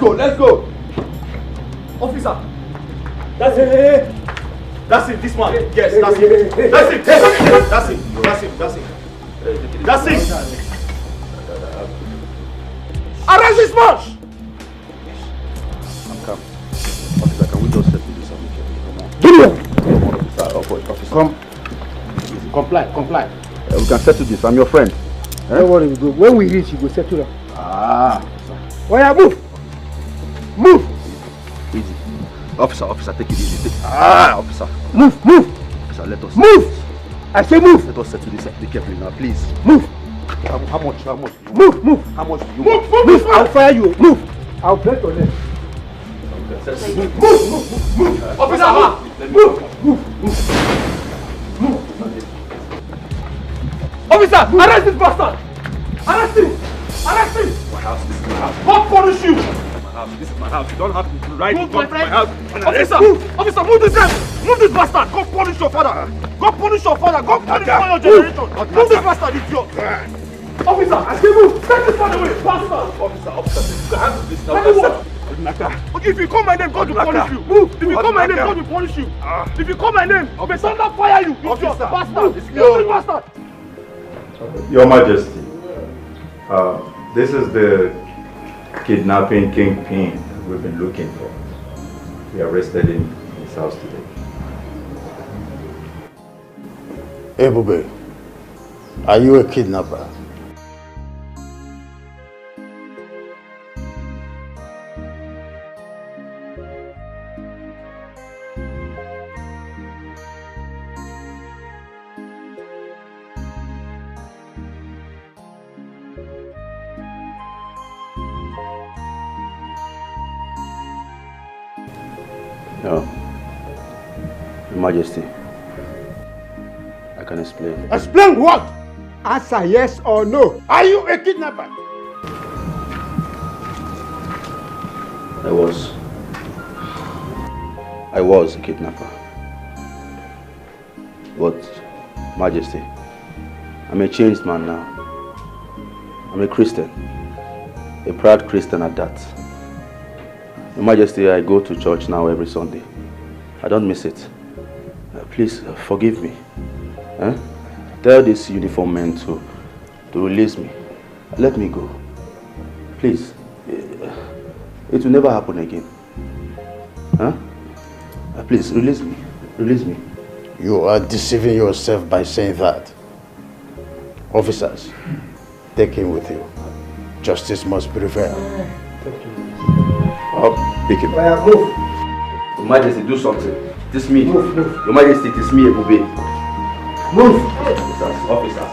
Let's go. Officer. That's it. That's it, this man. Yes, that's it. That's it. That's it. Arrest this man! I'm calm. Officer, can we just settle this amicably? Come on, officer. Comply. We can settle this. I'm your friend. Don't worry, we go. When we reach, you go settle it. Oh yeah, move! Easy. Officer, take it easy. Officer. Move! Officer, let us. Move! I say move! Let us settle this carefully now, please. Move! How much? Move! How much do you Move! want? Move! I'll fire you. Move! I'll break your leg. Move! Officer, Move! Officer, arrest this bastard! Arrest him! My house, this is my house. God punish you! This is my house. You don't have to ride Move, to my friend. my house. Officer, move this guy! Move this bastard! God punish your father! God punish your generation! Move this bastard, idiot! Officer, I say move! Take this man away, bastard! Officer, you can handle this now. Okay, if you call my name, God will punish you. Move! If you call my name, God will punish you. If you call my name, may thunder fire you, idiot, bastard! Move this bastard! Your Majesty, this is the kidnapping kingpin we've been looking for. We arrested him in his house today. Ebube, are you a kidnapper? No. Your Majesty, I can explain. Explain what? Answer yes or no. Are you a kidnapper? I was a kidnapper. But, Majesty, I'm a changed man now. I'm a Christian. A proud Christian at that. Your Majesty, I go to church now every Sunday. I don't miss it. Please forgive me. Tell this uniform man to release me. Let me go. Please. It will never happen again. Please, release me. Release me. You are deceiving yourself by saying that. Officers, take him with you. Justice must prevail. Pick him. Move. Your Majesty, do something. It is me. Move. Your Majesty, it is me, Ebube. Move. Officers.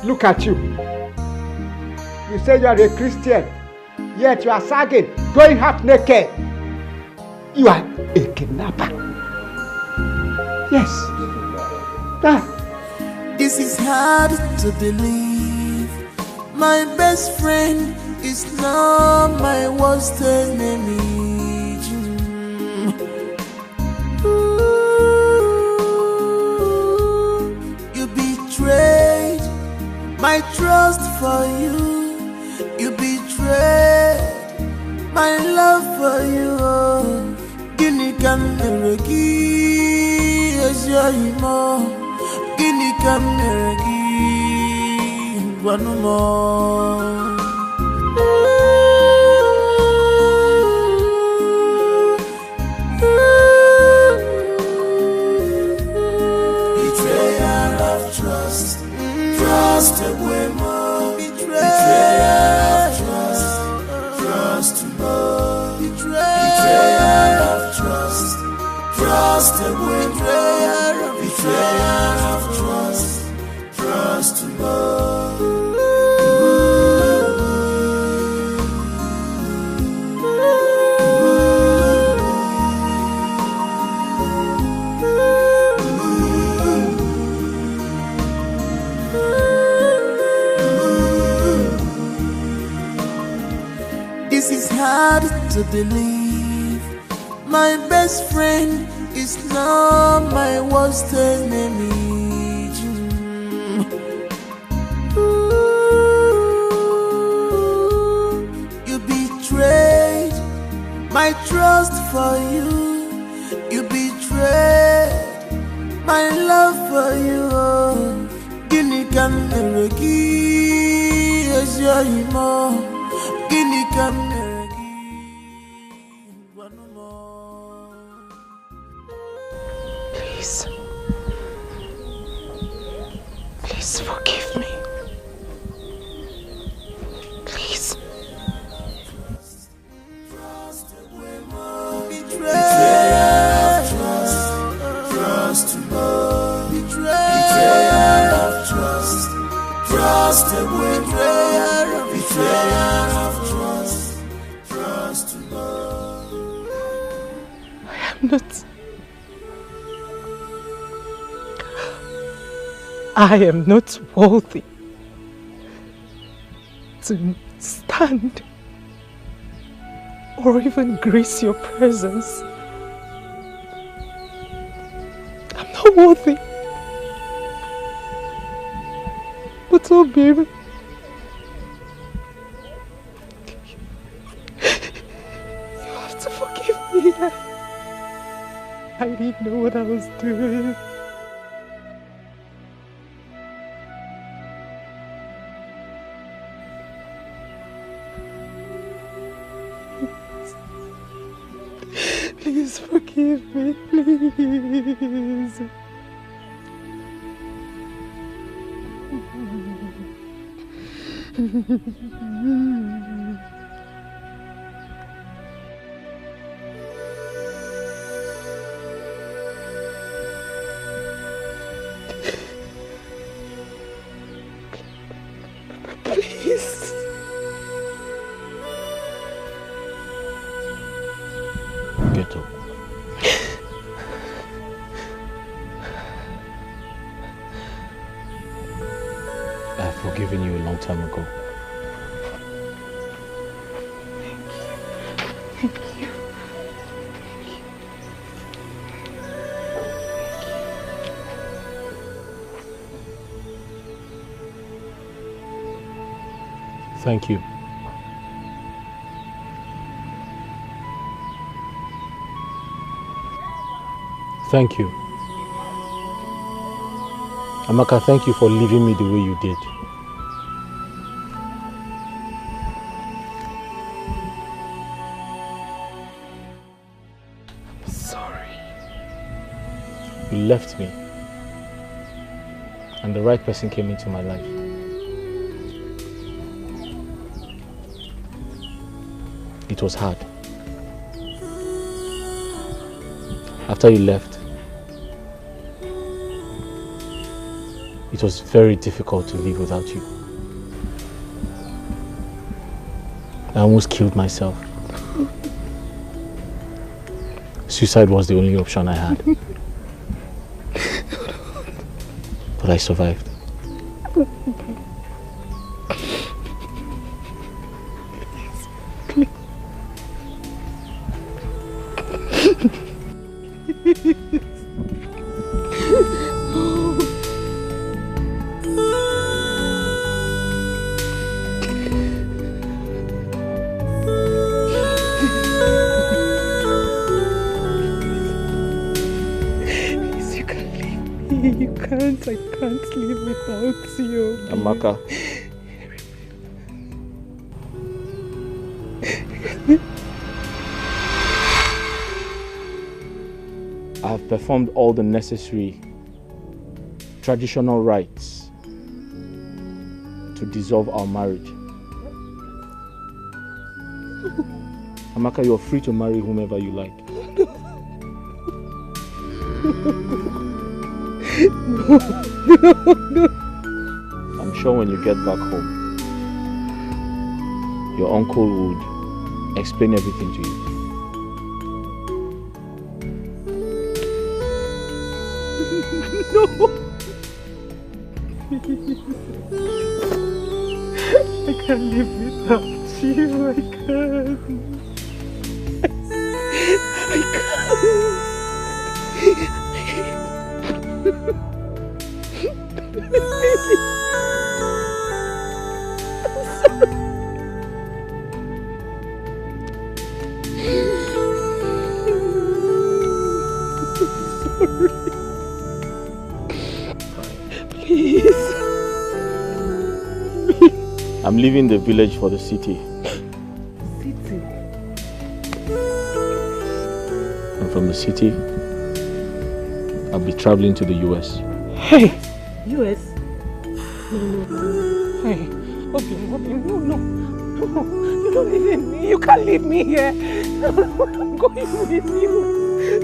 Look at you. You say you are a Christian, yet you are sagging, going half naked. You are a kidnapper. Yes. This is hard to believe. My best friend is now my worst enemy. You betrayed my trust for you. You betrayed my love for you. Guinea can meregi as your imo. Guinea can meregi one more. Betrayal of trust, trust away more. Betrayal of trust, trust more. Betrayal of trust, trust away more. Betrayal of trust, trust more. This is hard to believe. My best friend is now my worst enemy. You betrayed my trust for you. You betrayed my love for you. Guinea can meregi as your imo. Guinea can meregi one more. Please forgive me. Please. Betrayal of trust, trust more. Betrayal of trust, trust away. Betrayal of trust, trust more. I am not worthy to stand or even grace your presence. I'm not worthy. But oh baby, you have to forgive me. I didn't know what I was doing. Please forgive me, please. Please. Get up. I've forgiven you a long time ago. Thank you. Thank you. Thank you. Amaka, thank you for leaving me the way you did. I'm sorry. You left me, and the right person came into my life. It was hard. After you left, it was very difficult to live without you. I almost killed myself. Suicide was the only option I had. But I survived. I can't live without you. Amaka. I have performed all the necessary traditional rites to dissolve our marriage. Amaka, you're free to marry whomever you like. No. I'm sure when you get back home, your uncle would explain everything to you. No. I can't live without you. I can't. I'm leaving the village for the city. City? And from the city, I'll be traveling to the US. Hey! US? No. Hey, Obin, no. You don't leave me. You can't leave me here. I'm going with you.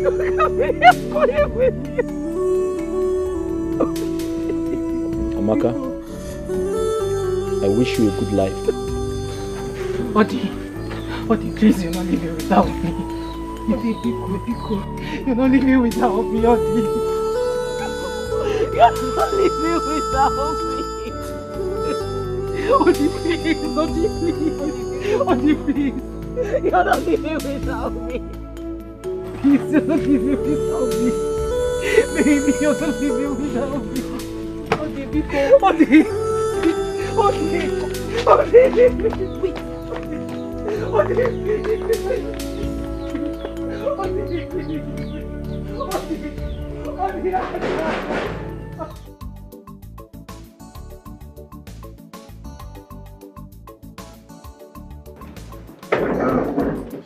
You can't be here. I'm going with you. Amaka, I wish you a good life. Odi, please, you're not leaving without me. Odi, you're not leaving without me, Odi. You're not leaving without me. Odi, please, Odi, please. Odi, please. You're not leaving without me. Please, you're not leaving without me. Baby, you're not leaving without me. Odi,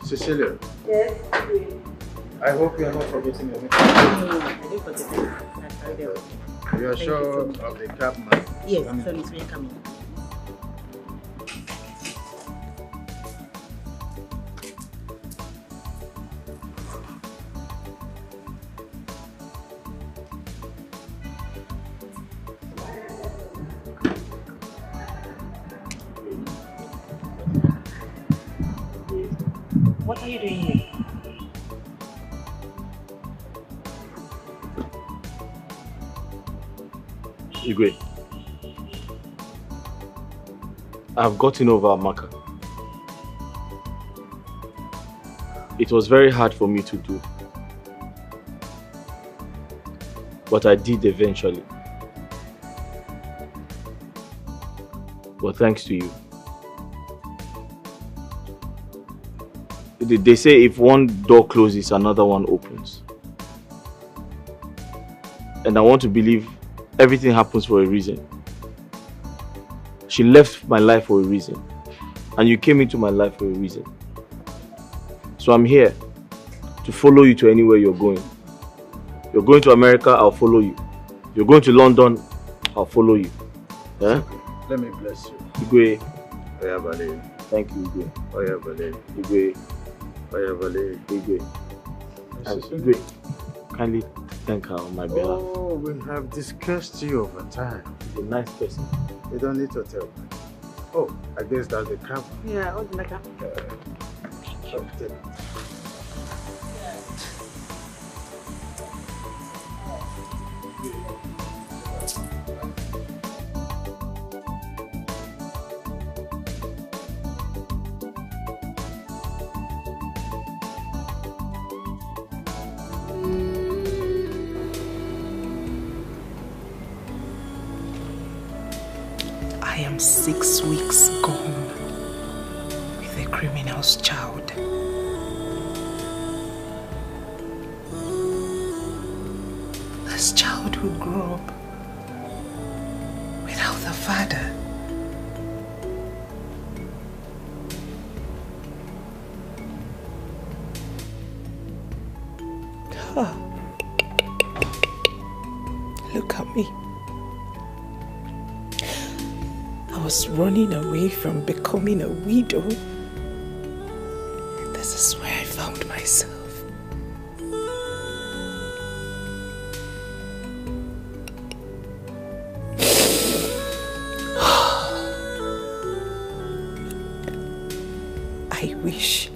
Cecilia. Yes. I hope you are not forgetting anything. No, I didn't forget it. You are sure of the cab, man? Yes, sorry, it's coming. What are you doing here? Igwe, I've gotten over Amaka. It was very hard for me to do, but I did eventually. But thanks to you. They say if one door closes, another one opens. And I want to believe everything happens for a reason. She left my life for a reason. And you came into my life for a reason. So I'm here to follow you to anywhere you're going. You're going to America, I'll follow you. You're going to London, I'll follow you. Yeah? Let me bless you. Igwe. Oya Bale. Thank you, Igwe. Oya Bale. Igwe. Oya Bale. Igwe. And Igwe, kindly thank her on my behalf. Oh, we have discussed you over time. She's a nice person. You don't need to tell me. Oh, I guess that's the camera. Yeah, hold the camera. I am 6 weeks gone with a criminal's child. This child will grow up without a father. Ah. Look at me. I was running away from becoming a widow. This is where I found myself. I wish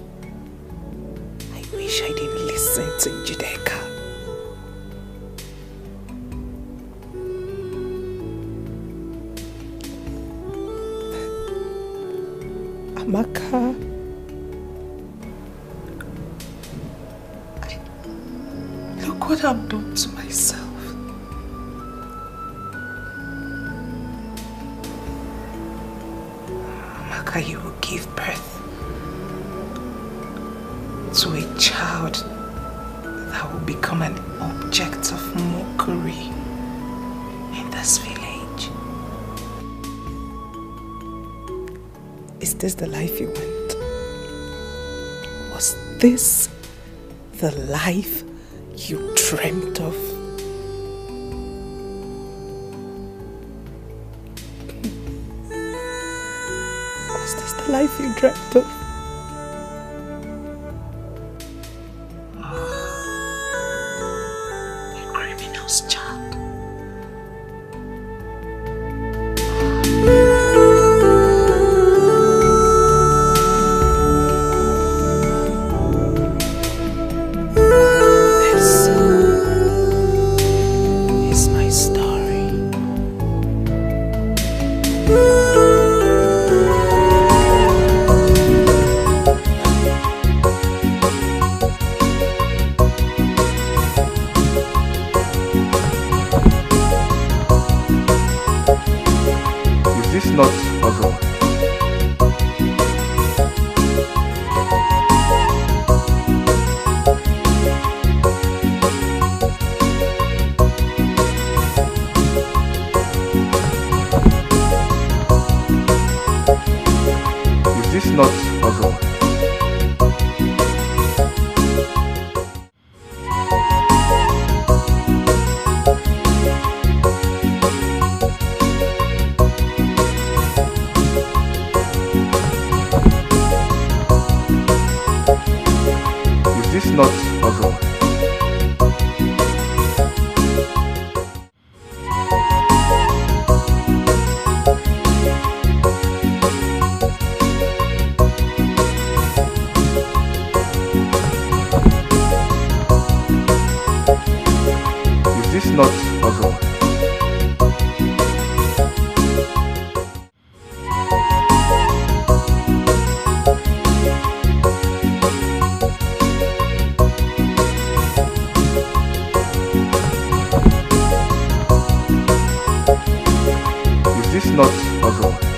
I didn't listen to Judeka. Amaka, look what I've done to myself. Amaka, you will give birth to a child that will become an object of mockery in this village. Is this the life you want? Was this the life you dreamt of? Was this the life you dreamt of? A criminal's child. Is this not Ozo? Is this not Ozo? Is this not Ozo?